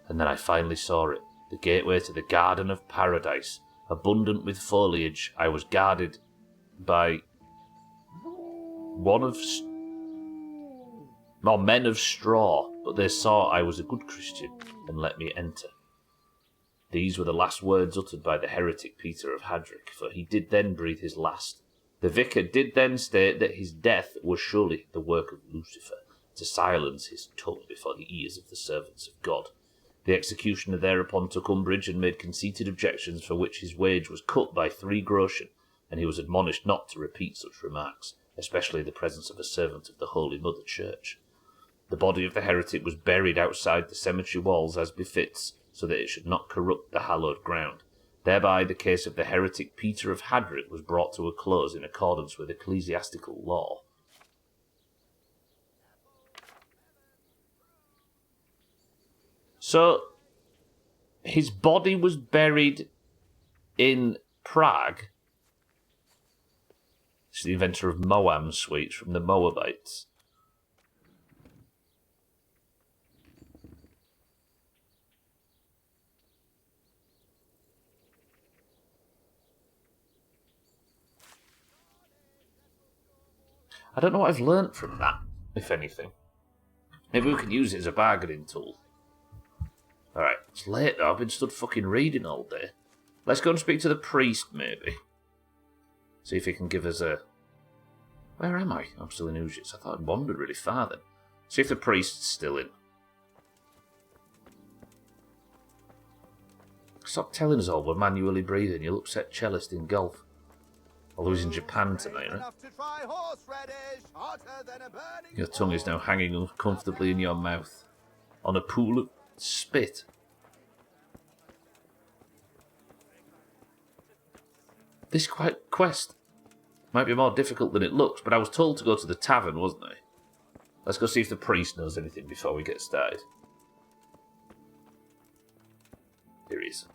And then I finally saw it, the gateway to the garden of paradise, abundant with foliage. I was guarded by men of straw, but they saw I was a good Christian and let me enter. These were the last words uttered by the heretic Peter of Hadric, for he did then breathe his last. The vicar did then state that his death was surely the work of Lucifer, to silence his tongue before the ears of the servants of God. The executioner thereupon took umbrage and made conceited objections, for which his wage was cut by 3 groschen, and he was admonished not to repeat such remarks, especially in the presence of a servant of the Holy Mother Church. The body of the heretic was buried outside the cemetery walls as befits, so that it should not corrupt the hallowed ground. Thereby the case of the heretic Peter of Hadric was brought to a close in accordance with ecclesiastical law. So, his body was buried in Prague. It's the inventor of Moam sweets from the Moabites. I don't know what I've learnt from that, if anything. Maybe we can use it as a bargaining tool. Alright, it's late though. I've been stood fucking reading all day. Let's go and speak to the priest, maybe. See if he can give us a... Where am I? I'm still in Ujits. I thought I'd wandered really far then. See if the priest's still in. Stop telling us all we're manually breathing. You'll upset cellist in golf. Although he's in Japan tonight, right? Your tongue is now hanging uncomfortably in your mouth. On a pool of spit. This quest might be more difficult than it looks, but I was told to go to the tavern, wasn't I? Let's go see if the priest knows anything before we get started. Here he is.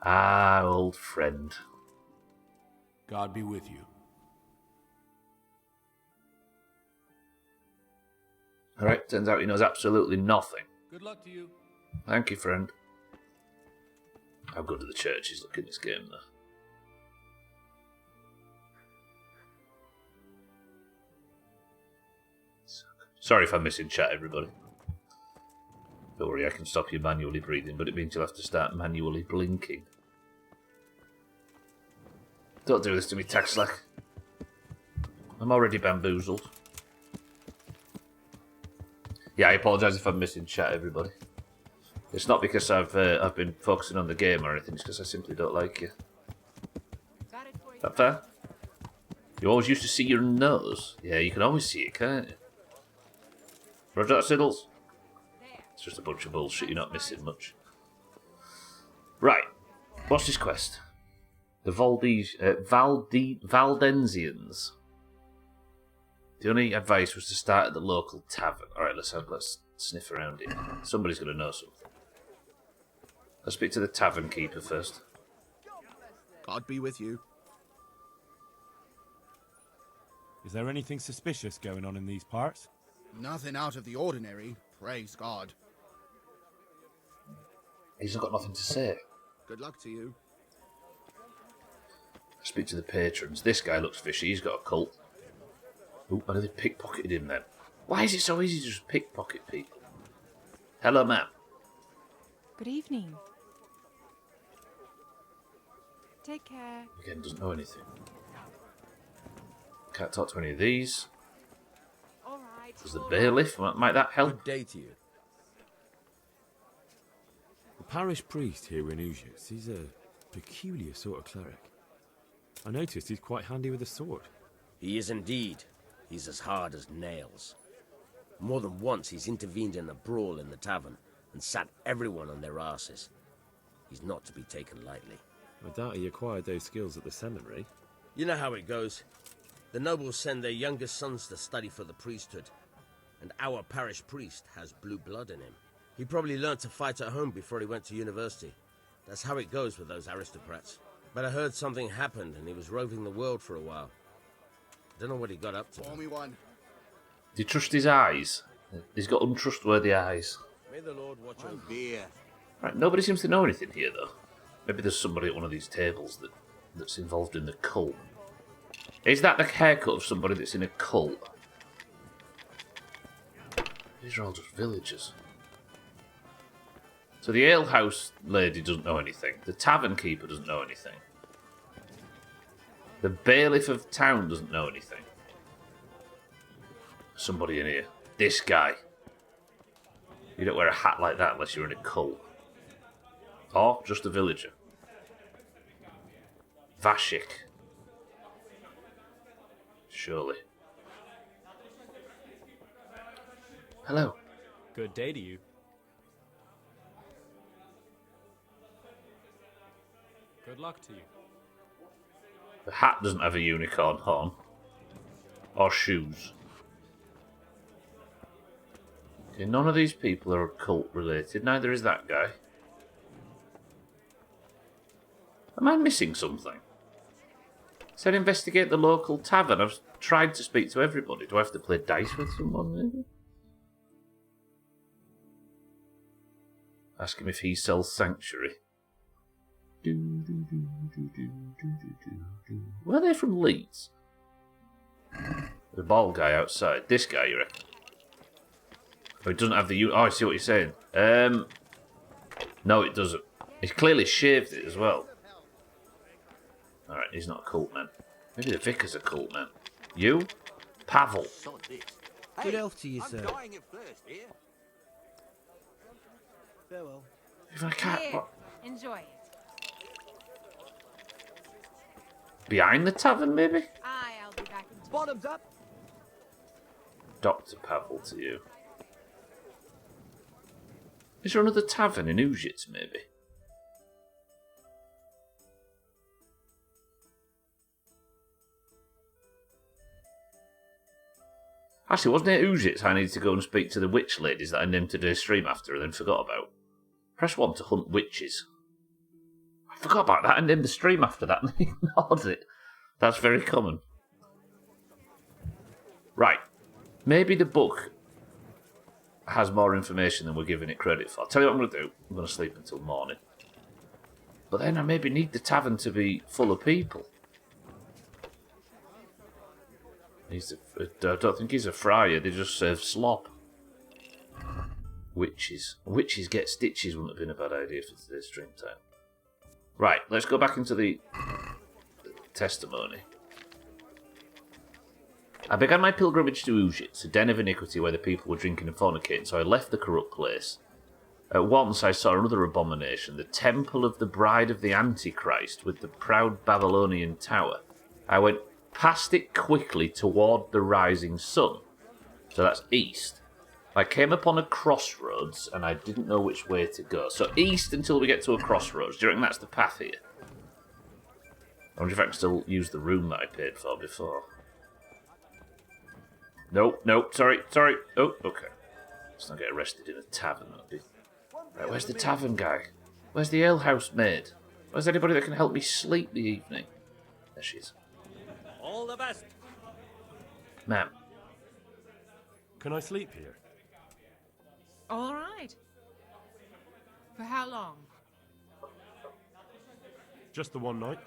Ah, old friend. God be with you. Alright, turns out he knows absolutely nothing. Good luck to you. Thank you, friend. How good are the churches look in this game, though? Sorry if I'm missing chat, everybody. Don't worry, I can stop you manually breathing, but it means you'll have to start manually blinking. Don't do this to me, Taxlack. I'm already bamboozled. Yeah, I apologise if I'm missing chat, everybody. It's not because I've been focusing on the game or anything, it's because I simply don't like you. Is that fair? You always used to see your nose. Yeah, you can always see it, can't you? Roger that, Siddles? It's just a bunch of bullshit, you're not missing much. Right. What's this quest? The Valdensians. The only advice was to start at the local tavern. Alright, let's sniff around it. Somebody's going to know something. Let's speak to the tavern keeper first. God be with you. Is there anything suspicious going on in these parts? Nothing out of the ordinary, praise God. He's not got nothing to say. Good luck to you. Speak to the patrons. This guy looks fishy. He's got a cult. Ooh, I know they pickpocketed him then. Why is it so easy to just pickpocket people? Hello, ma'am. Good evening. Take care. Again, doesn't know anything. Can't talk to any of these. There's the bailiff. Might that help? Good day to you. The parish priest here in Ujits, he's a peculiar sort of cleric. I noticed he's quite handy with a sword. He is indeed. He's as hard as nails. More than once he's intervened in a brawl in the tavern and sat everyone on their asses. He's not to be taken lightly. I doubt he acquired those skills at the seminary. You know how it goes. The nobles send their youngest sons to study for the priesthood, and our parish priest has blue blood in him. He probably learned to fight at home before he went to university. That's how it goes with those aristocrats. But I heard something happened and he was roving the world for a while. Don't know what he got up to. Pour me one. Do you trust his eyes? He's got untrustworthy eyes. May the Lord watch over beer. Right, nobody seems to know anything here, though. Maybe there's somebody at one of these tables that's involved in the cult. Is that the haircut of somebody that's in a cult? These are all just villagers. So the alehouse lady doesn't know anything. The tavern keeper doesn't know anything. The bailiff of town doesn't know anything. Somebody in here. This guy. You don't wear a hat like that unless you're in a cult. Or just a villager. Vashik. Surely. Hello. Good day to you. Good luck to you. The hat doesn't have a unicorn horn. Or shoes. Okay, none of these people are occult related. Neither is that guy. Am I missing something? It said investigate the local tavern. I've tried to speak to everybody. Do I have to play dice with someone, maybe? Ask him if he sells Sanctuary. Were they from Leeds? The bald guy outside. This guy, you reckon? Oh, it doesn't have the... Oh, I see what you're saying. No, it doesn't. He's clearly shaved it as well. Alright, he's not a cult man. Maybe the vicar's a cult man. You? Pavel. Good health to you, I'm sir. dying at first here. Farewell. If I can't... Here, What? enjoy it. Behind the tavern, maybe? I'll be back in Bottoms up. Dr. Pavel to you. Is there another tavern in Ujits, maybe? Actually, wasn't it Ujits I needed to go and speak to the witch ladies that I named today's stream after and then forgot about? Press 1 to hunt witches. I forgot about that and named the stream after that and ignored it. That's very common. Right. Maybe the book has more information than we're giving it credit for. I'll tell you what I'm going to do. I'm going to sleep until morning. But then I maybe need the tavern to be full of people. I don't think he's a friar. They just serve slop. Witches. Witches get stitches wouldn't have been a bad idea for today's stream time. Right, let's go back into the testimony. I began my pilgrimage to Ujits, a den of iniquity where the people were drinking and fornicating, so I left the corrupt place. At once I saw another abomination, the temple of the bride of the Antichrist with the proud Babylonian tower. I went past it quickly toward the rising sun. So that's east. I came upon a crossroads and I didn't know which way to go. So east until we get to a crossroads. Do you reckon that's the path here? I wonder if I can still use the room that I paid for before. Nope, sorry. Oh, okay. Let's not get arrested in a tavern. Right, where's the tavern guy? Where's the alehouse maid? Where's anybody that can help me sleep the evening? There she is. All the best. Ma'am. Can I sleep here? All right. For how long? Just the one night?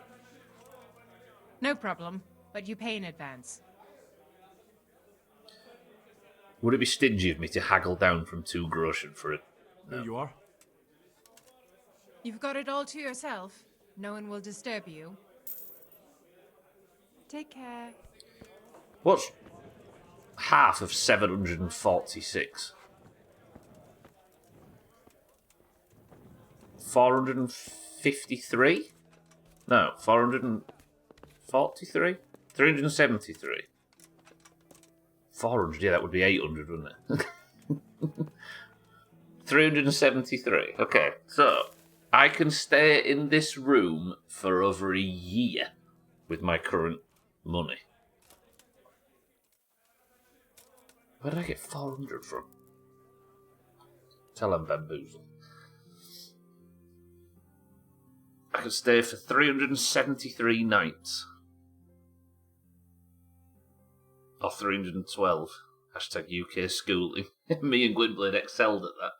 No problem, but you pay in advance. Would it be stingy of me to haggle down from 2 groschen for it? No. Here you are. You've got it all to yourself. No one will disturb you. Take care. What's half of 746? 453? No, 443? 373? 400, yeah, that would be 800, wouldn't it? 373. Okay, so I can stay in this room for over a year with my current money. Where did I get 400 from? Tell them bamboozle. I can stay for 373 nights. Or 312. Hashtag UK schooling. Me and Gwynplaine excelled at that.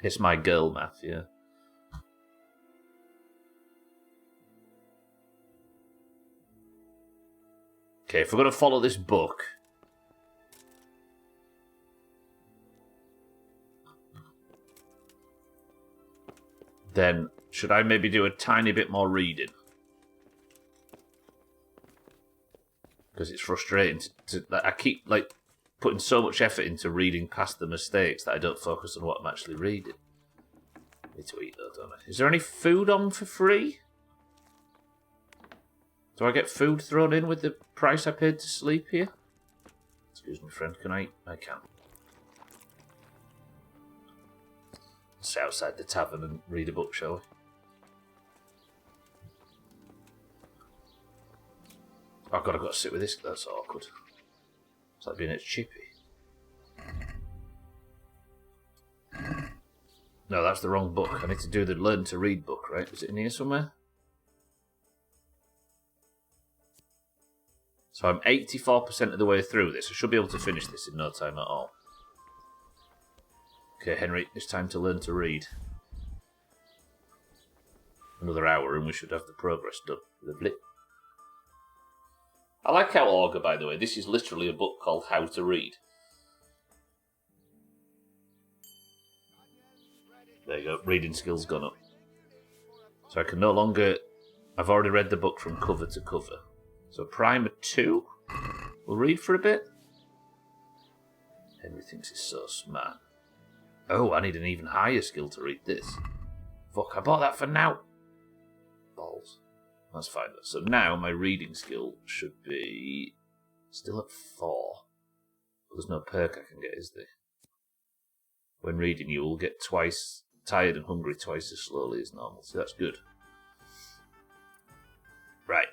It's my girl math, yeah. Okay, if we're going to follow this book... then should I maybe do a tiny bit more reading? Because it's frustrating I keep putting so much effort into reading past the mistakes that I don't focus on what I'm actually reading. I need to eat though, don't I? Is there any food on for free? Do I get food thrown in with the price I paid to sleep here? Excuse me, friend, can I eat? I can. Sit outside the tavern and read a book, shall we? Oh god, I've got to sit with this. That's awkward. It's like being at Chippy. No, that's the wrong book. I need to do the learn to read book, right? Is it in here somewhere? So I'm 84% of the way through this. I should be able to finish this in no time at all. Okay, Henry, it's time to learn to read. Another hour and we should have the progress done. Lovely. I like how Augur, by the way, this is literally a book called How to Read. There you go, reading skills gone up. So I can no longer... I've already read the book from cover to cover. So Primer 2, we'll read for a bit. Henry thinks he's so smart. Oh, I need an even higher skill to read this. Fuck, I bought that for now. Balls. That's fine though. So now my reading skill should be still at 4. There's no perk I can get, is there? When reading you will get twice tired and hungry twice as slowly as normal. So that's good. Right.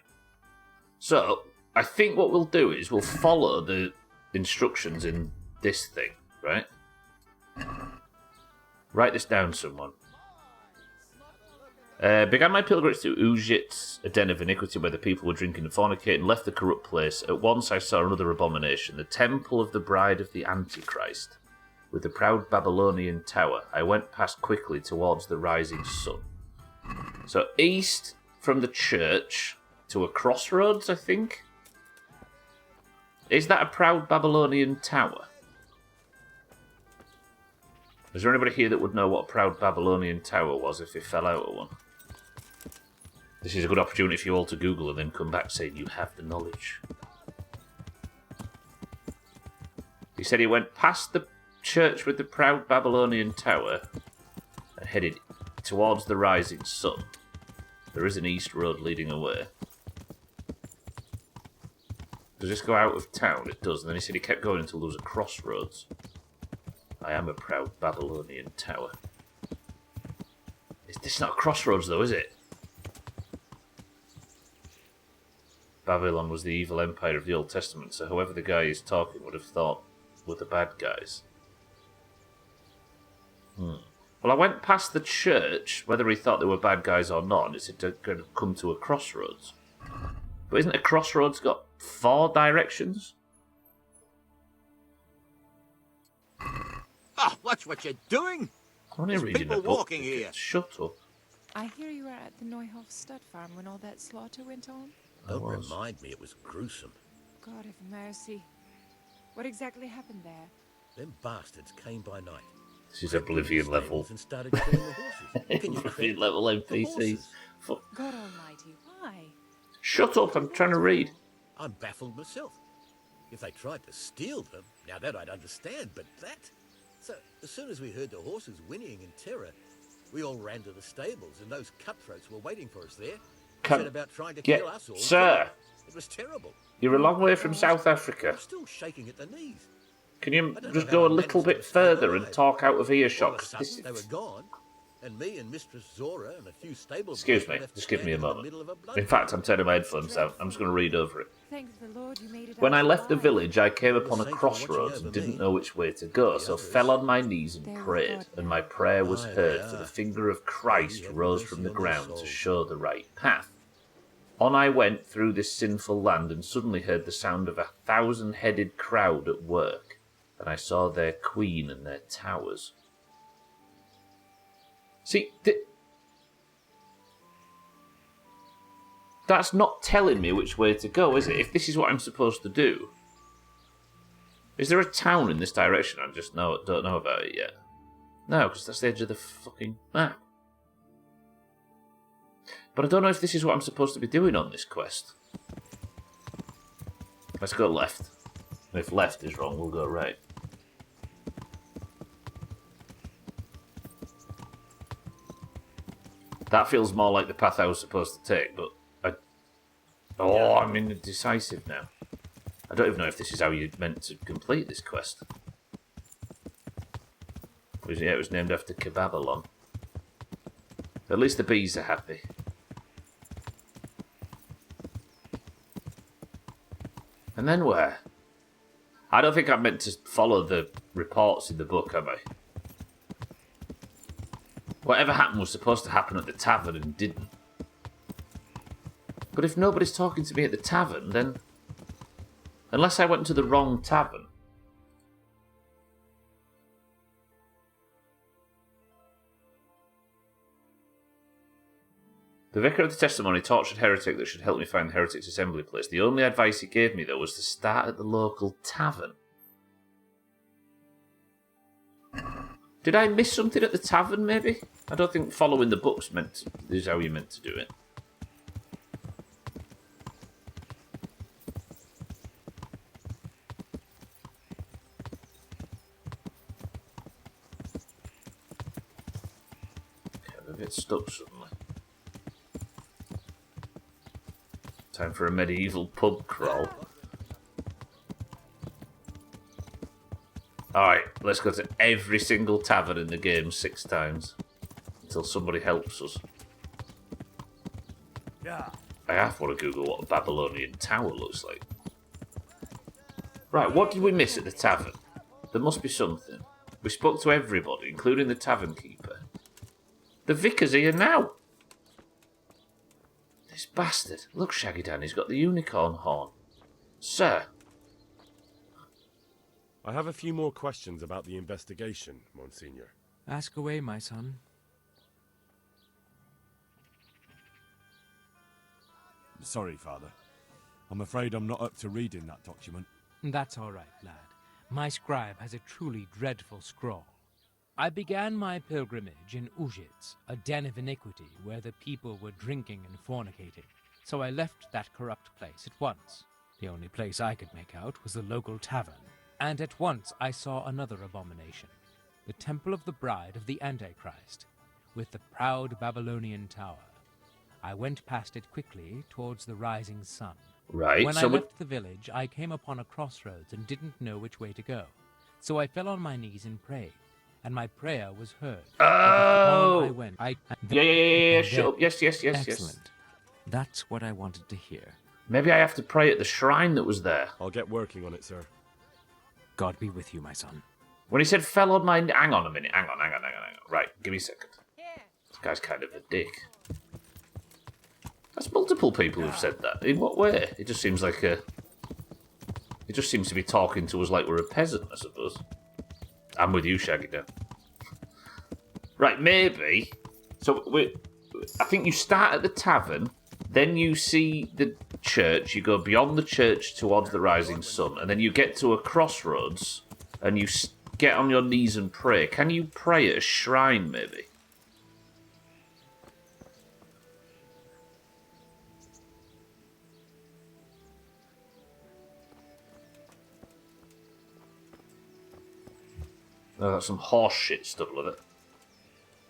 So, I think what we'll do is we'll follow the instructions in this thing, right? Write this down, someone. Began my pilgrimage to Ujits, a den of iniquity where the people were drinking and fornicating, left the corrupt place. At once I saw another abomination, the temple of the bride of the Antichrist, with the proud Babylonian tower. I went past quickly towards the rising sun. So east from the church to a crossroads, I think. Is that a proud Babylonian tower? Is there anybody here that would know what a proud Babylonian tower was if it fell out of one? This is a good opportunity for you all to Google and then come back saying you have the knowledge. He said he went past the church with the proud Babylonian tower and headed towards the rising sun. There is an east road leading away. Does this go out of town? It does. And then he said he kept going until there was a crossroads. I am a proud Babylonian tower. This is not a crossroads though, is it? Babylon was the evil empire of the Old Testament, so whoever the guy is talking would have thought were the bad guys. Well, I went past the church, whether he thought they were bad guys or not, and it said to come to a crossroads. But isn't a crossroads got 4 directions? Oh, watch what you're doing. I'm only There's reading people a book. walking here. Shut up. I hear you were at the Neuhof stud farm when all that slaughter went on. Don't remind me, it was gruesome. God have mercy. What exactly happened there? Them bastards came by night. This is Oblivion level. And started killing the horses. Can you Oblivion level NPCs. Fuck. God almighty, why? Shut up, I'm trying to read. I'm baffled myself. If they tried to steal them, now that I'd understand, but that... So, as soon as we heard the horses whinnying in terror, we all ran to the stables, and those cutthroats were waiting for us there. Said about trying to kill us all. Sir! It was terrible. You're a long way from South Africa. I'm still shaking at the knees. Can you just go a little bit further and talk out of earshot? They were gone, and me and Mistress Zora and a few stable... Excuse me, just give me a moment. In fact, I'm turning my headphones down. I'm just going to read over it. Thank the Lord you made it When out I left the alive. village, I came upon a crossroads and didn't know which way to go, so fell on my knees and prayed, and my prayer was heard, for the finger of Christ rose from the ground to show the right path. On I went through this sinful land and suddenly heard the sound of 1,000-headed crowd at work, and I saw their queen and their towers. See, that's not telling me which way to go, is it? If this is what I'm supposed to do. Is there a town in this direction? I just don't know about it yet. No, because that's the edge of the fucking map. But I don't know if this is what I'm supposed to be doing on this quest. Let's go left. And if left is wrong, we'll go right. That feels more like the path I was supposed to take, but I'm indecisive now. I don't even know if this is how you're meant to complete this quest. It was named after Kebabalon. At least the bees are happy. And then where? I don't think I'm meant to follow the reports in the book, am I? Whatever happened was supposed to happen at the tavern and didn't. But if nobody's talking to me at the tavern, then... Unless I went to the wrong tavern. The vicar of the testimony tortured heretic that should help me find the heretic's assembly place. The only advice he gave me, though, was to start at the local tavern. Did I miss something at the tavern, maybe? I don't think following the books is how you're meant to do it. Okay, I'm a bit stuck suddenly. Time for a medieval pub crawl. Alright, let's go to every single tavern in the game 6 times. Until somebody helps us. Yeah. I half want to Google what a Babylonian tower looks like. Right, what did we miss at the tavern? There must be something. We spoke to everybody, including the tavern keeper. The vicar's here now! This bastard. Look, Shaggy Dan, he's got the unicorn horn. Sir. I have a few more questions about the investigation, Monsignor. Ask away, my son. Sorry, Father. I'm afraid I'm not up to reading that document. That's all right, lad. My scribe has a truly dreadful scrawl. I began my pilgrimage in Ujits, a den of iniquity where the people were drinking and fornicating. So I left that corrupt place at once. The only place I could make out was the local tavern. And at once I saw another abomination, the temple of the bride of the Antichrist, with the proud Babylonian tower. I went past it quickly towards the rising sun. Right, When so I left the village, I came upon a crossroads and didn't know which way to go. So I fell on my knees and prayed, and my prayer was heard. Oh! I went. Yeah, shut up. Yes. Excellent. That's what I wanted to hear. Maybe I have to pray at the shrine that was there. I'll get working on it, sir. God be with you, my son. When he said fell on my... Hang on a minute. Hang on. Right, give me a second. This guy's kind of a dick. That's multiple people who've said that. In what way? It just seems like a... It just seems to be talking to us like we're a peasant, I suppose. I'm with you, Shaggy Dan. Right, maybe. So, I think you start at the tavern, then you see the church, you go beyond the church towards the rising sun, and then you get to a crossroads, and you get on your knees and pray. Can you pray at a shrine, maybe? Oh, that's some horse shit stuff with it.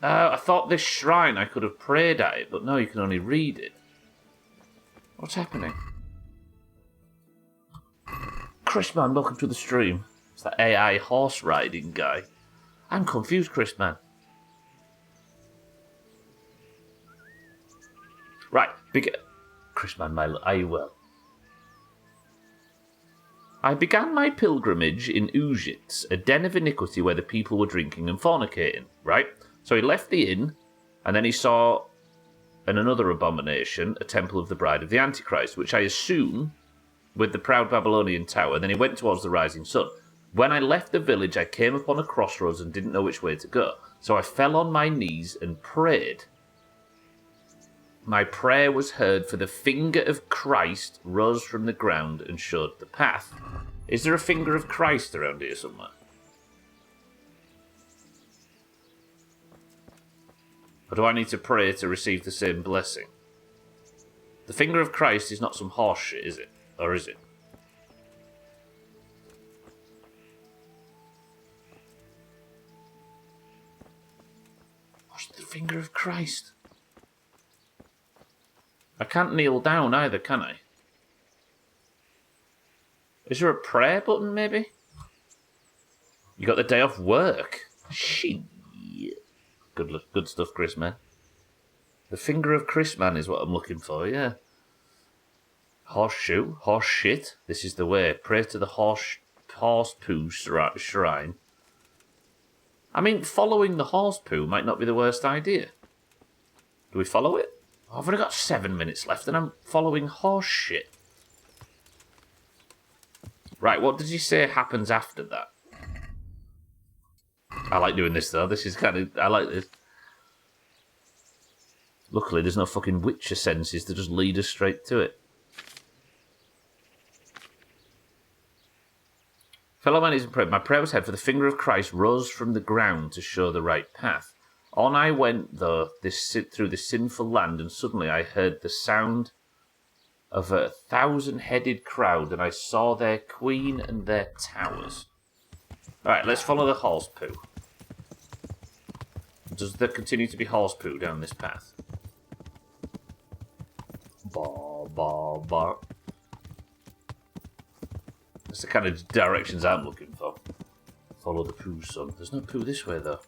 I thought this shrine I could have prayed at it, but no, you can only read it. What's happening? Chrisman, welcome to the stream. It's that AI horse riding guy. I'm confused, Chrisman. Right, Chrisman, are you well? I began my pilgrimage in Ujits, a den of iniquity where the people were drinking and fornicating, right? So he left the inn, and then he saw another abomination, a temple of the bride of the Antichrist, which I assume with the proud Babylonian tower. Then he went towards the rising sun. When I left the village, I came upon a crossroads and didn't know which way to go. So I fell on my knees and prayed. My prayer was heard, for the finger of Christ rose from the ground and showed the path. Is there a finger of Christ around here somewhere? Or do I need to pray to receive the same blessing? The finger of Christ is not some horse shit, is it? Or is it? What's the finger of Christ? I can't kneel down either, can I? Is there a prayer button, maybe? You got the day off work. Shit. Good stuff, Chris, man. The finger of Chris, man, is what I'm looking for, yeah. Horseshoe, horse shit. This is the way. Pray to the horse poo shrine. I mean, following the horse poo might not be the worst idea. Do we follow it? Oh, I've only got 7 minutes left and I'm following horse shit. Right, what did you say happens after that? I like doing this though. This is kind of... I like this. Luckily, there's no fucking Witcher senses to just lead us straight to it. Fellow man is in prayer. My prayer was heard, for the finger of Christ rose from the ground to show the right path. On I went, though, through this sinful land, and suddenly I heard the sound of a 1,000-headed crowd, and I saw their queen and their towers. Alright, let's follow the horse poo. Does there continue to be horse poo down this path? Bar, bar, bar. That's the kind of directions I'm looking for. Follow the poo, son. There's no poo this way, though.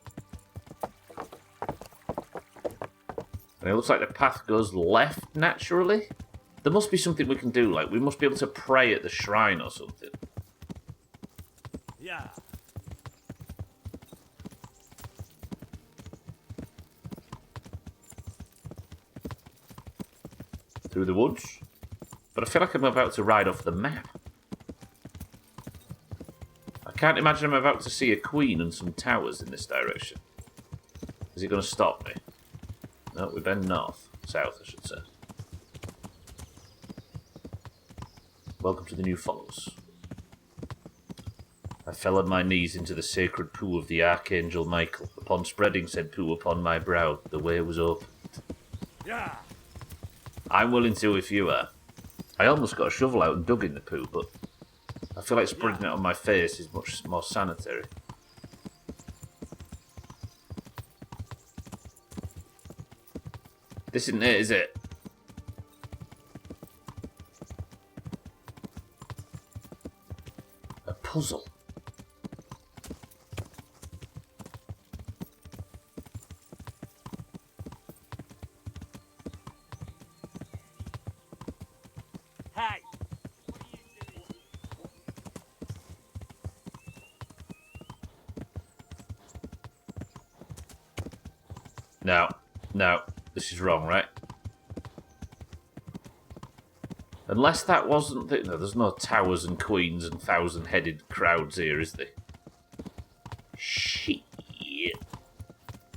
And it looks like the path goes left, naturally. There must be something we can do, like, we must be able to pray at the shrine or something. Yeah. Through the woods. But I feel like I'm about to ride off the map. I can't imagine I'm about to see a queen and some towers in this direction. Is it going to stop me? No, we bend north. South, I should say. Welcome to the new followers. I fell on my knees into the sacred poo of the Archangel Michael. Upon spreading said poo upon my brow, the way was opened. Yeah. I'm willing to if you are. I almost got a shovel out and dug in the poo, but I feel like spreading it on my face is much more sanitary. This isn't it, is it? A puzzle. Hey! No, this is wrong, right? Unless that wasn't... No, there's no towers and queens and thousand-headed crowds here, is there? Shit.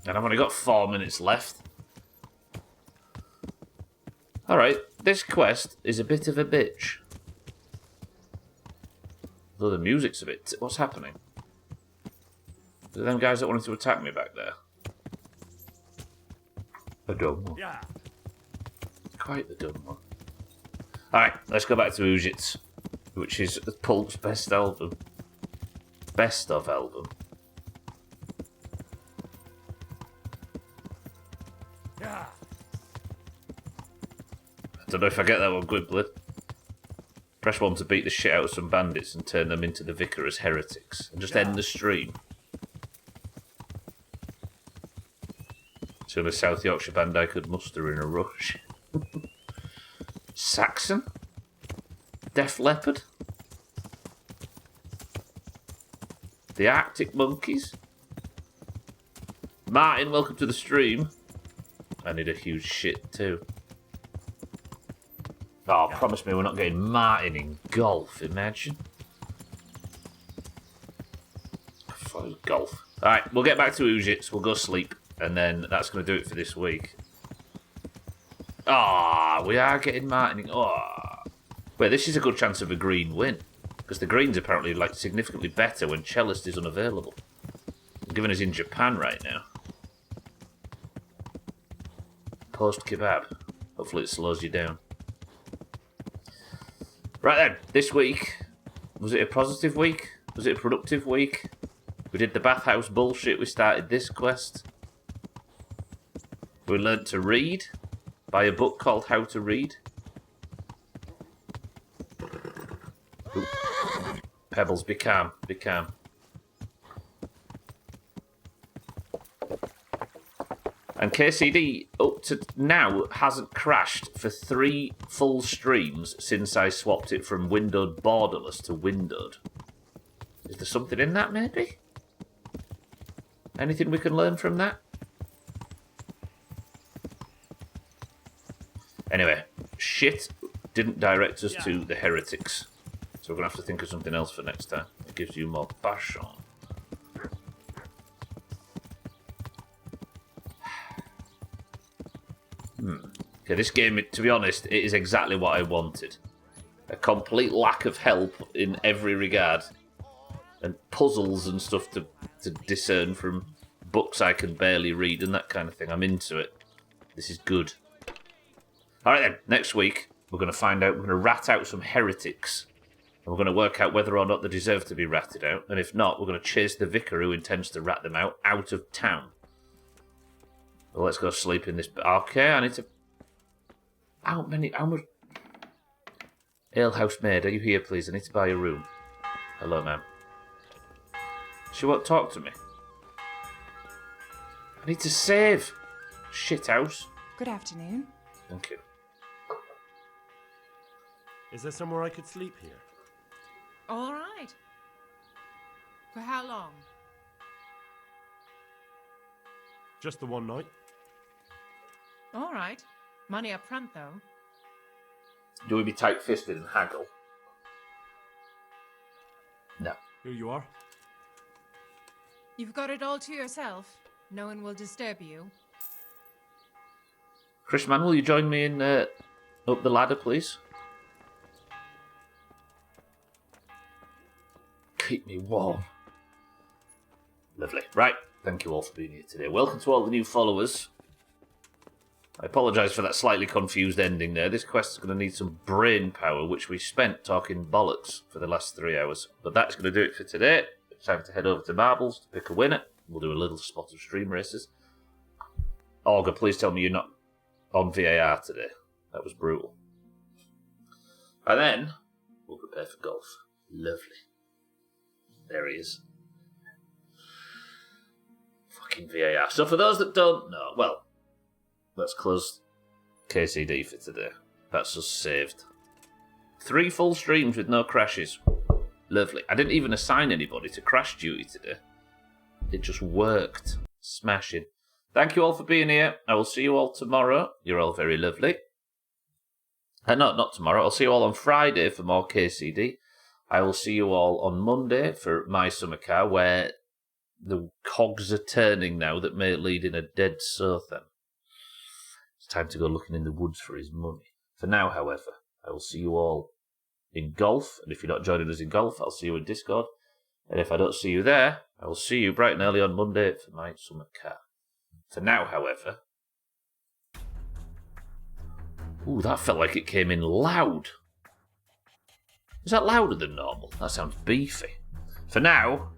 And I've only got 4 minutes left. Alright, this quest is a bit of a bitch. Though the music's a bit... What's happening? Are them guys that wanted to attack me back there? A dumb one. Yeah. Quite the dumb one. Alright, let's go back to Ujits, which is Pulp's best album. Best of album. Yeah. I don't know if I get that one, Gwiblet. Press 1 to beat the shit out of some bandits and turn them into the vicar as heretics. And just end the stream. It's the only South Yorkshire band I could muster in a rush. Saxon? Def Leppard? The Arctic Monkeys? Martin, welcome to the stream. I need a huge shit too. Oh, promise me we're not getting Martin in golf, imagine. Golf. Alright, we'll get back to Ujits, we'll go sleep, and then that's going to do it for this week. Ah, we are getting Martin in... Oh. Wait, this is a good chance of a green win. Because the green's apparently like significantly better when Cellist is unavailable. Given he's in Japan right now. Post kebab. Hopefully it slows you down. Right then, this week, was it a positive week? Was it a productive week? We did the bathhouse bullshit, we started this quest. We learnt to read, by a book called How to Read. Ooh. Pebbles, be calm, be calm. And KCD, up to now, hasn't crashed for 3 full streams since I swapped it from windowed borderless to windowed. Is there something in that, maybe? Anything we can learn from that? Anyway, shit didn't direct us to the heretics. So we're going to have to think of something else for next time. It gives you more passion. Okay, this game, to be honest, it is exactly what I wanted. A complete lack of help in every regard. And puzzles and stuff to discern from books I can barely read and that kind of thing. I'm into it. This is good. Alright then, next week, we're going to find out, we're going to rat out some heretics. And we're going to work out whether or not they deserve to be ratted out. And if not, we're going to chase the vicar who intends to rat them out of town. Well, let's go sleep in this... Okay, I need to... How much... Alehouse maid, are you here, please? I need to buy a room. Hello, ma'am. She won't talk to me. I need to save. Shit house. Good afternoon. Thank you. Is there somewhere I could sleep here? All right. For how long? Just the one night. All right. Money up front, though. Do we be tight-fisted and haggle? No. Here you are. You've got it all to yourself. No one will disturb you. Chris, man, will you join me in up the ladder, please? keep me warm. Lovely. Right, thank you all for being here today. Welcome to all the new followers. I apologise for that slightly confused ending there. This quest is going to need some brain power, which we spent talking bollocks for the last 3 hours. But that's going to do it for today. It's time to head over to Marbles to pick a winner. We'll do a little spot of stream races. Augur, please tell me you're not on VAR today. That was brutal. And then we'll prepare for golf. Lovely. There he is. Fucking VAR. So for those that don't know, well, let's close KCD for today. That's us saved. 3 full streams with no crashes. Lovely. I didn't even assign anybody to crash duty today. It just worked. Smashing. Thank you all for being here. I will see you all tomorrow. You're all very lovely. No, not tomorrow. I'll see you all on Friday for more KCD. I will see you all on Monday for My Summer Car, where the cogs are turning now that may lead in a dead Sothan. It's time to go looking in the woods for his money. For now, however, I will see you all in golf. And if you're not joining us in golf, I'll see you in Discord. And if I don't see you there, I will see you bright and early on Monday for My Summer Car. For now, however... Ooh, that felt like it came in loud. Is that louder than normal? That sounds beefy. For now,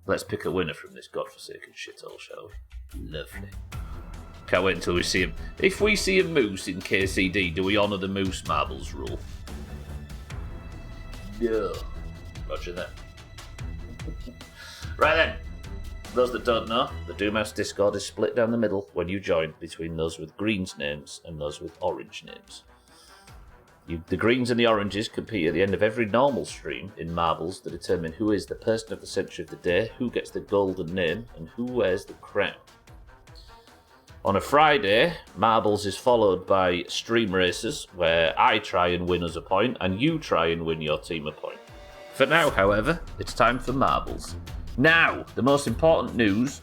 let's pick a winner from this godforsaken shithole, shall we? Lovely. Can't wait until we see him. If we see a moose in KCD, do we honour the moose marbles rule? No. Roger that. Right then. Those that don't know, the Doomhaus Discord is split down the middle when you join between those with greens names and those with orange names. The greens and the oranges compete at the end of every normal stream in marbles to determine who is the person of the century of the day, who gets the golden name, and who wears the crown. On a Friday, marbles is followed by stream races, where I try and win us a point, and you try and win your team a point. For now, however, it's time for marbles. Now, the most important news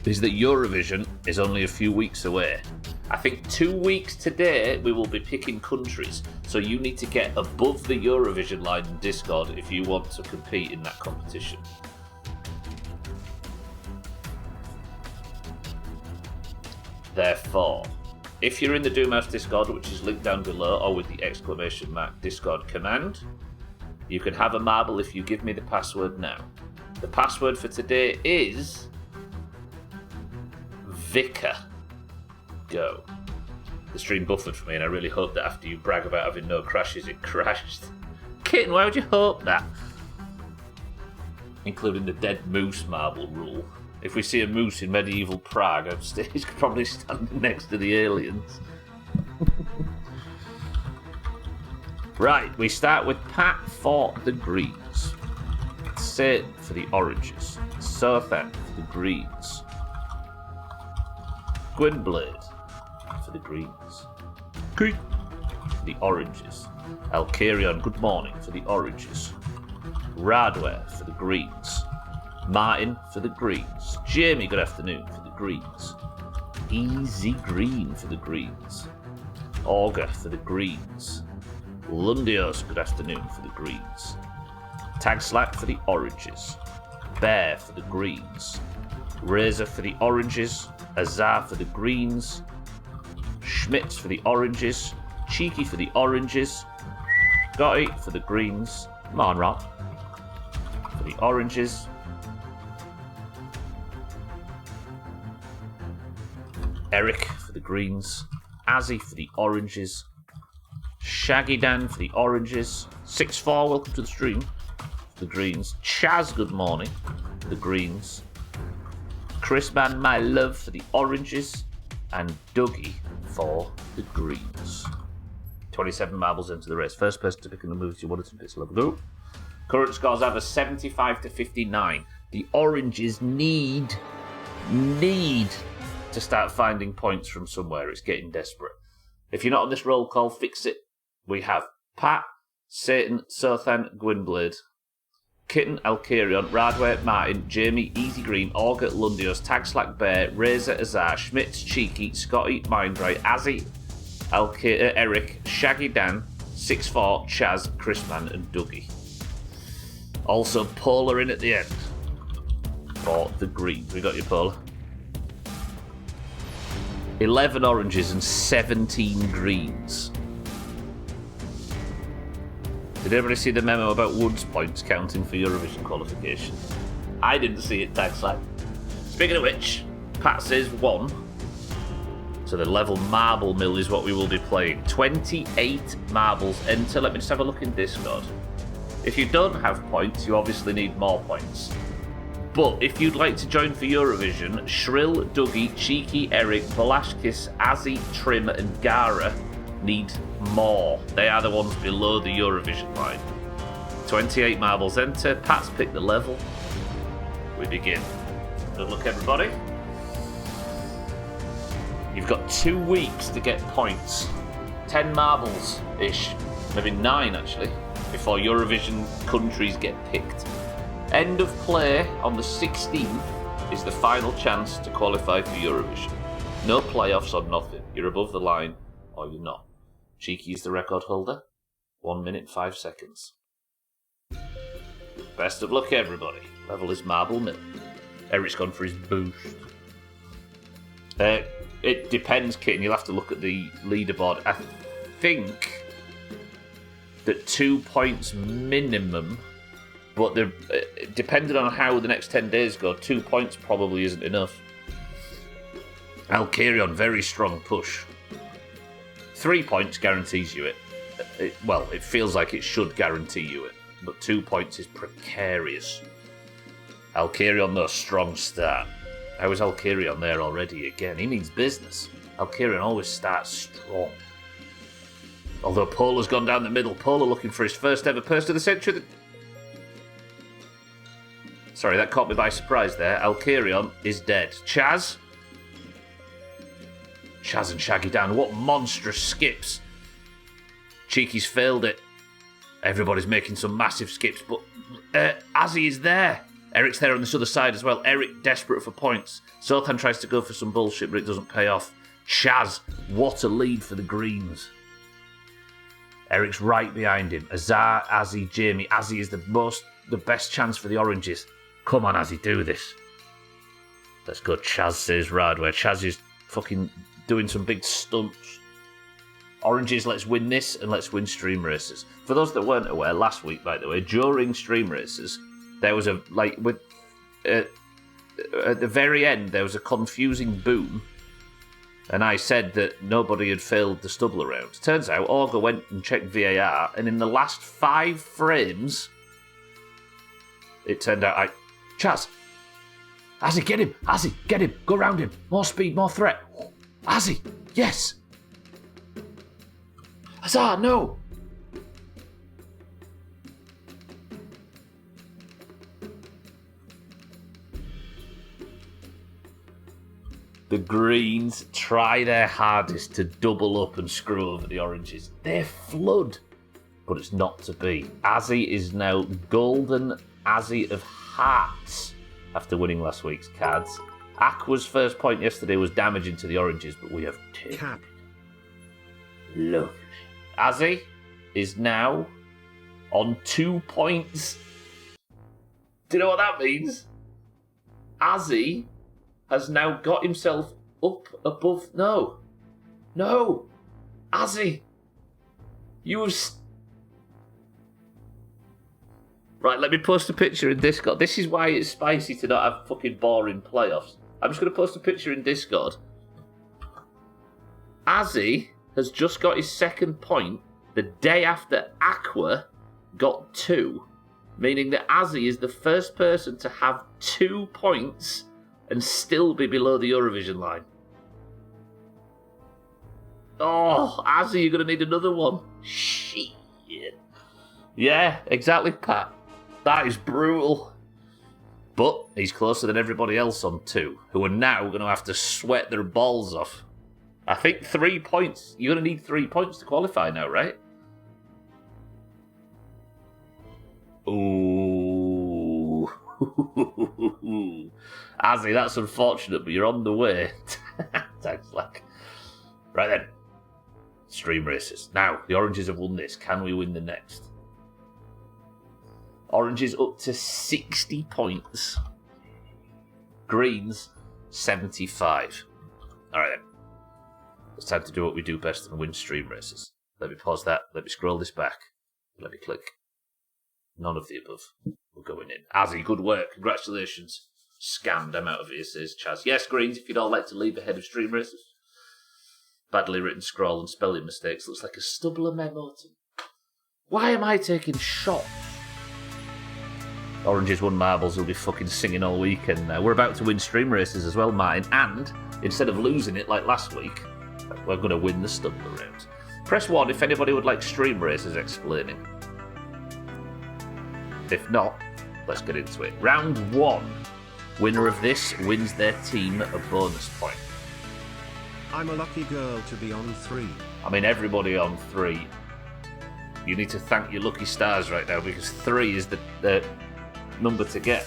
is that Eurovision is only a few weeks away. I think 2 weeks today we will be picking countries, so you need to get above the Eurovision line in Discord if you want to compete in that competition. Therefore, if you're in the Doomhaus Discord, which is linked down below, or with the exclamation mark Discord command, you can have a marble if you give me the password now. The password for today is Vicar. Go. The stream buffered for me, and I really hope that after you brag about having no crashes, it crashed. Kitten, why would you hope that? Including the dead moose marble rule. If we see a moose in medieval Prague, he's probably standing next to the aliens. Right, we start with Pat for the greens. Satan for the oranges. Sothan for the greens. Gwynblade for the greens. Green for the oranges. Alcarion, good morning, for the oranges. Radware for the greens. Martin for the greens. Jamie, good afternoon, for the greens. Easy Green for the greens. Augur for the greens. Lundios, good afternoon, for the greens. Tagslack for the oranges. Bear for the greens. Razor for the oranges. Azar for the greens. Schmitz for the oranges. Cheeky for the oranges. Scotty for the greens. Monrot for the oranges. Eric for the greens. Azzy for the oranges. Shaggy Dan for the oranges. 6-4, welcome to the stream. For the greens. Chaz, good morning. For the greens. Chris Man, my love, for the oranges. And Dougie for the greens. 27 marbles into the race. First person to pick in the moves you wanted to pick. Let's go. Current scores have a 75 to 59. The oranges need to start finding points from somewhere. It's getting desperate. If you're not on this roll call, fix it. We have Pat, Satan, Sothan, Gwynblade, Kitten, Alcarion, Radware, Martin, Jamie, Easy Green, Augur, Lundios, Tagslack Bear, Razor, Azar, Schmitz, Cheeky, Scotty, Mindray, Azzy, Eric, Shaggy Dan, 6-4, Chaz, Chrisman, and Dougie. Also, Polar in at the end for the greens. We got you, Polar. 11 oranges and 17 greens. Did everybody see the memo about Woods points counting for Eurovision qualification? I didn't see it, thanks, lad. Speaking of which, Pat says 1. So the level marble mill is what we will be playing. 28 marbles enter. Let me just have a look in Discord. If you don't have points, you obviously need more points. But if you'd like to join for Eurovision, Shrill, Dougie, Cheeky, Eric, Velashkis, Azzy, Trim and Gara need more. They are the ones below the Eurovision line. 28 marbles enter. Pat's picked the level. We begin. Good luck, everybody. You've got 2 weeks to get points. 10 marbles-ish. Maybe 9, actually, before Eurovision countries get picked. End of play on the 16th is the final chance to qualify for Eurovision. No playoffs or nothing. You're above the line or you're not. Cheeky is the record holder. 1 minute 5 seconds. Best of luck, everybody. Level is Marble Mill. Eric's gone for his boost. It depends, Kitten. You'll have to look at the leaderboard. I think that 2 points minimum, but depending on how the next 10 days go, 2 points probably isn't enough. Alkarion, very strong push. 3 points guarantees you it. Well, it feels like it should guarantee you it, but 2 points is precarious. Alkarion, though, strong start. How is Alkarion there already again? He means business. Alkarion always starts strong. Although Polar's gone down the middle. Polar looking for his first ever Person of the Century. Sorry, that caught me by surprise there. Alkarion is dead. Chaz? Chaz and Shaggy down. What monstrous skips. Cheeky's failed it. Everybody's making some massive skips, but Azzy is there. Eric's there on this other side as well. Eric desperate for points. Zoltan tries to go for some bullshit, but it doesn't pay off. Chaz, what a lead for the Greens. Eric's right behind him. Azar, Azzy, Jamie. Azzy is the best chance for the Oranges. Come on, Azzy, do this. Let's go, Chaz, says Radware. Chaz is fucking doing some big stunts. Oranges, let's win this and let's win Stream Races. For those that weren't aware, last week, by the way, during Stream Races, there was at the very end, there was a confusing boom, and I said that nobody had failed the stubble around. Turns out, Augur went and checked VAR, and in the last 5 frames, it turned out, Chaz, Azzy, get him, Azzy, get him, go round him, more speed, more threat. Azzy, yes. Azar, no. The Greens try their hardest to double up and screw over the Oranges. They flood, but it's not to be. Azzy is now Golden Azzy of Hearts after winning last week's cards. Aqua's first point yesterday was damaging to the Oranges, but we have 2. Cap. Lovely. Azzy is now on 2 points. Do you know what that means? Azzy has now got himself up above... No. Azzy. You have... Right, let me post a picture in Discord. This is why it's spicy to not have fucking boring playoffs. I'm just going to post a picture in Discord. Azzy has just got his 2nd point the day after Aqua got 2. Meaning that Azzy is the first person to have 2 points and still be below the Eurovision line. Oh, Azzy, you're going to need another one. Shit. Yeah, exactly, Pat. That is brutal. But he's closer than everybody else on 2, who are now going to have to sweat their balls off. I think 3 points. You're going to need 3 points to qualify now, right? Ooh. Azzy, that's unfortunate, but you're on the way. Thanks, Lack. Right then. Stream Races. Now, the Oranges have won this. Can we win the next? Oranges up to 60 points. Greens, 75. Alright then. It's time to do what we do best and win stream races. Let me pause that. Let me scroll this back. Let me click. None of the above. We're going in. Azzy, good work. Congratulations. Scammed. I'm out of here, says Chaz. Yes, Greens, if you'd all like to leave ahead of stream races. Badly written scroll and spelling mistakes. Looks like a stubble of memo. Why am I taking shots? Oranges won marbles. Will be fucking singing all weekend now. We're about to win stream races as well, mine. And instead of losing it like last week, we're going to win the stubble round. Press 1 if anybody would like stream races explaining. If not, let's get into it. Round 1. Winner of this wins their team a bonus point. I'm a lucky girl to be on 3. I mean, everybody on 3. You need to thank your lucky stars right now because 3 is the number to get.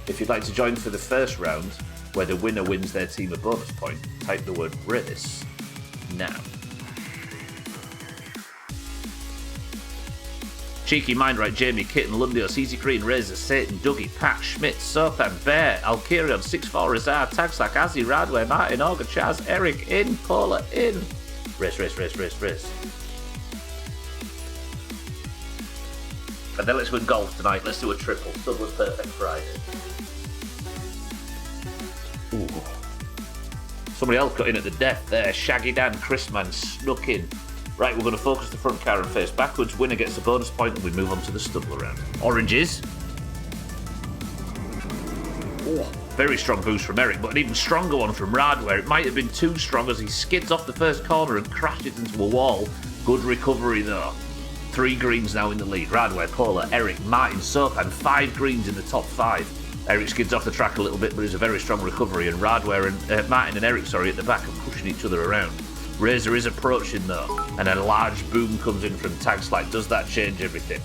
If you'd like to join for the first round, where the winner wins their team a bonus point, type the word race now. Cheeky Mind Right, Jamie, Kitten, Lundios, Easy Green, Razor, Satan, Dougie, Pat, Schmidt, Sothan, Bear, Alkirion, 6-4, Razar, Tagslack, Azzy, Radway, Martin, Auger, Chaz, Eric, in, Paula, in. Race. And then let's win golf tonight. Let's do a triple. Douglas Perfect Friday. Ooh. Somebody else got in at the death there. Shaggy Dan, Chrisman snuck in. Right, we're going to focus the front car and face backwards. Winner gets a bonus point and we move on to the stubble round. Oranges. Oh, very strong boost from Eric, but an even stronger one from Radware. It might have been too strong as he skids off the first corner and crashes into a wall. Good recovery though. 3 greens now in the lead. Radware, Paula, Eric, Martin, Sopan. 5 greens in the top 5. Eric skids off the track a little bit, but it's a very strong recovery. And Radware and Martin and Eric, at the back are pushing each other around. Razor is approaching though, and a large boom comes in from Tagslide. Does that change everything?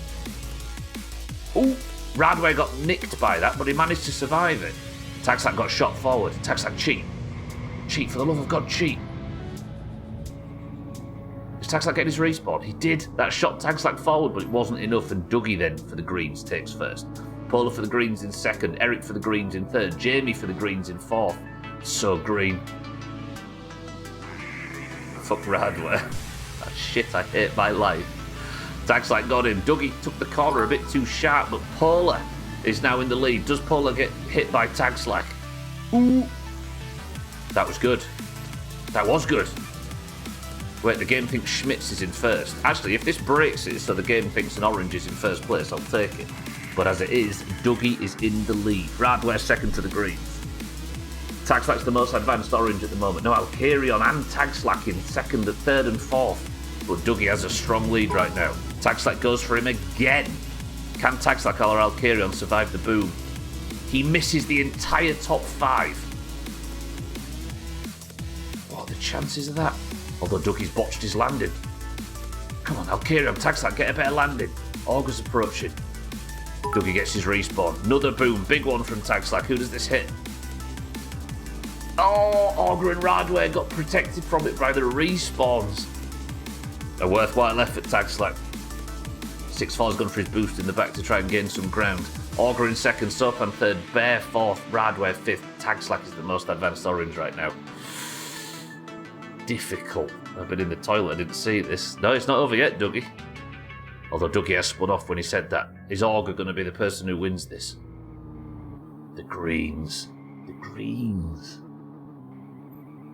Ooh, Radway got nicked by that, but he managed to survive it. Tagslide got shot forward. Tagslide cheat. Cheat, for the love of God, cheat. Is Tagslide getting his respawn? He did. That shot Tagslide forward, but it wasn't enough, and Dougie then for the greens takes first. Paula for the greens in second. Eric for the greens in third. Jamie for the greens in fourth. So green. Fuck Radware. That shit, I hate my life. Tagslide got him. Dougie took the corner a bit too sharp, but Paula is now in the lead. Does Paula get hit by Tagslack? Ooh. That was good. That was good. Wait, the game thinks Schmitz is in first. Actually, if this breaks it so the game thinks an orange is in first place, I'll take it. But as it is, Dougie is in the lead. Radware second to the greens. Tagslack's the most advanced orange at the moment. No, Alkirion and Tagslack in second, third and fourth. But Dougie has a strong lead right now. Tagslack goes for him again. Can Tagslack or Alkirion survive the boom? He misses the entire top 5. What are the chances of that? Although Dougie's botched his landing. Come on, Alkirion, Tagslack, get a better landing. Augur's approaching. Dougie gets his respawn. Another boom, big one from Tagslack. Who does this hit? Oh, Augur and Radway got protected from it by the respawns. A worthwhile effort, Tagslack. 6-4's gone for his boost in the back to try and gain some ground. Augur in second, Sopan third, Bear fourth, Radway fifth. Tagslack is the most advanced orange right now. Difficult. I've been in the toilet, I didn't see this. No, it's not over yet, Dougie. Although Dougie has spun off when he said that. Is Augur going to be the person who wins this? The greens. The greens.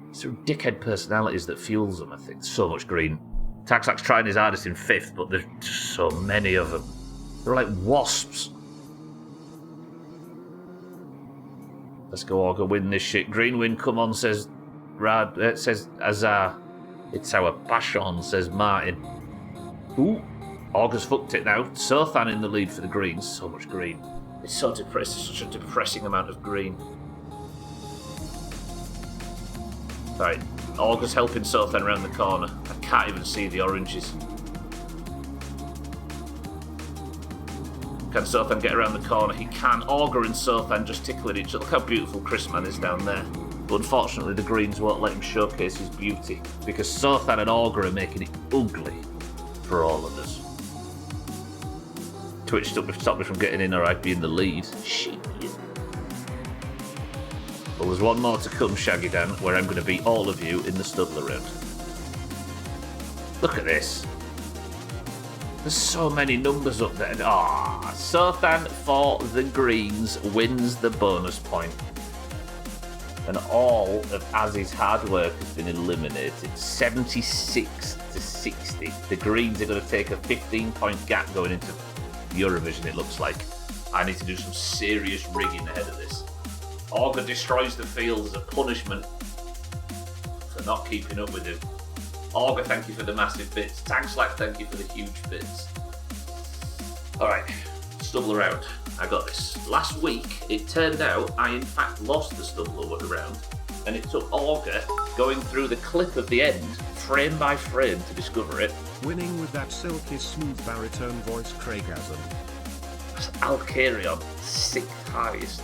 It's their dickhead personalities that fuels them, I think. So much green. Tagslack's trying his hardest in fifth, but there's just so many of them. They're like wasps. Let's go, Augur, win this shit. Green win, come on, says says Azar. It's our passion, says Martin. Ooh, Augur's fucked it now. Sothan in the lead for the greens. So much green. It's so depressing, such a depressing amount of green. Right, Augur's helping Sothan around the corner. I can't even see the oranges. Can Sothan get around the corner? He can. Augur and Sothan just tickling each other. Look how beautiful Chrisman is down there. But unfortunately, the greens won't let him showcase his beauty because Sothan and Augur are making it ugly for all of us. Twitch stopped me from getting in, or I'd be in the lead. Shit. Well, there's one more to come, Shaggy Dan, where I'm going to beat all of you in the stubble round. Look at this. There's so many numbers up there. Ah, Sothan for the Greens wins the bonus point. And all of Azzy's hard work has been eliminated. 76 to 60. The Greens are going to take a 15-point gap going into Eurovision, it looks like. I need to do some serious rigging ahead of this. Augur destroys the field as a punishment for not keeping up with him. Augur, thank you for the massive bits. Tankslack, thank you for the huge bits. Alright, stubble around. I got this. Last week, it turned out I in fact lost the stubble around, and it took Augur going through the clip of the end, frame by frame, to discover it. Winning with that silky smooth baritone voice, Craigasm. That's Alcarion, 6th highest.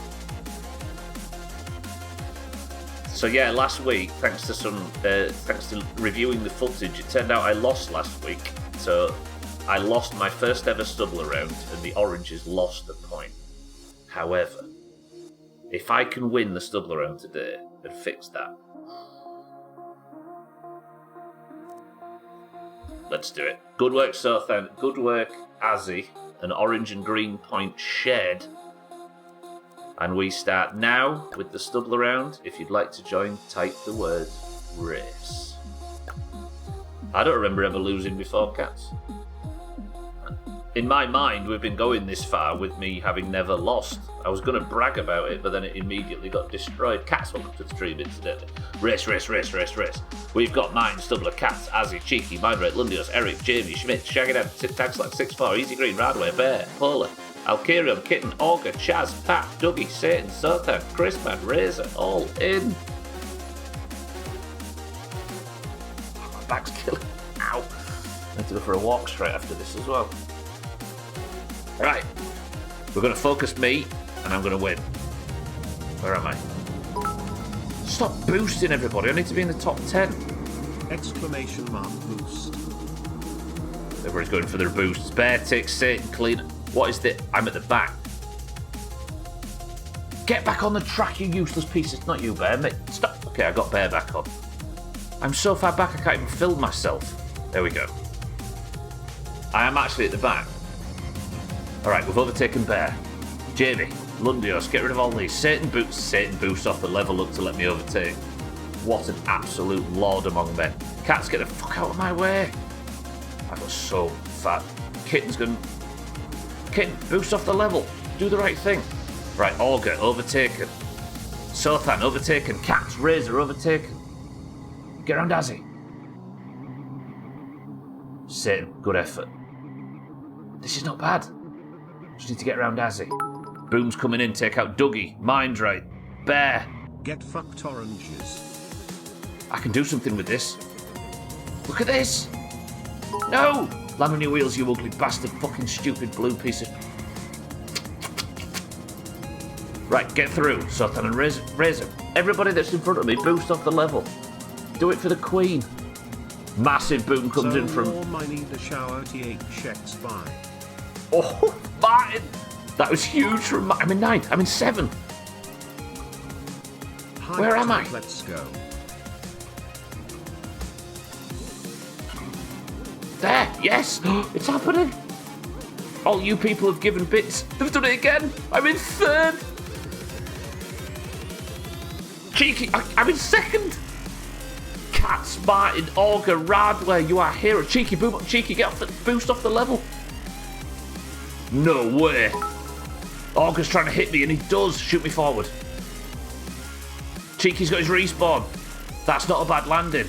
So yeah, last week, thanks to reviewing the footage, it turned out I lost last week. So I lost my first ever stubble round, and the Oranges lost the point. However, if I can win the stubble round today and fix that, let's do it. Good work, Sothan. Good work, Azzy. An orange and green point shared. And we start now with the stubble round. If you'd like to join, type the word race. I don't remember ever losing before, Cats. In my mind, we've been going this far with me having never lost. I was going to brag about it, but then it immediately got destroyed. Cats, welcome to the stream, incidentally. Race. We've got mine, Stubbler, Cats, Azzy, Cheeky, Mindrate, Lundios, Eric, Jamie, Schmidt, Shaggy, Tankslack, 6'4", Easy Green, Radway, Bear, Polar, Alcarion, Kitten, Augur, Chaz, Pat, Dougie, Satan, Sothan, Chrisman, Razor, all in. My back's killing. Ow. I need to go for a walk straight after this as well. Right. We're going to focus me, and I'm going to win. Where am I? Stop boosting everybody. I need to be in the top 10. Exclamation mark boost. Everybody's going for their boosts. Bear, Tick, Satan, Clean. What is this? I'm at the back. Get back on the track, you useless pieces. Not you, Bear. Mate, stop. Okay, I got Bear back on. I'm so far back I can't even film myself. There we go. I am actually at the back. Alright, we've overtaken Bear. Jamie, Lundios, get rid of all these. Satan boosts off the level up to let me overtake. What an absolute lord among men. Cats, get the fuck out of my way. I got so fat. Kitten's going... Kitten, boost off the level. Do the right thing. Right, Augur, overtaken. Sothan, overtaken. Cats, Razor, overtaken. Get around Azzy. Satan, good effort. This is not bad. Just need to get around Azzy. Boom's coming in, take out Dougie, Mindrate, Bear. Get fucked, Oranges. I can do something with this. Look at this. No! Land on your wheels, you ugly bastard, fucking stupid blue piece of... Right, get through, Sothan and Razor. Everybody that's in front of me, boost off the level. Do it for the Queen. Massive boom comes in from... warm, I need a shower, TH checks by. Oh, Martin! That was huge from... I'm in 9th. I'm in 7th. Where am I? Let's go. There! Yes! It's happening! All you people have given bits. They've done it again! I'm in 3rd! Cheeky! I'm in 2nd! Cats, Martin, Augur, Radway, you are hero. Cheeky, boom up, Cheeky, get off the... Boost off the level. No way. Augur's trying to hit me, and he does. Shoot me forward. Cheeky's got his respawn. That's not a bad landing.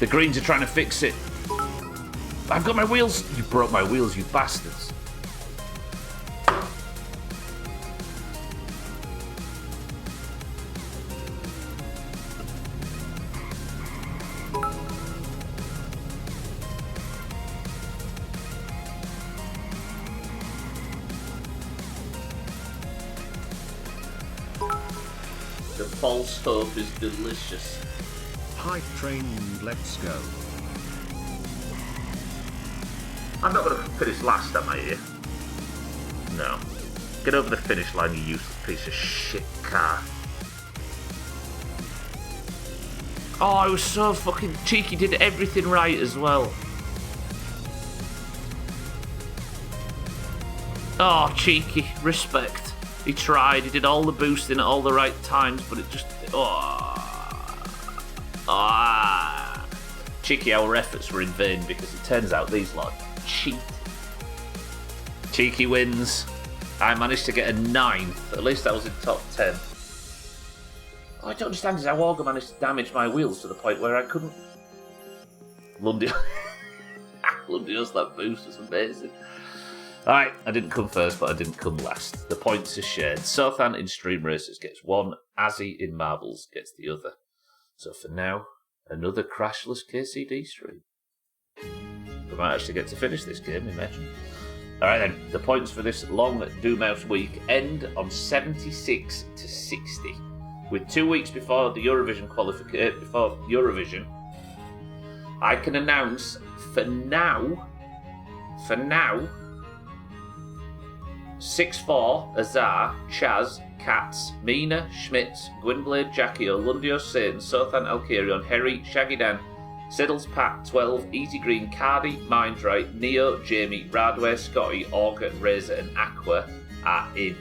The Greens are trying to fix it. I've got my wheels. You broke my wheels, you bastards. The false hope is delicious. Hype train, let's go. I'm not going to finish last, am I here? No. Get over the finish line, you useless piece of shit car. Oh, I was so fucking cheeky, did everything right as well. Oh, cheeky. Respect. He tried, he did all the boosting at all the right times, but it just... Cheeky, our efforts were in vain because it turns out these lot cheat. Cheeky wins. I managed to get a 9th. At least I was in top 10. What I don't understand is how Augur managed to damage my wheels to the point where I couldn't... Lundios, that boost was amazing. Alright, I didn't come first, but I didn't come last. The points are shared. Sothan in Stream Racers gets one, Azzy in Marbles gets the other. So for now, another crashless KCD stream. We might actually get to finish this game, imagine. Alright then, the points for this long Doomhaus week end on 76 to 60. With 2 weeks before the Eurovision qualification, I can announce for now, 6-4, Azar, Chaz, Katz, Mina, Schmitz, Gwynblade, Jackie, Lundios, Satan, Sothan, Alkarion, Harry, Shaggy Dan, Siddles, Pat, 12, Easy Green, Cardi, Mindright, Neo, Jamie, Radware, Scotty, Augur, Razor and Aqua are in.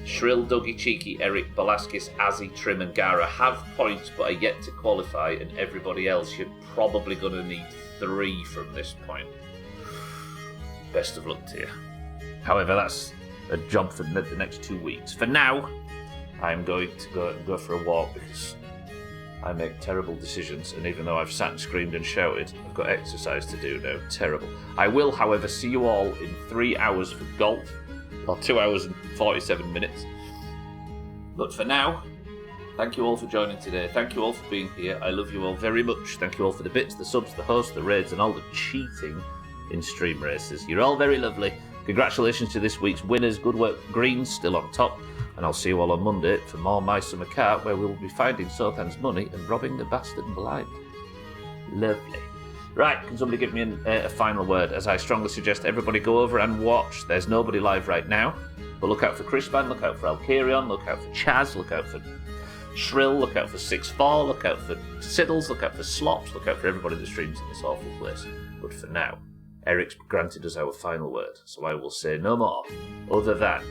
Shrill, Dougie, Cheeky, Eric, Velasquez, Azzy, Trim and Gara have points but are yet to qualify, and everybody else you're probably going to need 3 from this point. Best of luck to you. However, that's a job for the next 2 weeks. For now, I'm going to go for a walk because I make terrible decisions, and even though I've sat and screamed and shouted, I've got exercise to do now. Terrible. I will, however, see you all in 3 hours for golf, or 2 hours and 47 minutes. But for now, thank you all for joining today. Thank you all for being here. I love you all very much. Thank you all for the bits, the subs, the hosts, the raids, and all the cheating in Stream Racers. You're all very lovely. Congratulations to this week's winners. Good work, Green, still on top. And I'll see you all on Monday for more My Summer Car, where we'll be finding Sothan's money and robbing the bastard blind. Lovely. Right, can somebody give me a final word? As I strongly suggest everybody go over and watch. There's nobody live right now. But look out for Chrisman, look out for Alkarion, look out for Chaz, look out for Shrill, look out for 6-4, look out for Siddles, look out for Slops, look out for everybody that streams in this awful place. But for now, Eric's granted us our final word, so I will say no more, other than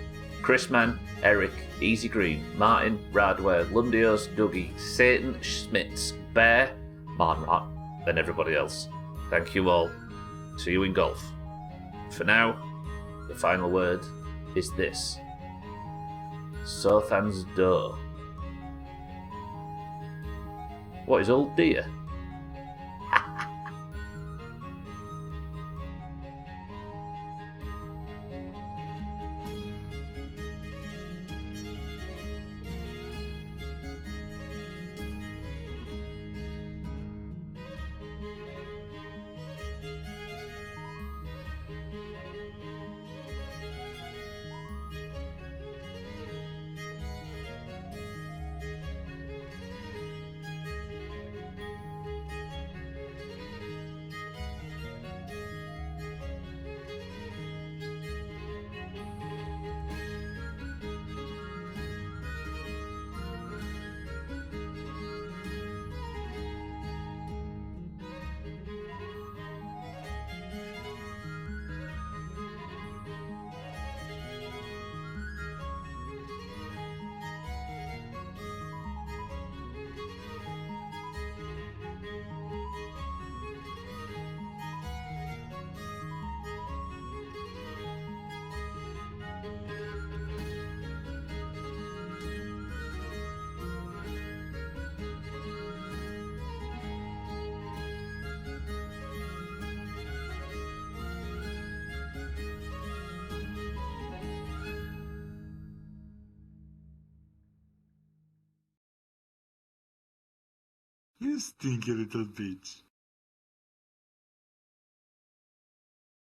Chrisman, Eric, Easy Green, Martin, Radware, Lundios, Dougie, Satan, Schmitz, Bear, Marnrot, and everybody else. Thank you all. See you in golf. For now, the final word is this. Sothan's door. What is old dear? You stinky little bitch.